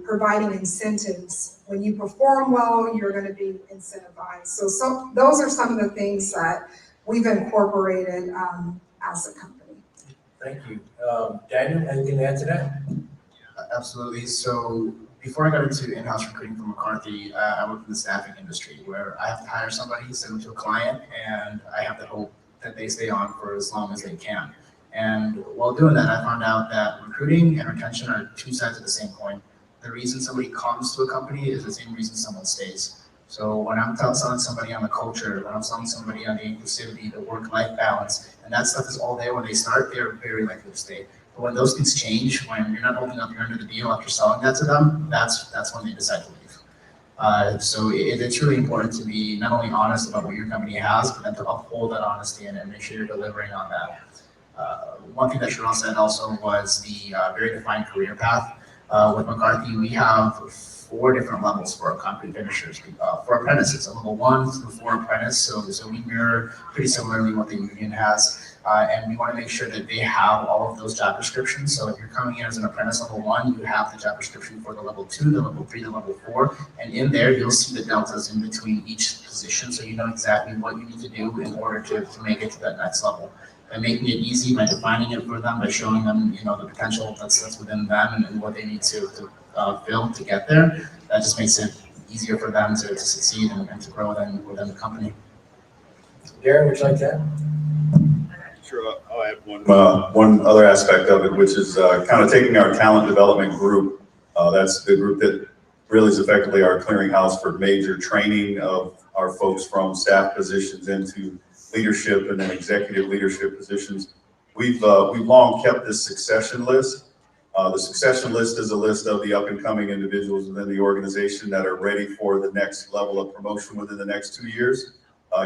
providing incentives. When you perform well, you're going to be incentivized. So those are some of the things that we've incorporated as a company. Thank you. Daniel, anything to add to that? Absolutely. So before I got into in-house recruiting for McCarthy, I worked in the staffing industry where I have to hire somebody, send them to a client, and I have to hope that they stay on for as long as they can. And while doing that, I found out that recruiting and retention are two sides of the same coin. The reason somebody comes to a company is the same reason someone stays. So when I'm selling somebody on the culture, when I'm selling somebody on the inclusivity, the work-life balance, and that stuff is all there when they start, they're very likely to stay. But when those things change, when you're not holding up your end of the deal after selling that to them, that's when they decide to leave. So it's really important to be not only honest about what your company has, but then to uphold that honesty and make sure you're delivering on that. One thing that Cheryl said also was the very defined career path. With McCarthy, we have 4 different levels for our concrete finishers. For apprentices, a level 1 through 4 apprentice, so we mirror pretty similarly what the union has. And we want to make sure that they have all of those job descriptions. So if you're coming in as an apprentice level 1, you have the job description for the level 2, the level 3, the level 4. And in there, you'll see the deltas in between each position. So you know exactly what you need to do in order to make it to that next level. By making it easy, by defining it for them, by showing them, the potential that's within them and what they need to build to get there, that just makes it easier for them to succeed and to grow within the company. Darren, would you like that? Sure, I'll add one other aspect of it, which is kind of taking our talent development group. That's the group that really is effectively our clearinghouse for major training of our folks from staff positions into leadership and then executive leadership positions. We've long kept this succession list. The succession list is a list of the up and coming individuals within the organization that are ready for the next level of promotion within the next 2 years.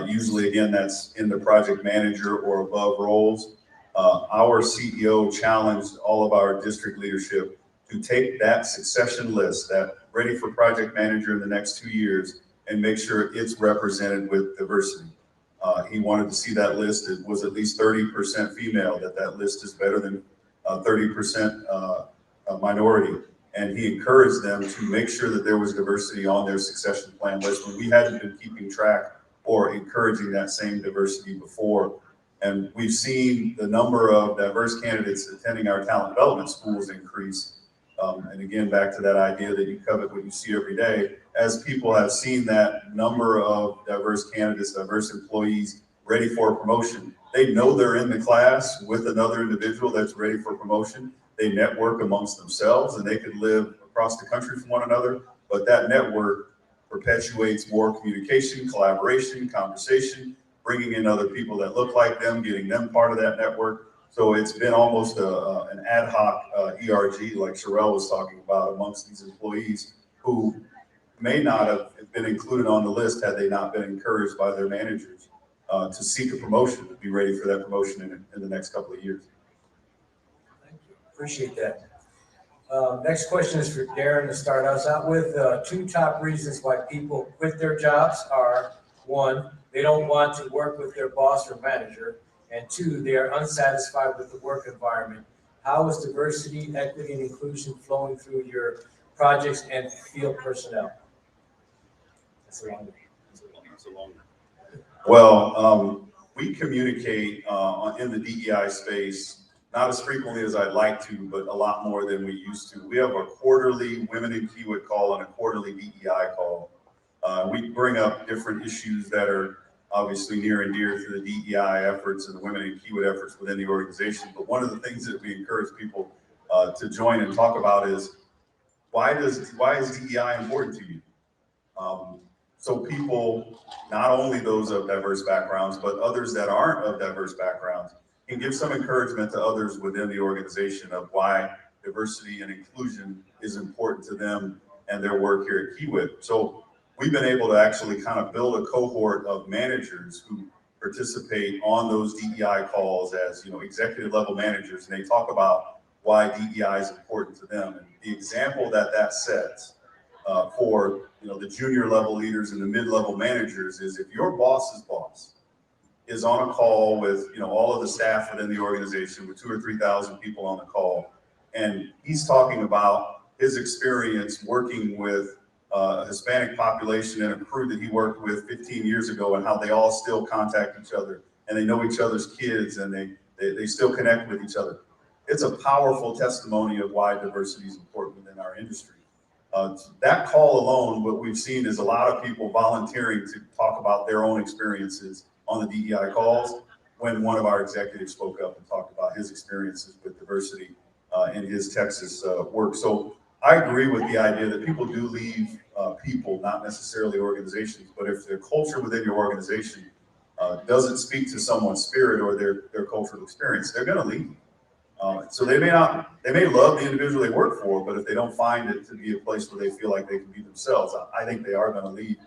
Usually, again, that's in the project manager or above roles. Our CEO challenged all of our district leadership to take that succession list, that ready for project manager in the next 2 years, and make sure it's represented with diversity. He wanted to see that list. It was at least 30% female, that list is better than 30% minority. And he encouraged them to make sure that there was diversity on their succession plan list when we hadn't been keeping track or encouraging that same diversity before. And we've seen the number of diverse candidates attending our talent development schools increase. And again, back to that idea that you covet what you see every day, as people have seen that number of diverse candidates, diverse employees ready for a promotion, they know they're in the class with another individual that's ready for promotion. They network amongst themselves and they could live across the country from one another, but that network perpetuates more communication, collaboration, conversation, bringing in other people that look like them, getting them part of that network. So it's been almost an ad hoc ERG, like Sherelle was talking about, amongst these employees who may not have been included on the list had they not been encouraged by their managers to seek a promotion, to be ready for that promotion in the next couple of years. Thank you. Appreciate that. Next question is for Darren to start us out with. 2 top reasons why people quit their jobs are: 1, they don't want to work with their boss or manager, and 2, they are unsatisfied with the work environment. How is diversity, equity, and inclusion flowing through your projects and field personnel? That's a long one. Well, we communicate in the DEI space not as frequently as I'd like to, but a lot more than we used to. We have a quarterly Women in Kiewit call and a quarterly DEI call. We bring up different issues that are obviously near and dear to the DEI efforts and the Women in Kiewit efforts within the organization. But one of the things that we encourage people to join and talk about is why is DEI important to you? So people, not only those of diverse backgrounds, but others that aren't of diverse backgrounds, can give some encouragement to others within the organization of why diversity and inclusion is important to them and their work here at Kiewit. So we've been able to actually kind of build a cohort of managers who participate on those DEI calls as, executive level managers, and they talk about why DEI is important to them. And the example that sets for the junior level leaders and the mid-level managers is, if your boss's boss is on a call with all of the staff within the organization with 2,000 or 3,000 people on the call, and he's talking about his experience working with a Hispanic population and a crew that he worked with 15 years ago and how they all still contact each other and they know each other's kids, and they still connect with each other. It's a powerful testimony of why diversity is important within our industry. That call alone, what we've seen is a lot of people volunteering to talk about their own experiences on the DEI calls when one of our executives spoke up and talked about his experiences with diversity in his Texas work. So I agree with the idea that people do leave people, not necessarily organizations, but if their culture within your organization doesn't speak to someone's spirit or their cultural experience, they're gonna leave. So they may love the individual they work for, but if they don't find it to be a place where they feel like they can be themselves, I think they are gonna leave.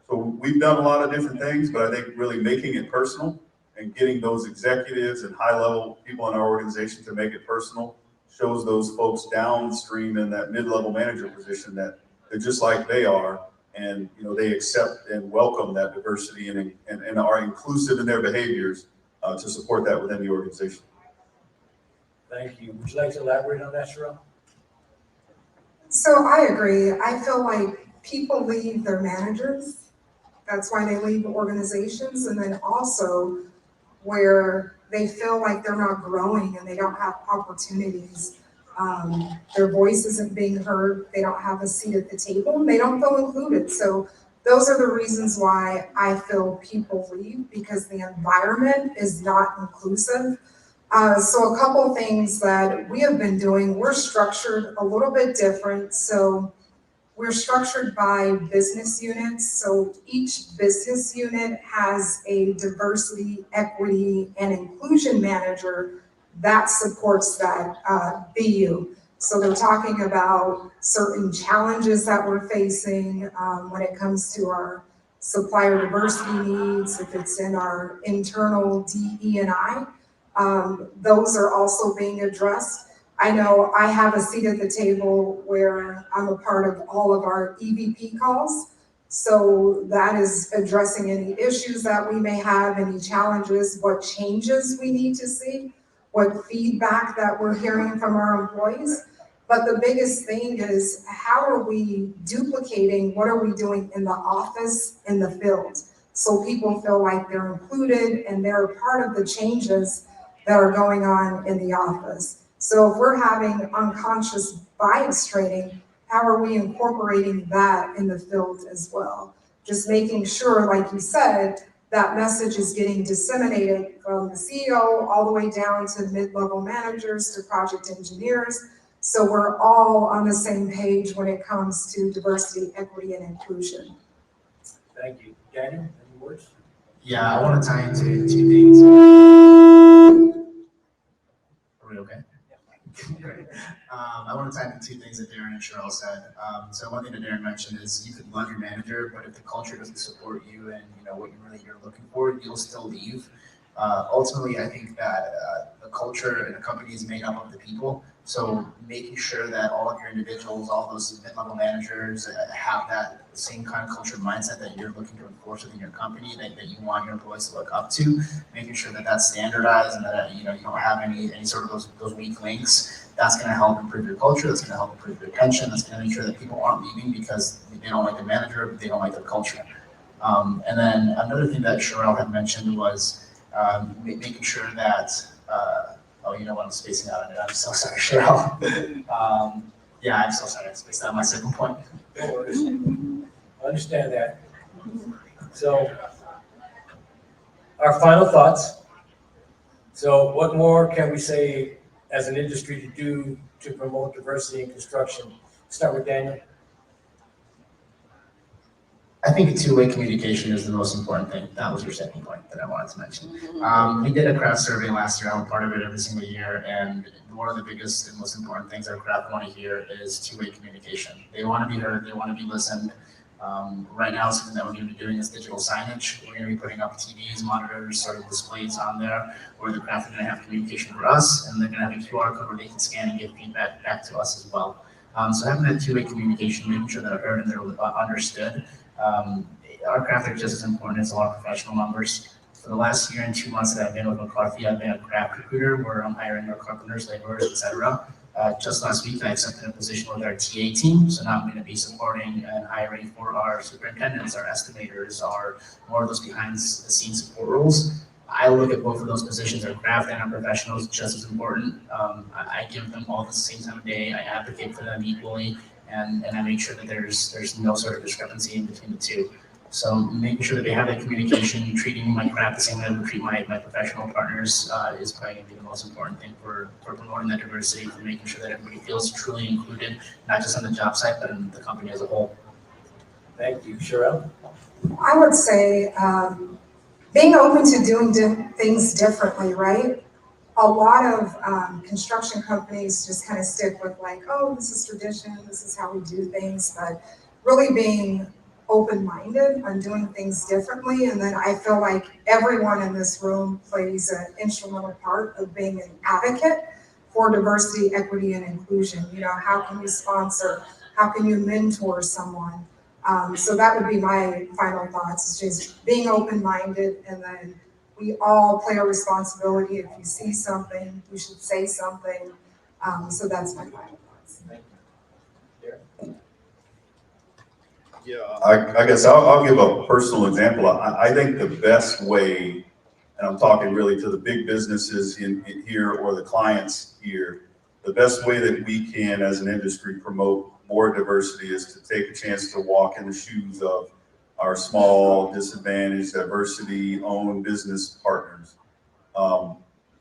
So we've done a lot of different things, but I think really making it personal and getting those executives and high-level people in our organization to make it personal shows those folks downstream in that mid-level manager position that they're just like they are, and they accept and welcome that diversity and are inclusive in their behaviors to support that within the organization. Thank you. Would you like to elaborate on that, Sherelle? So I agree. I feel like people leave their managers. That's why they leave organizations. And then also where they feel like they're not growing and they don't have opportunities. Their voice isn't being heard. They don't have a seat at the table and they don't feel included. So those are the reasons why I feel people leave, because the environment is not inclusive. So a couple of things that we have been doing, we're structured a little bit different. So we're structured by business units. So each business unit has a diversity, equity, and inclusion manager that supports that BU. So they're talking about certain challenges that we're facing when it comes to our supplier diversity needs, if it's in our internal DE&I. Those are also being addressed. I know I have a seat at the table where I'm a part of all of our EVP calls. So that is addressing any issues that we may have, any challenges, what changes we need to see, what feedback that we're hearing from our employees. But the biggest thing is, how are we duplicating, what are we doing in the office, in the field? So people feel like they're included and they're part of the changes that are going on in the office. So if we're having unconscious bias training, how are we incorporating that in the field as well? Just making sure, like you said, that message is getting disseminated from the CEO all the way down to mid-level managers to project engineers. So we're all on the same page when it comes to diversity, equity, and inclusion. Thank you. Daniel, any words? Yeah, I want to tie into two things. Are we okay? Great. I want to tie into two things that Darren and Cheryl said. So one thing that Darren mentioned is you could love your manager, but if the culture doesn't support you and what you're looking for, you'll still leave. Ultimately, I think that the culture in a company is made up of the people. So making sure that all of your individuals, all those mid-level managers have that same kind of culture mindset that you're looking to enforce within your company, that you want your employees to look up to, making sure that that's standardized and that you don't have any sort of those weak links. That's going to help improve your culture. That's going to help improve your retention. That's going to make sure that people aren't leaving because they don't like the manager, but they don't like the culture. And then another thing that Sherelle had mentioned was making sure that, oh, you know what, I'm spacing out on it. I'm so sorry, Cheryl. Yeah, I'm so sorry. I spaced out my second point. No worries. I understand that. So, our final thoughts. So what more can we say as an industry to do to promote diversity in construction? Start with Daniel. I think two-way communication is the most important thing. That was your second point that I wanted to mention. We did a craft survey last year. I'm a part of it every single year. And one of the biggest and most important things our craft want to hear is two-way communication. They want to be heard. They want to be listened. Right now, something that we're going to be doing is digital signage. We're going to be putting up TVs, monitors, sort of displays on there where the craft are going to have communication for us, and they're going to have a QR code where they can scan and give feedback back to us as well. So having that two-way communication, making sure that they're heard and they're understood. Our craft is just as important as a lot of professional numbers. For the last year and 2 months that I've been with McCarthy, I've been a craft recruiter where I'm hiring our carpenters, laborers, etc. Just last week, I accepted a position with our TA team. So now I'm going to be supporting and hiring for our superintendents, our estimators, more of those behind the scenes support roles. I look at both of those positions, our craft and our professionals, just as important. I give them all the same time of day. I advocate for them equally, and I make sure that there's no sort of discrepancy in between the two. So making sure that they have that communication, treating my craft the same way I would treat my professional partners is probably going to be the most important thing for promoting that diversity, for making sure that everybody feels truly included, not just on the job site, but in the company as a whole. Thank you. Sherelle? I would say, being open to doing things differently, right? A lot of construction companies just kind of stick with like, oh, this is tradition, this is how we do things, but really being open-minded on doing things differently. And then I feel like everyone in this room plays an instrumental part of being an advocate for diversity, equity, and inclusion. You know, how can you sponsor? How can you mentor someone? So that would be my final thoughts, is just being open-minded, and then we all play a responsibility. If you see something, you should say something. So that's my final thoughts. Yeah, I guess I'll give a personal example. I think the best way, and I'm talking really to the big businesses in here or the clients here, the best way that we can as an industry promote more diversity is to take a chance to walk in the shoes of our small, disadvantaged, diversity-owned business partners.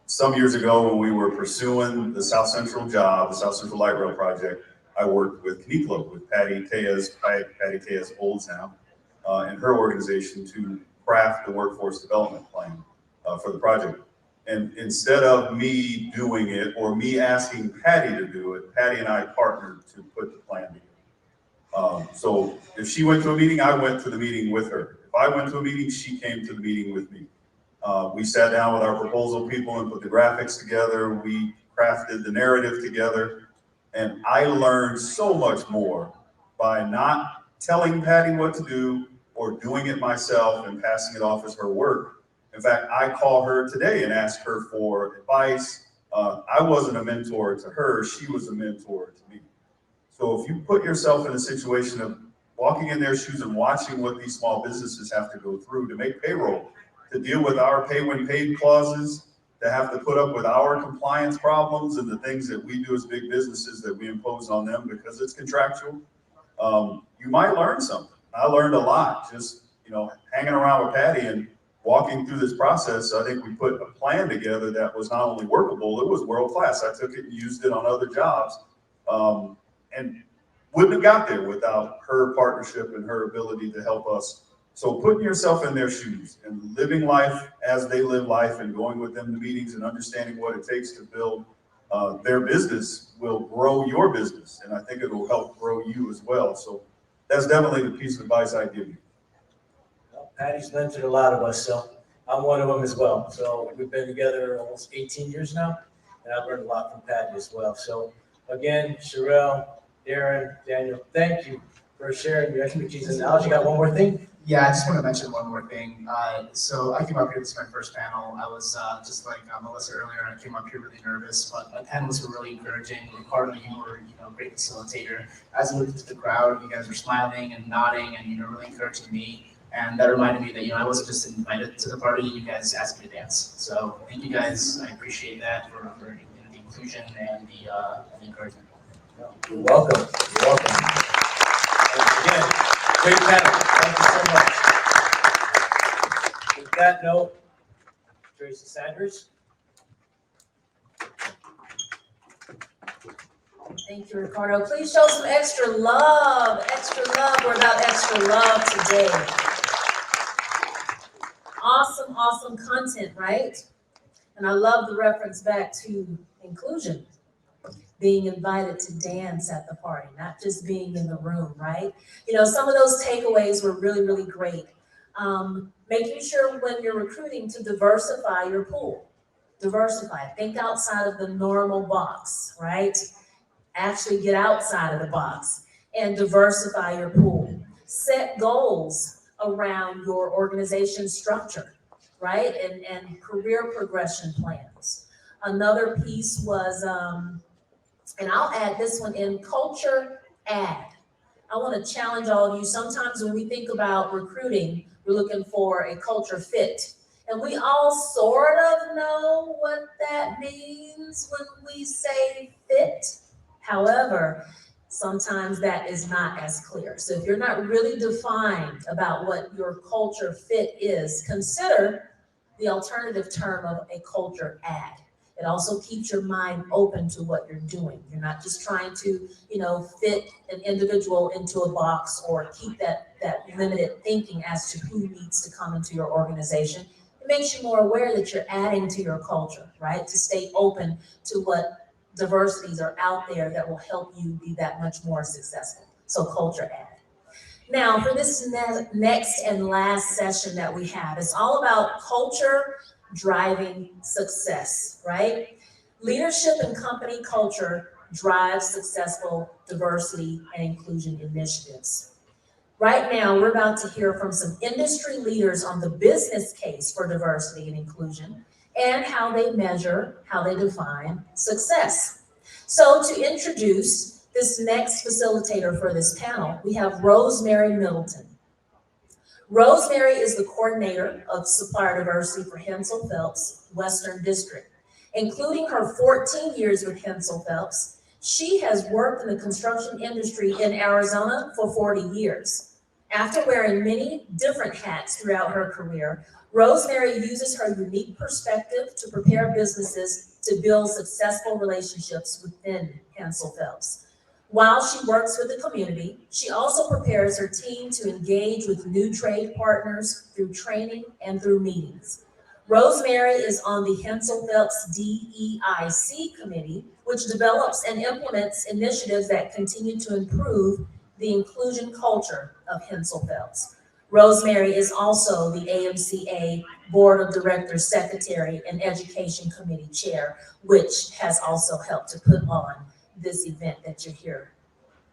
Some years ago, when we were pursuing the South Central job, the South Central Light Rail project, I worked with Kniklo, with Patty Tejas Olds now, and her organization to craft the workforce development plan for the project. And instead of me doing it or me asking Patty to do it, Patty and I partnered to put the plan together. So if she went to a meeting, I went to the meeting with her. If I went to a meeting, she came to the meeting with me. We sat down with our proposal people and put the graphics together. We crafted the narrative together. And I learned so much more by not telling Patty what to do or doing it myself and passing it off as her work. In fact, I call her today and ask her for advice. I wasn't a mentor to her, she was a mentor to me. So if you put yourself in a situation of walking in their shoes and watching what these small businesses have to go through to make payroll, to deal with our pay when paid clauses, to have to put up with our compliance problems and the things that we do as big businesses that we impose on them because it's contractual, you might learn something. I learned a lot just, hanging around with Patty and walking through this process. I think we put a plan together that was not only workable, it was world class. I took it and used it on other jobs, and wouldn't have got there without her partnership and her ability to help us. So putting yourself in their shoes and living life as they live life and going with them to meetings and understanding what it takes to build their business will grow your business. And I think it will help grow you as well. So that's definitely the piece of advice I give you. Well, Patty's mentored a lot of us, so I'm one of them as well. So we've been together almost 18 years now, and I've learned a lot from Patty as well. So again, Sherelle, Darren, Daniel, thank you for sharing your expertise and knowledge. You got one more thing? Yeah, I just want to mention one more thing. So I came up here, this is my first panel. I was just like Melissa earlier, I came up here really nervous, but my panelists were really encouraging. Ricardo, you were, a great facilitator. As I looked into the crowd, you guys were smiling and nodding and, really encouraging me. And that reminded me that, I wasn't just invited to the party, you guys asked me to dance. So thank you guys. I appreciate that for the inclusion and the encouragement. You're welcome. You're welcome. And again, great panel. Thank you so much. With that note, Tracy Sanders. Thank you, Ricardo. Please show some extra love. Extra love. We're about extra love today. Awesome, awesome content, right? And I love the reference back to inclusion. Being invited to dance at the party, not just being in the room, right? Some of those takeaways were really, really great. Making sure when you're recruiting to diversify your pool. Diversify, think outside of the normal box, right? Actually get outside of the box and diversify your pool. Set goals around your organization structure, right? And career progression plans. Another piece was, and I'll add this one in, culture add. I want to challenge all of you. Sometimes when we think about recruiting, we're looking for a culture fit. And we all sort of know what that means when we say fit. However, sometimes that is not as clear. So if you're not really defined about what your culture fit is, consider the alternative term of a culture ad. It also keeps your mind open to what you're doing. You're not just trying to, fit an individual into a box or keep that limited thinking as to who needs to come into your organization. It makes you more aware that you're adding to your culture, right? To stay open to what diversities are out there that will help you be that much more successful. So culture ad. Now, for this next and last session that we have, it's all about culture driving success, right? Leadership and company culture drives successful diversity and inclusion initiatives. Right now, we're about to hear from some industry leaders on the business case for diversity and inclusion and how they measure, how they define success. So to introduce this next facilitator for this panel, we have Rosemary Middleton. Rosemary is the coordinator of supplier diversity for Hensel Phelps Western District. Including her 14 years with Hensel Phelps, she has worked in the construction industry in Arizona for 40 years. After wearing many different hats throughout her career, Rosemary uses her unique perspective to prepare businesses to build successful relationships within Hensel Phelps. While she works with the community, she also prepares her team to engage with new trade partners through training and through meetings. Rosemary is on the Hensel Phelps DEIC committee, which develops and implements initiatives that continue to improve the inclusion culture of Hensel Phelps. Rosemary is also the AMCA Board of Directors Secretary and Education Committee Chair, which has also helped to put on this event that you're here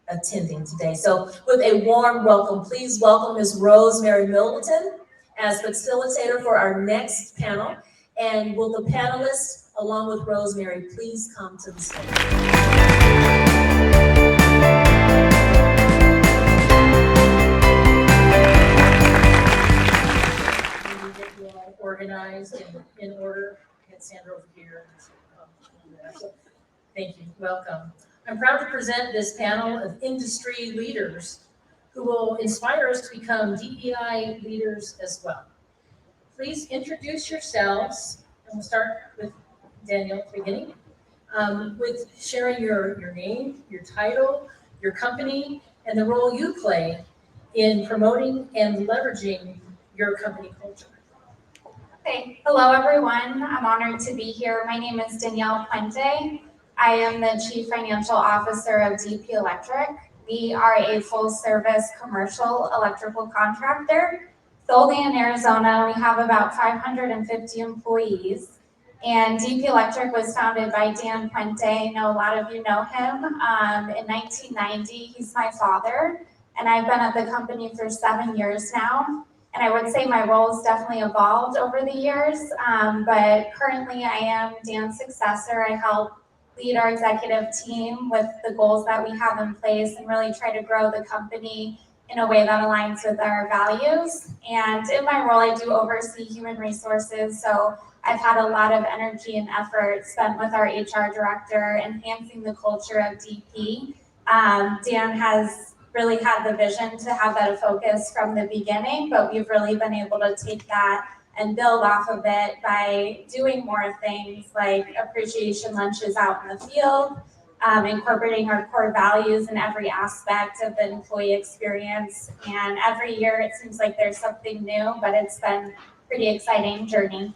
attending today. So with a warm welcome, please welcome Ms. Rosemary Middleton as facilitator for our next panel. And will the panelists, along with Rosemary, please come to the stage? Organized and in order. Get Sandra over here. Thank you, welcome. I'm proud to present this panel of industry leaders who will inspire us to become DEI leaders as well. Please introduce yourselves, and we'll start with Daniel at the beginning, with sharing your name, your title, your company, and the role you play in promoting and leveraging your company culture. Okay, hello everyone. I'm honored to be here. My name is Danielle Puente. I am the Chief Financial Officer of DP Electric. We are a full-service commercial electrical contractor. Solely in Arizona, we have about 550 employees. And DP Electric was founded by Dan Puente. I know a lot of you know him. In 1990, he's my father. And I've been at the company for 7 years now. And I would say my role has definitely evolved over the years, but currently I am Dan's successor. I help lead our executive team with the goals that we have in place and really try to grow the company in a way that aligns with our values. And in my role, I do oversee human resources, so I've had a lot of energy and effort spent with our HR director, enhancing the culture of DP. Dan has really had the vision to have that a focus from the beginning, but we've really been able to take that and build off of it by doing more things like appreciation lunches out in the field, incorporating our core values in every aspect of the employee experience. And every year it seems like there's something new, but it's been a pretty exciting journey.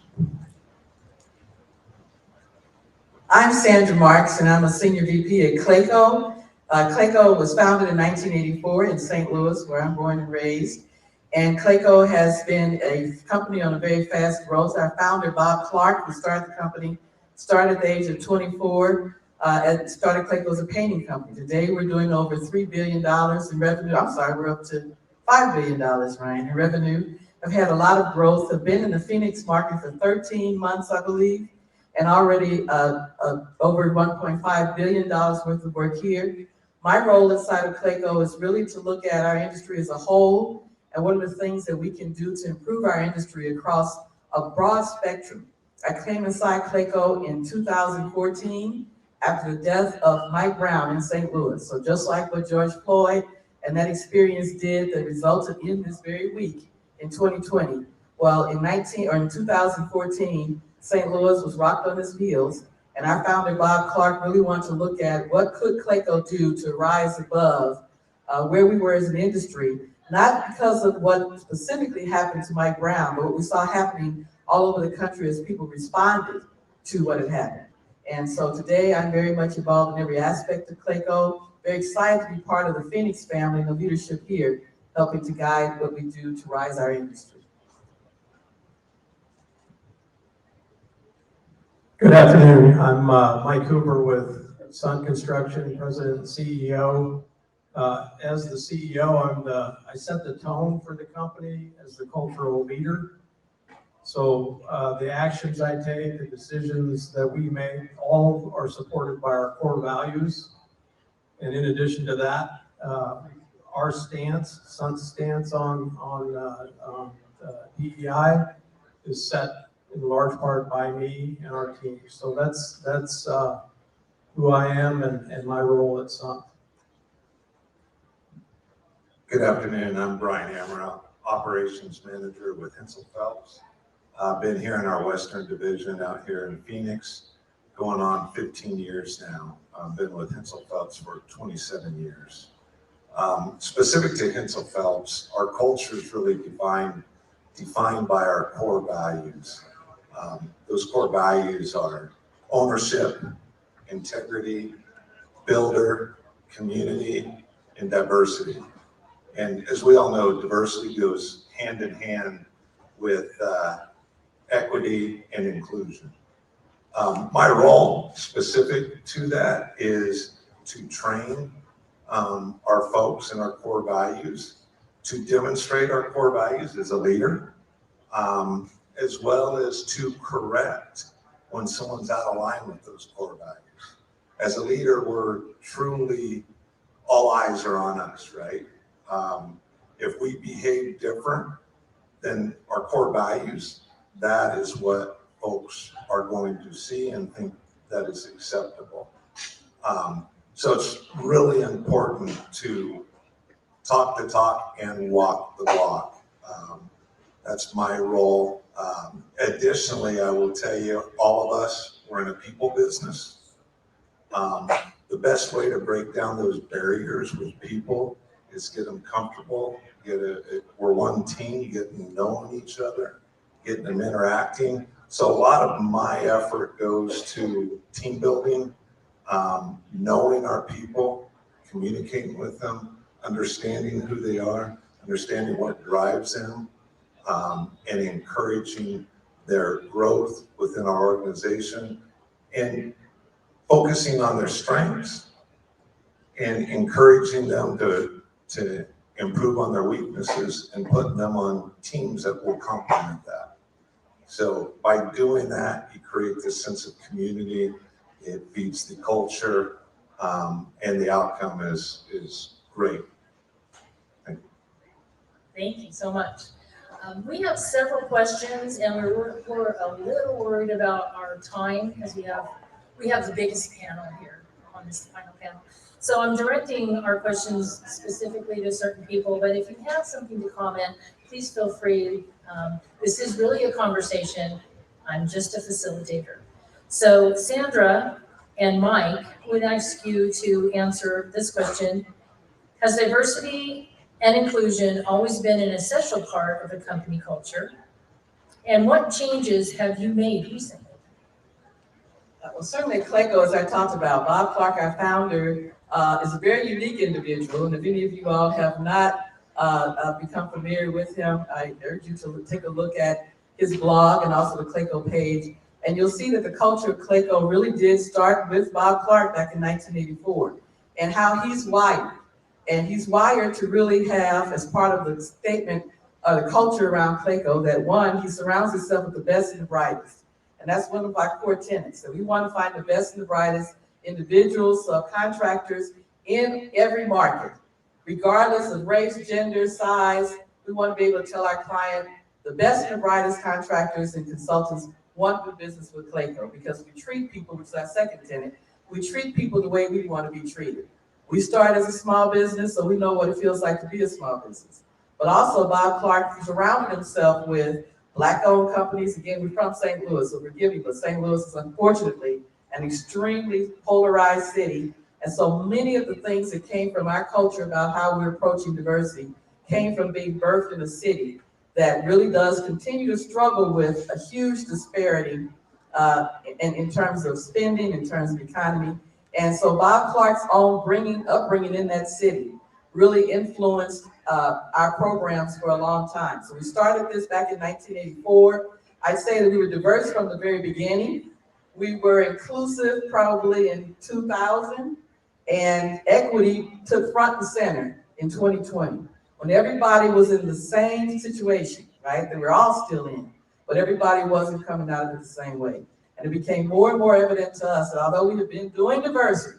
I'm Sandra Marks, and I'm a Senior VP at Clayco. Clayco was founded in 1984 in St. Louis, where I'm born and raised. And Clayco has been a company on a very fast growth. Our founder, Bob Clark, who started the company, started at the age of 24, and started Clayco as a painting company. Today, we're doing over $3 billion in revenue. I'm sorry, we're up to $5 billion, Ryan, in revenue. I've had a lot of growth. I've been in the Phoenix market for 13 months, I believe, and already over $1.5 billion worth of work here. My role inside of Clayco is really to look at our industry as a whole and what are the things that we can do to improve our industry across a broad spectrum. I came inside Clayco in 2014 after the death of Mike Brown in St. Louis. So just like what George Floyd and that experience did that resulted in this very week in 2020, well, in 2014, St. Louis was rocked on its heels, and our founder, Bob Clark, really wanted to look at what could Clayco do to rise above where we were as an industry, not because of what specifically happened to Mike Brown, but what we saw happening all over the country as people responded to what had happened. And so today, I'm very much involved in every aspect of Clayco, very excited to be part of the Phoenix family and the leadership here, helping to guide what we do to rise our industry. Good afternoon. I'm Mike Cooper with Sun Construction, President and CEO. As the CEO, I set the tone for the company as the cultural leader. So the actions I take, the decisions that we make, all are supported by our core values. And in addition to that, our stance, Sun's stance on DEI is set in large part by me and our team. So that's who I am and my role at Sun. Good afternoon, I'm Brian Amaral, Operations Manager with Hensel Phelps. I've been here in our Western Division out here in Phoenix, going on 15 years now. I've been with Hensel Phelps for 27 years. Specific to Hensel Phelps, our culture is really defined by our core values. Those core values are ownership, integrity, builder, community, and diversity. And as we all know, diversity goes hand in hand with equity and inclusion. My role specific to that is to train our folks in our core values, to demonstrate our core values as a leader, as well as to correct when someone's out of line with those core values. As a leader, we're truly, all eyes are on us, right? If we behave different than our core values, that is what folks are going to see and think that is acceptable. So it's really important to talk the talk and walk the walk. That's my role. Additionally, I will tell you, all of us, we're in a people business. The best way to break down those barriers with people is get them comfortable, we're one team, getting knowing each other, getting them interacting. So a lot of my effort goes to team building, knowing our people, communicating with them, understanding who they are, understanding what drives them, and encouraging their growth within our organization, and focusing on their strengths and encouraging them to improve on their weaknesses and putting them on teams that will complement that. So by doing that, you create this sense of community, it feeds the culture, and the outcome is great. Thank you. Thank you so much. We have several questions, and we're a little worried about our time because we have the biggest panel here on this final panel. So I'm directing our questions specifically to certain people, but if you have something to comment, please feel free. This is really a conversation. I'm just a facilitator. So Sandra and Mike would ask you to answer this question. Has diversity and inclusion always been an essential part of a company culture? And what changes have you made recently? Well, certainly at Clayco, as I talked about, Bob Clark, our founder, is a very unique individual. And if any of you all have not become familiar with him, I urge you to take a look at his blog and also the Clayco page. And you'll see that the culture of Clayco really did start with Bob Clark back in 1984 and how he's wired. And he's wired to really have, as part of the statement, the culture around Clayco, that one, he surrounds himself with the best and the brightest. And that's one of our core tenets. So we want to find the best and the brightest individuals, subcontractors in every market, regardless of race, gender, size. We want to be able to tell our client The best and the brightest contractors and consultants want to do business with Clayco because we treat people, which is our second tenet, we treat people the way we want to be treated. We started as a small business, so we know what it feels like to be a small business. But also Bob Clark surrounded himself with Black-owned companies. Again, we're from St. Louis, so forgive me, but St. Louis is unfortunately an extremely polarized city. And so many of the things that came from our culture about how we're approaching diversity came from being birthed in a city that really does continue to struggle with a huge disparity in terms of spending, in terms of economy. And so Bob Clark's own upbringing in that city really influenced our programs for a long time. So we started this back in 1984. I'd say that we were diverse from the very beginning. We were inclusive probably in 2000, and equity took front and center in 2020. When everybody was in the same situation, right, that we're all still in, but everybody wasn't coming out of it the same way. And it became more and more evident to us that although we had been doing diversity,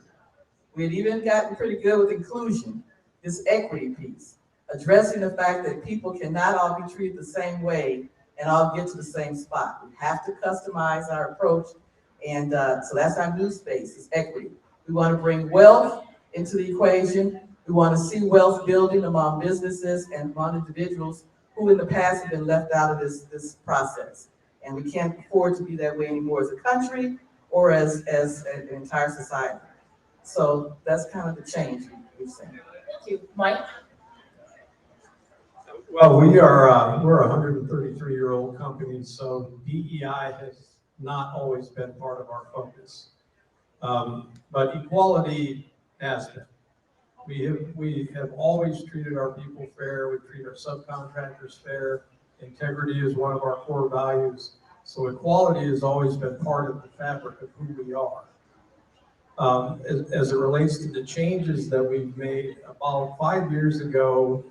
we had even gotten pretty good with inclusion, this equity piece, addressing the fact that people cannot all be treated the same way and all get to the same spot. We have to customize our approach, and so that's our new space, is equity. We want to bring wealth into the equation. We want to see wealth building among businesses and among individuals who in the past have been left out of this process. And we can't afford to be that way anymore as a country or as an entire society. So that's kind of the change we've seen. Thank you. Mike? Well, we're a 133-year-old company, so DEI has not always been part of our focus. But equality has been. We have always treated our people fair. We treat our subcontractors fair. Integrity is one of our core values. So equality has always been part of the fabric of who we are. As it relates to the changes that we've made, about 5 years ago,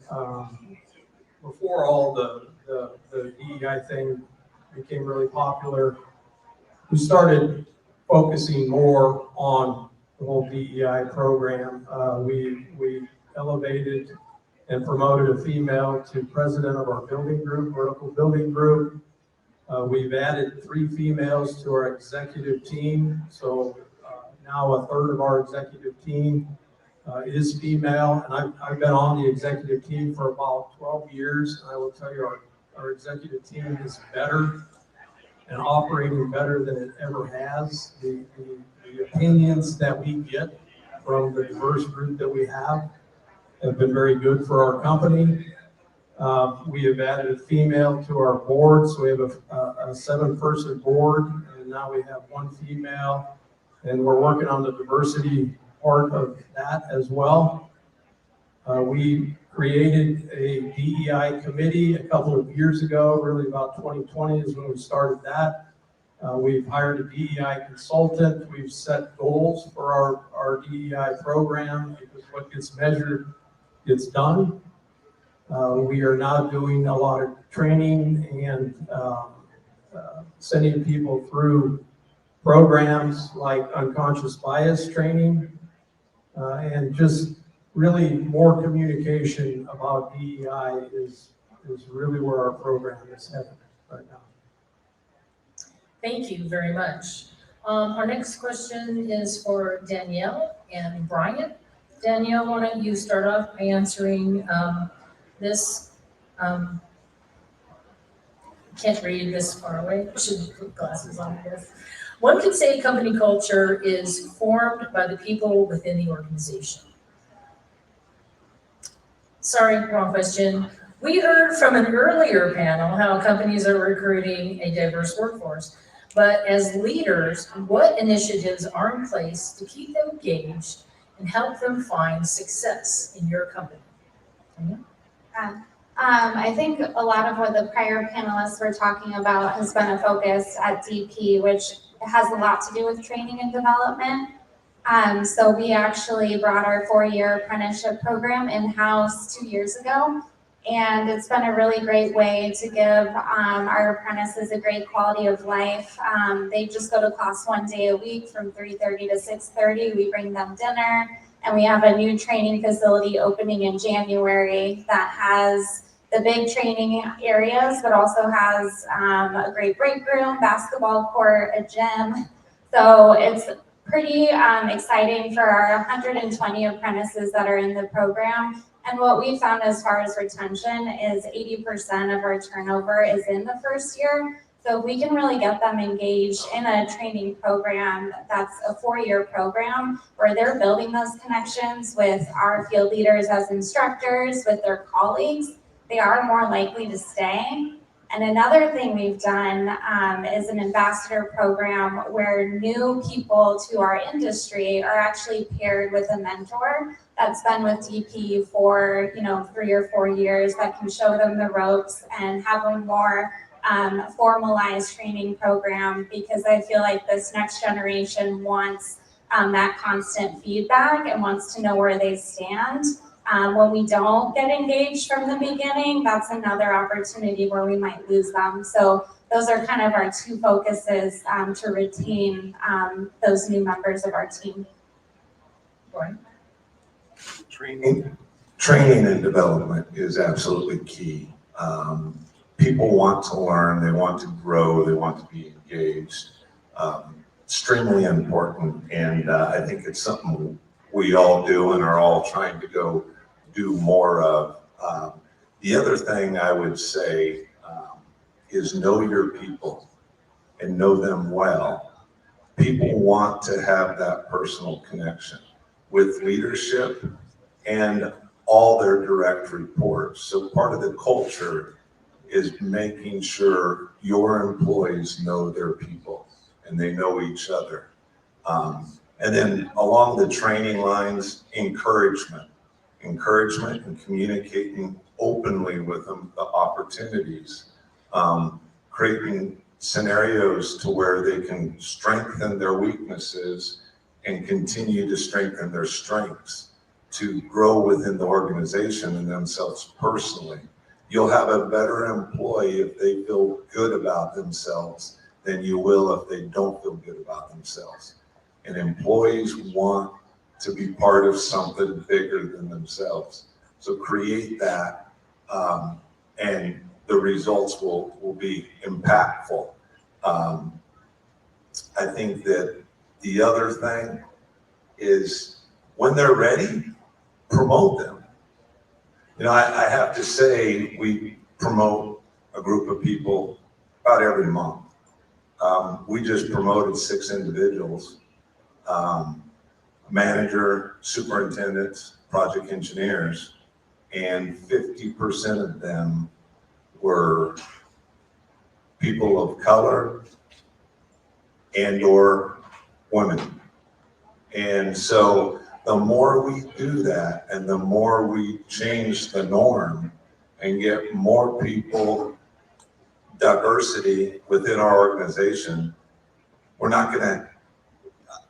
before all the DEI thing became really popular, we started focusing more on the whole DEI program. We elevated and promoted a female to president of our building group, vertical building group. We've added 3 females to our executive team. So now a third of our executive team is female. And I've been on the executive team for about 12 years. And I will tell you, our executive team is better and operating better than it ever has. The opinions that we get from the diverse group that we have been very good for our company. We have added a female to our board, so we have a 7-person board, and now we have 1 female, and we're working on the diversity part of that as well. We created a DEI committee a couple of years ago, really about 2020 is when we started that. We've hired a DEI consultant. We've set goals for our DEI program because what gets measured gets done. We are now doing a lot of training and sending people through programs like unconscious bias training and just really more communication about DEI is really where our program is headed right now. Thank you very much. Our next question is for Danielle and Brian. Danielle, why don't you start off by answering this? Can't read this far away. I should put glasses on, I guess. One could say company culture is formed by the people within the organization. Sorry, wrong question. We heard from an earlier panel how companies are recruiting a diverse workforce. But as leaders, what initiatives are in place to keep them engaged and help them find success in your company? I think a lot of what the prior panelists were talking about has been a focus at DP, which has a lot to do with training and development. So we actually brought our 4-year apprenticeship program in-house 2 years ago. And it's been a really great way to give our apprentices a great quality of life. They just go to class 1 day a week from 3:30 to 6:30. We bring them dinner, and we have a new training facility opening in January that has the big training areas, but also has a great break room, basketball court, a gym. So it's pretty exciting for our 120 apprentices that are in the program. And what we found as far as retention is 80% of our turnover is in the first year. So if we can really get them engaged in a training program that's a 4-year program where they're building those connections with our field leaders as instructors, with their colleagues, they are more likely to stay. And another thing we've done is an ambassador program where new people to our industry are actually paired with a mentor that's been with DP for 3 or 4 years that can show them the ropes and have a more formalized training program, because I feel like this next generation wants that constant feedback and wants to know where they stand. When we don't get engaged from the beginning, that's another opportunity where we might lose them. So those are kind of our two focuses to retain those new members of our team. Brian? Training and development is absolutely key. People want to learn, they want to grow, they want to be engaged. Extremely important, and I think it's something we all do and are all trying to go do more of. The other thing I would say is know your people and know them well. People want to have that personal connection with leadership and all their direct reports. So part of the culture is making sure your employees know their people and they know each other. And then along the training lines, encouragement and communicating openly with them the opportunities, creating scenarios to where they can strengthen their weaknesses and continue to strengthen their strengths to grow within the organization and themselves personally. You'll have a better employee if they feel good about themselves than you will if they don't feel good about themselves. And employees want to be part of something bigger than themselves. So create that, and the results will be impactful. I think that the other thing is when they're ready, promote them. I have to say, we promote a group of people about every month. We just promoted 6 individuals, manager, superintendents, project engineers, and 50% of them were people of color and/or women. And so the more we do that and the more we change the norm and get more people, diversity within our organization,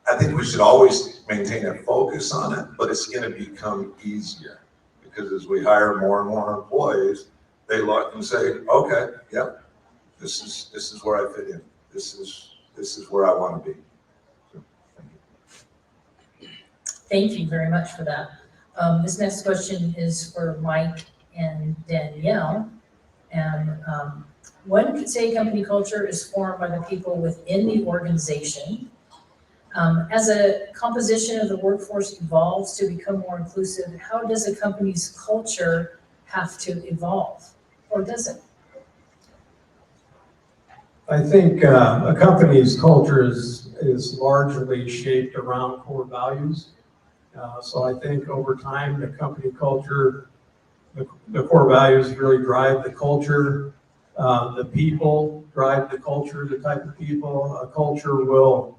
I think we should always maintain a focus on it, but it's going to become easier because as we hire more and more employees, they look and say, okay, yep, this is where I fit in. This is where I want to be. Thank you very much for that. This next question is for Mike and Danielle. And one could say company culture is formed by the people within the organization. As a composition of the workforce evolves to become more inclusive, how does a company's culture have to evolve, or does it? I think a company's culture is largely shaped around core values. So I think over time, the company culture, the core values really drive the culture. The people drive the culture, the type of people. A culture will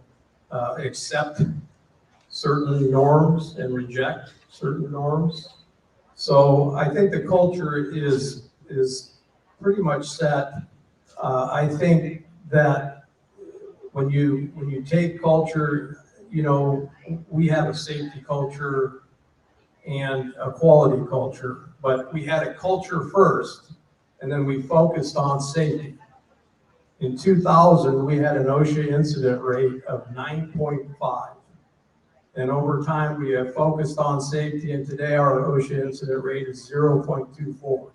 accept certain norms and reject certain norms. So I think the culture is pretty much set. I think that when you take culture, we have a safety culture and a quality culture, but we had a culture first, and then we focused on safety. In 2000, we had an OSHA incident rate of 9.5. And over time, we have focused on safety, and today our OSHA incident rate is 0.24.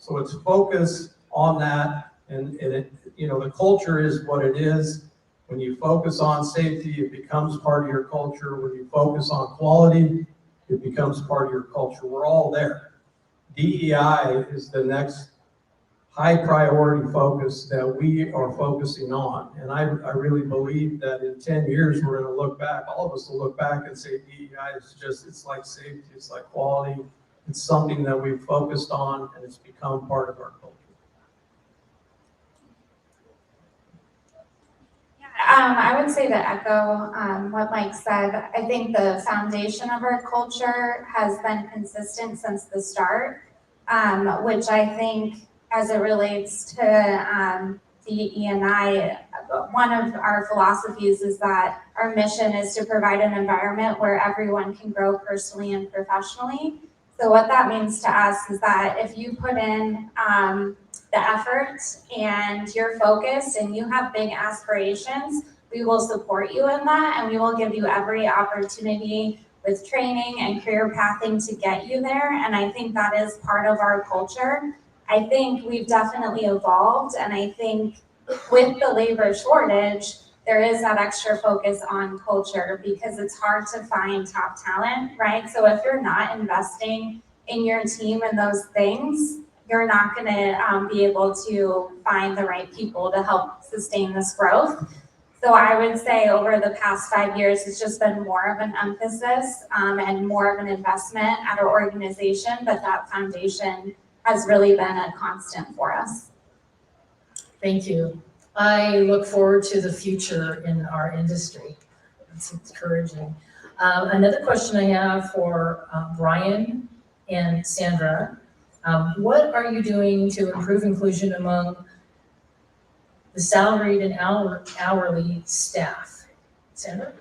So it's focused on that, and it, you know, the culture is what it is. When you focus on safety, it becomes part of your culture. When you focus on quality, it becomes part of your culture. We're all there. DEI is the next high priority focus that we are focusing on. And I really believe that in 10 years, we're gonna look back, all of us will look back and say DEI is just, it's like safety, it's like quality. It's something that we've focused on and it's become part of our culture. I would say to echo what Mike said. I think the foundation of our culture has been consistent since the start, which I think as it relates to DE&I, one of our philosophies is that our mission is to provide an environment where everyone can grow personally and professionally. So what that means to us is that if you put in the effort and you're focused and you have big aspirations, we will support you in that and we will give you every opportunity with training and career pathing to get you there. And I think that is part of our culture. I think we've definitely evolved, and I think with the labor shortage, there is that extra focus on culture because it's hard to find top talent, right? So if you're not investing in your team and those things, you're not going to be able to find the right people to help sustain this growth. So I would say over the past 5 years, it's just been more of an emphasis and more of an investment at our organization, but that foundation has really been a constant for us. Thank you. I look forward to the future in our industry. It's encouraging. Another question I have for Brian and Sandra. What are you doing to improve inclusion among the salaried and hourly staff? Sandra?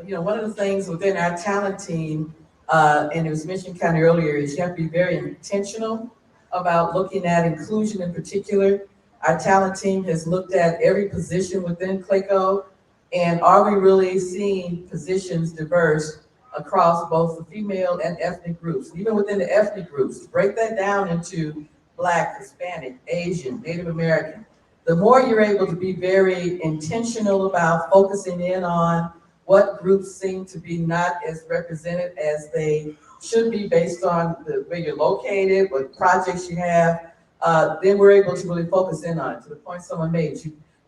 You know, one of the things within our talent team, and it was mentioned kind of earlier, is you have to be very intentional about looking at inclusion in particular. Our talent team has looked at every position within Clayco, and are we really seeing positions diverse across both the female and ethnic groups? Even within the ethnic groups, break that down into Black, Hispanic, Asian, Native American. The more you're able to be very intentional about focusing in on what groups seem to be not as represented as they should be based on where you're located, what projects you have, then we're able to really focus in on it. To the point someone made,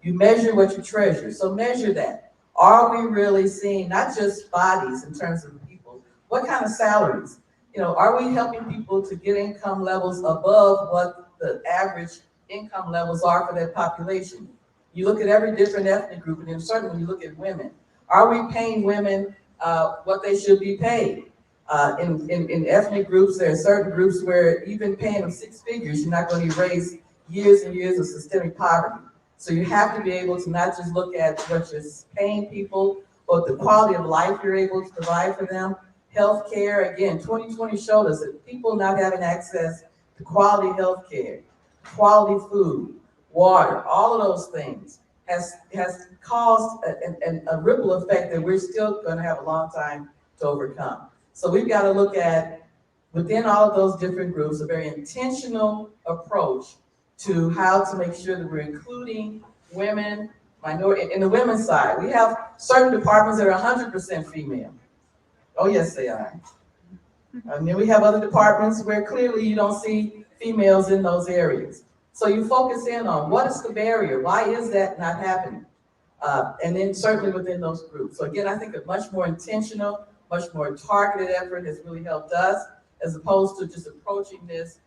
you measure what you treasure. So measure that. Are we really seeing not just bodies in terms of people, what kind of salaries? You know, are we helping people to get income levels above what the average income levels are for that population? You look at every different ethnic group, and then certainly when you look at women, are we paying women what they should be paid? In ethnic groups, there are certain groups where even paying them 6 figures, you're not going to erase years and years of systemic poverty. So you have to be able to not just look at what you're paying people, but the quality of life you're able to provide for them. Healthcare, again, 2020 showed us that people not having access to quality healthcare, quality food, water, all of those things has caused a ripple effect that we're still going to have a long time to overcome. So we've got to look at, within all of those different groups, a very intentional approach to how to make sure that we're including women, minority. In the women's side, we have certain departments that are 100% female. Oh, yes, they are. And then we have other departments where clearly you don't see females in those areas. So you focus in on what is the barrier? Why is that not happening? And then certainly within those groups. So again, I think a much more intentional, much more targeted effort has really helped us, as opposed to just approaching this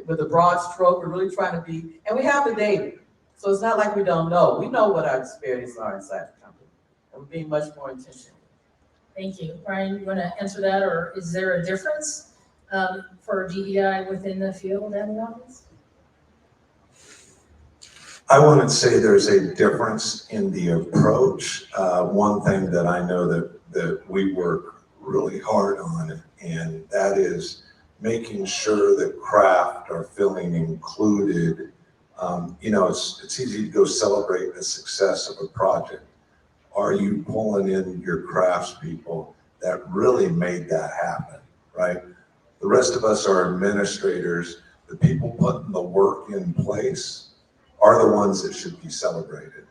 with a broad stroke. We're really trying to be, and we have the data. So it's not like we don't know. We know what our disparities are inside the company. And we're being much more intentional. Thank you. Brian, you want to answer that, or is there a difference for DEI within the field and the office? I wouldn't say there's a difference in the approach. One thing that I know that we work really hard on, and that is making sure that craft are feeling included. You know, it's easy to go celebrate the success of a project. Are you pulling in your craftspeople that really made that happen, right? The rest of us are administrators. The people putting the work in place are the ones that should be celebrated.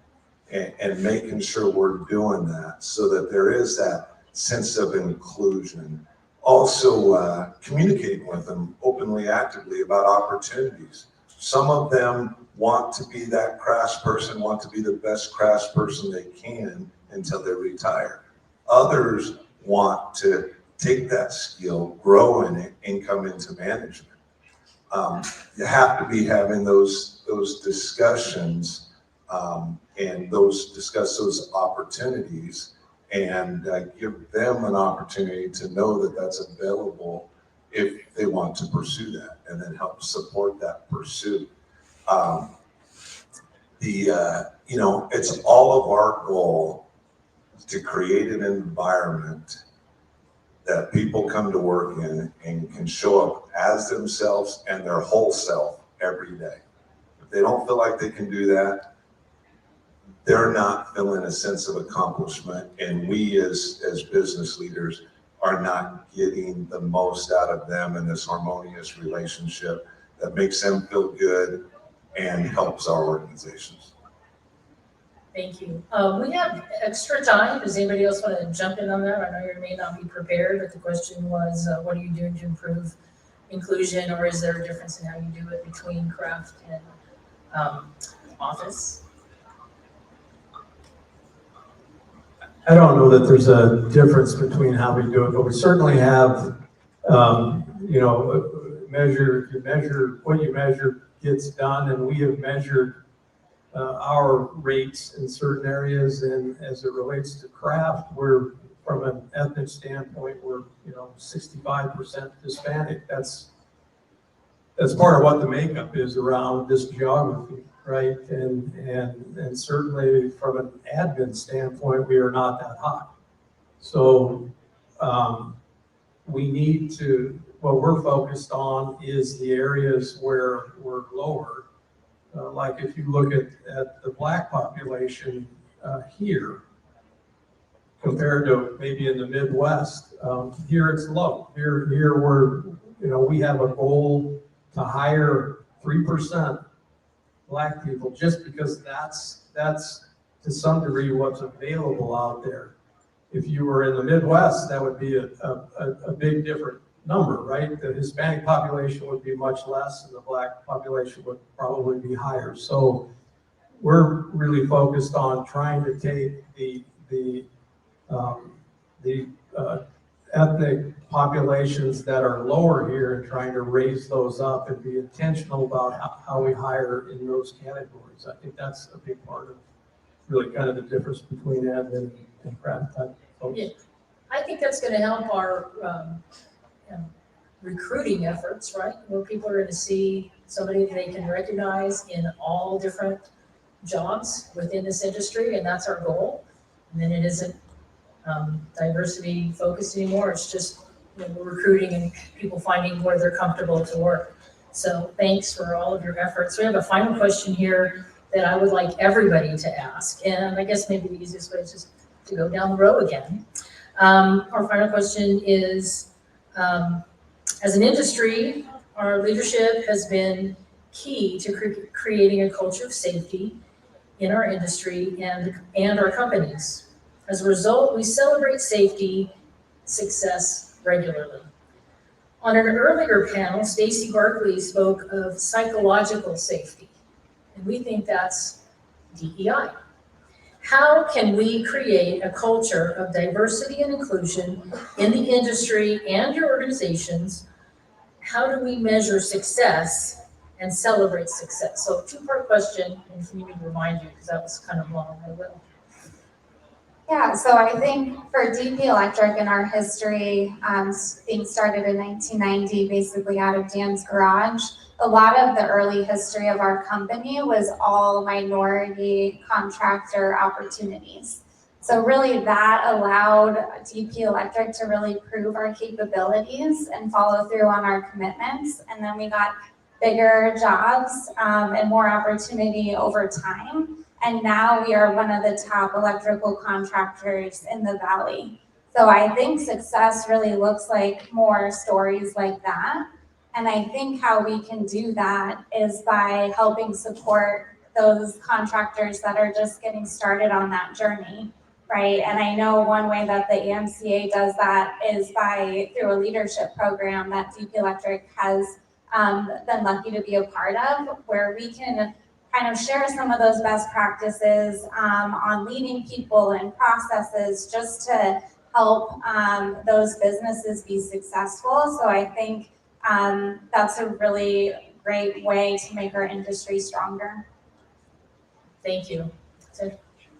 And making sure we're doing that so that there is that sense of inclusion. Also, communicating with them openly, actively about opportunities. Some of them want to be that crafts person, want to be the best crafts person they can until they retire. Others want to take that skill, grow in it, and come into management. You have to be having those discussions and discuss those opportunities and give them an opportunity to know that that's available if they want to pursue that, and then help support that pursuit. It's all of our goal to create an environment that people come to work in and can show up as themselves and their whole self every day. If they don't feel like they can do that, they're not feeling a sense of accomplishment, and we as business leaders are not getting the most out of them in this harmonious relationship that makes them feel good and helps our organizations. Thank you. We have extra time. Does anybody else want to jump in on that? I know you may not be prepared, but the question was, what are you doing to improve inclusion, or is there a difference in how you do it between craft and office? I don't know that there's a difference between how we do it, but we certainly have, measure what you measure gets done, and we have measured our rates in certain areas, and as it relates to craft, we're, from an ethnic standpoint, we're 65% Hispanic. That's part of what the makeup is around this geography, right? And certainly from an admin standpoint, we are not that high. So we need to, what we're focused on is the areas where we're lower. Like if you look at the Black population here, compared to maybe in the Midwest, here it's low. Here we're, we have a goal to hire 3% Black people, just because that's to some degree what's available out there. If you were in the Midwest, that would be a big different number, right? The Hispanic population would be much less, and the Black population would probably be higher. So we're really focused on trying to take the ethnic populations that are lower here and trying to raise those up and be intentional about how we hire in those categories. I think that's a big part of really kind of the difference between admin and craft type folks. Yeah, I think that's going to help our recruiting efforts, right? Where people are going to see somebody that they can recognize in all different jobs within this industry, and that's our goal. And then it isn't diversity focused anymore. It's just we're recruiting and people finding where they're comfortable to work. So thanks for all of your efforts. We have a final question here that I would like everybody to ask, and I guess maybe the easiest way is just to go down the row again. Our final question is, as an industry, our leadership has been key to creating a culture of safety in our industry and our companies. As a result, we celebrate safety success regularly. On an earlier panel, Stacy Barkley spoke of psychological safety, and we think that's DEI. How can we create a culture of diversity and inclusion in the industry and your organizations? How do we measure success and celebrate success? So two-part question, and can you remind you, because that was kind of long, I will. Yeah, so I think for DP Electric in our history, being started in 1990, basically out of Dan's garage, a lot of the early history of our company was all minority contractor opportunities. So really that allowed DP Electric to really prove our capabilities and follow through on our commitments. And then we got bigger jobs and more opportunity over time. And now we are one of the top electrical contractors in the Valley. So I think success really looks like more stories like that. And I think how we can do that is by helping support those contractors that are just getting started on that journey, right? And I know one way that the AMCA does that is through a leadership program that DP Electric has been lucky to be a part of, where we can kind of share some of those best practices on leading people and processes just to help those businesses be successful. So I think that's a really great way to make our industry stronger. Thank you.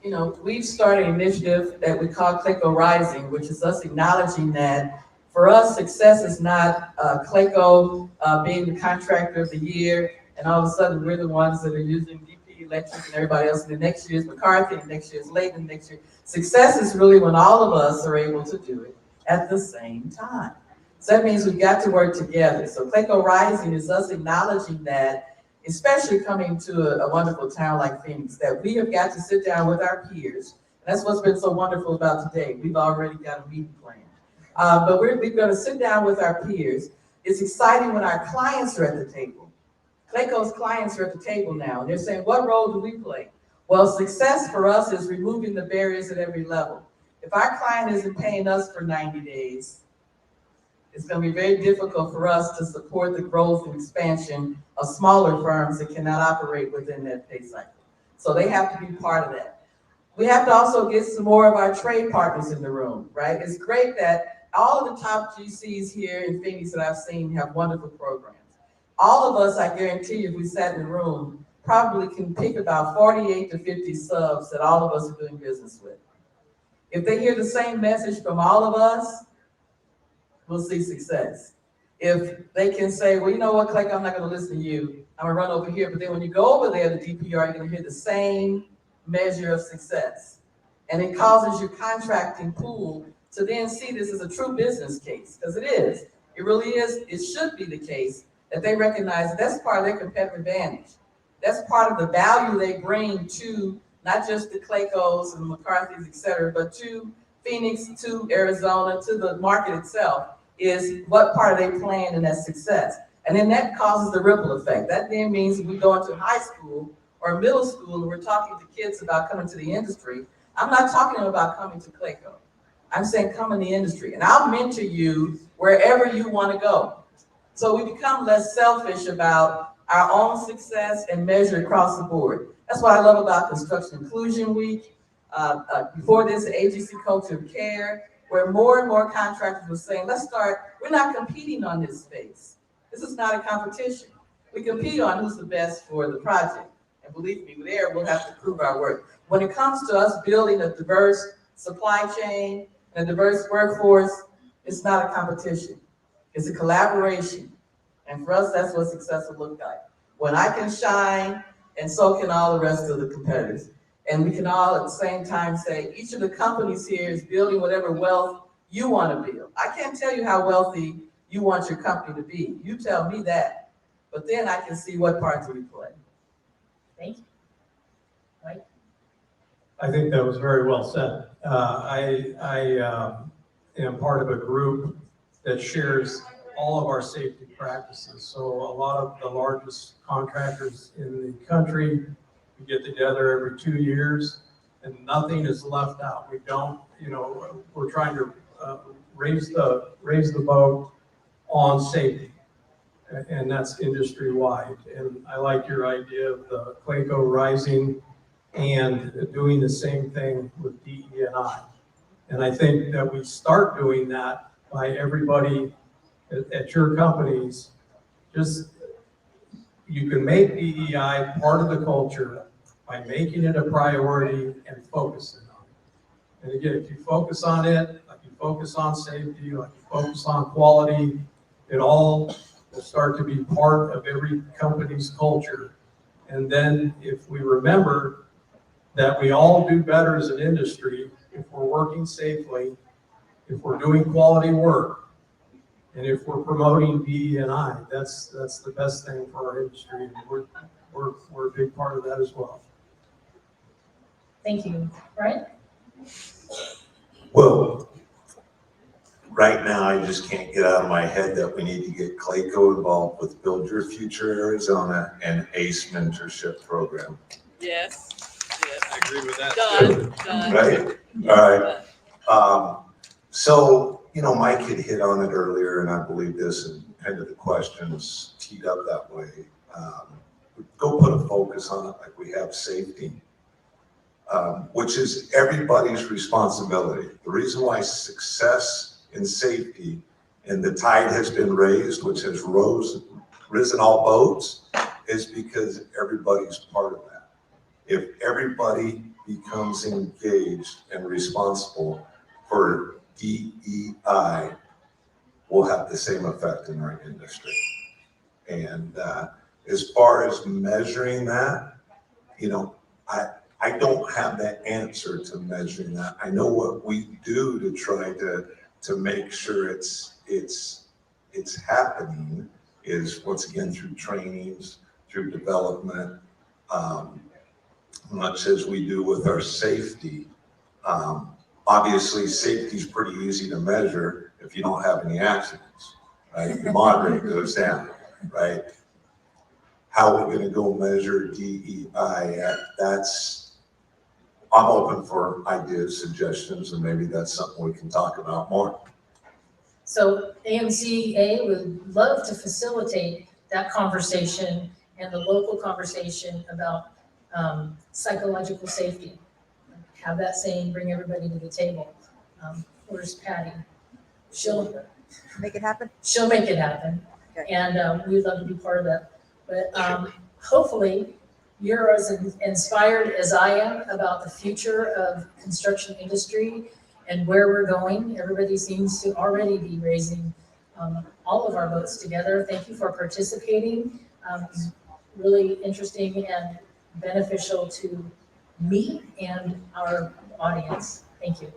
You know, we've started an initiative that we call Clayco Rising, which is us acknowledging that for us, success is not Clayco being the contractor of the year, and all of a sudden we're the ones that are using DP Electric and everybody else, and the next year is McCarthy, and the next year is Layton, and the next year. Success is really when all of us are able to do it at the same time. So that means we've got to work together. So Clayco Rising is us acknowledging that, especially coming to a wonderful town like Phoenix, that we have got to sit down with our peers. And that's what's been so wonderful about today. We've already got a meeting planned. But we're going to sit down with our peers. It's exciting when our clients are at the table. Clayco's clients are at the table now, and they're saying, what role do we play? Well, success for us is removing the barriers at every level. If our client isn't paying us for 90 days, it's going to be very difficult for us to support the growth and expansion of smaller firms that cannot operate within that pay cycle. So they have to be part of that. We have to also get some more of our trade partners in the room, right? It's great that all of the top GCs here in Phoenix that I've seen have wonderful programs. All of us, I guarantee you, if we sat in the room, probably can pick about 48 to 50 subs that all of us are doing business with. If they hear the same message from all of us, we'll see success. If they can say, well, you know what, Clayco, I'm not going to listen to you. I'm going to run over here. But then when you go over there to DPR, you're going to hear the same measure of success. And it causes your contracting pool to then see this as a true business case, because it is. It really is. It should be the case that they recognize that's part of their competitive advantage. That's part of the value they bring to not just the Claycos and the McCarthys, et cetera, but to Phoenix, to Arizona, to the market itself, is what part are they playing in that success? And then that causes the ripple effect. That then means if we go into high school or middle school and we're talking to kids about coming to the industry, I'm not talking about coming to Clayco. I'm saying come in the industry, and I'll mentor you wherever you want to go. So we become less selfish about our own success and measure across the board. That's what I love about Construction Inclusion Week. Before this, the agency culture of care, where more and more contractors were saying, we're not competing on this space. This is not a competition. We compete on who's the best for the project. And believe me, there we'll have to prove our worth. When it comes to us building a diverse supply chain and a diverse workforce, it's not a competition. It's a collaboration. And for us, that's what success will look like. When I can shine, and so can all the rest of the competitors. And we can all at the same time say, each of the companies here is building whatever wealth you want to build. I can't tell you how wealthy you want your company to be. You tell me that. But then I can see what parts we play. Thank you. Mike? I think that was very well said. I am part of a group that shares all of our safety practices. So a lot of the largest contractors in the country, we get together every 2 years and nothing is left out. We don't, we're trying to raise the boat on safety. And that's industry wide. And I like your idea of the Clayco Rising and doing the same thing with DE&I. And I think that we start doing that by everybody at your companies. Just, you can make DEI part of the culture by making it a priority and focusing on it. And again, if you focus on it, like you focus on safety, like you focus on quality, it all will start to be part of every company's culture. And then if we remember that we all do better as an industry if we're working safely, if we're doing quality work, and if we're promoting DE&I, that's the best thing for our industry. And we're a big part of that as well. Thank you. Right? Well, right now, I just can't get out of my head that we need to get Clayco involved with Build Your Future Arizona and ACE mentorship program. Yes, yes. I agree with that. Done. Right? All right. So, Mike had hit on it earlier, and I believe this, and kind of the questions teed up that way. Go put a focus on it like we have safety, which is everybody's responsibility. The reason why success in safety and the tide has been raised, which has risen all boats, is because everybody's part of that. If everybody becomes engaged and responsible for DEI, we'll have the same effect in our industry. And as far as measuring that, I don't have the answer to measuring that. I know what we do to try to make sure it's happening is, once again, through trainings, through development, much as we do with our safety. Obviously, safety is pretty easy to measure if you don't have any accidents, right? The mod rate goes down, right? How are we going to go measure DEI? I'm open for ideas, suggestions, and maybe that's something we can talk about more. So AMCA would love to facilitate that conversation and the local conversation about psychological safety. Have that saying, bring everybody to the table. Where's Patty? She'll Make it happen? She'll make it happen. Okay. And we'd love to be part of that. But hopefully you're as inspired as I am about the future of construction industry and where we're going. Everybody seems to already be raising all of our boats together. Thank you for participating. It's really interesting and beneficial to me and our audience. Thank you.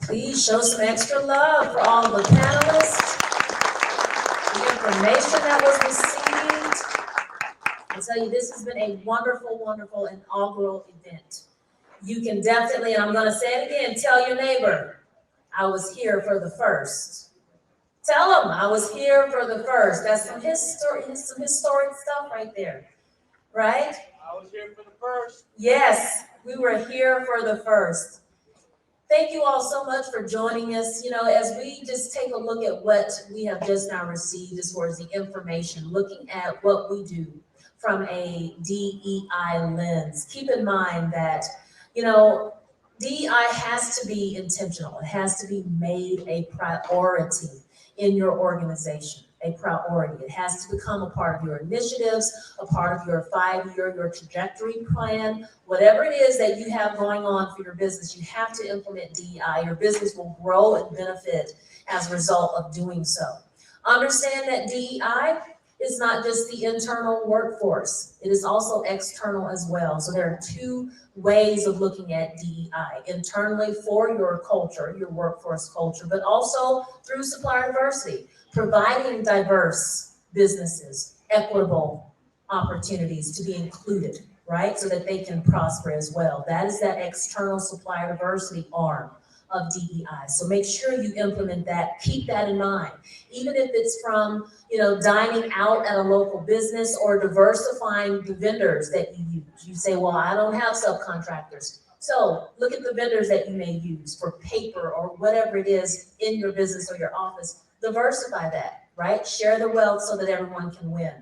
Please show some extra love for all the panelists, the information that was received. I'll tell you, this has been a wonderful, wonderful inaugural event. You can definitely, and I'm going to say it again, tell your neighbor, I was here for the first. Tell them I was here for the first. That's some historic stuff right there, right? I was here for the first. Yes, we were here for the first. Thank you all so much for joining us. As we just take a look at what we have just now received as far as the information, looking at what we do from a DEI lens, keep in mind that, DEI has to be intentional. It has to be made a priority in your organization, a priority. It has to become a part of your initiatives, a part of your 5-year, your trajectory plan, whatever it is that you have going on for your business, you have to implement DEI. Your business will grow and benefit as a result of doing so. Understand that DEI is not just the internal workforce. It is also external as well. So there are two ways of looking at DEI: internally for your culture, your workforce culture, but also through supplier diversity, providing diverse businesses equitable opportunities to be included, right? So that they can prosper as well. That is that external supplier diversity arm of DEI. So make sure you implement that, keep that in mind. Even if it's from, dining out at a local business or diversifying the vendors that you use. You say, well, I don't have subcontractors. So look at the vendors that you may use for paper or whatever it is in your business or your office. Diversify that, right? Share the wealth so that everyone can win.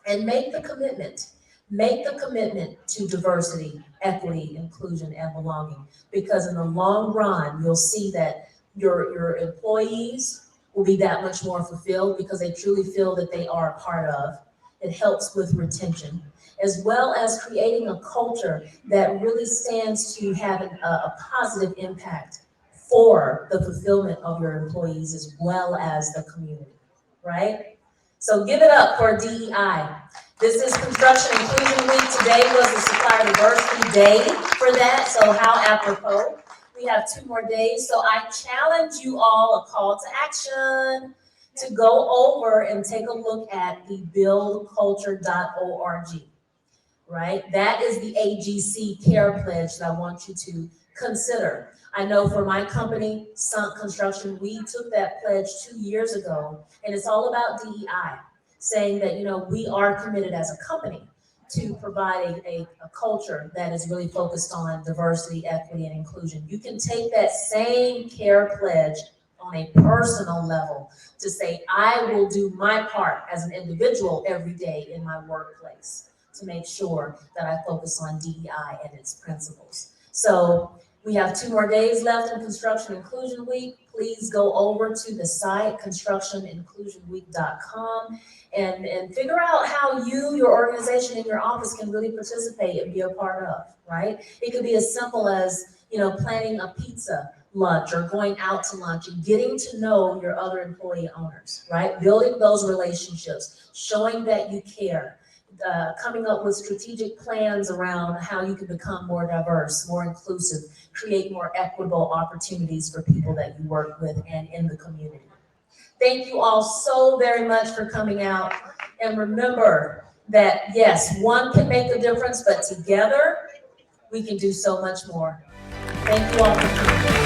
And make the commitment. Make the commitment to diversity, equity, inclusion, and belonging. Because in the long run, you'll see that your employees will be that much more fulfilled because they truly feel that they are a part of. It helps with retention, as well as creating a culture that really stands to have a positive impact for the fulfillment of your employees as well as the community, right? So give it up for DEI. This is Construction Inclusion Week. Today was the Supplier Diversity Day for that, so how apropos. We have 2 more days, so I challenge you all, a call to action. to go over and take a look at the buildculture.org, right? That is the AGC Care Pledge that I want you to consider. I know for my company, Sunk Construction, we took that pledge 2 years ago, and it's all about DEI, saying that, we are committed as a company to provide a culture that is really focused on diversity, equity, and inclusion. You can take that same care pledge on a personal level to say, I will do my part as an individual every day in my workplace to make sure that I focus on DEI and its principles. So we have 2 more days left in Construction Inclusion Week. Please go over to the site, constructioninclusionweek.com, and figure out how you, your organization, and your office can really participate and be a part of, right? It could be as simple as, planning a pizza lunch or going out to lunch and getting to know your other employee owners, right? Building those relationships, showing that you care. Coming up with strategic plans around how you can become more diverse, more inclusive, create more equitable opportunities for people that you work with and in the community. Thank you all so very much for coming out. And remember that, yes, one can make a difference, but together we can do so much more. Thank you all for coming.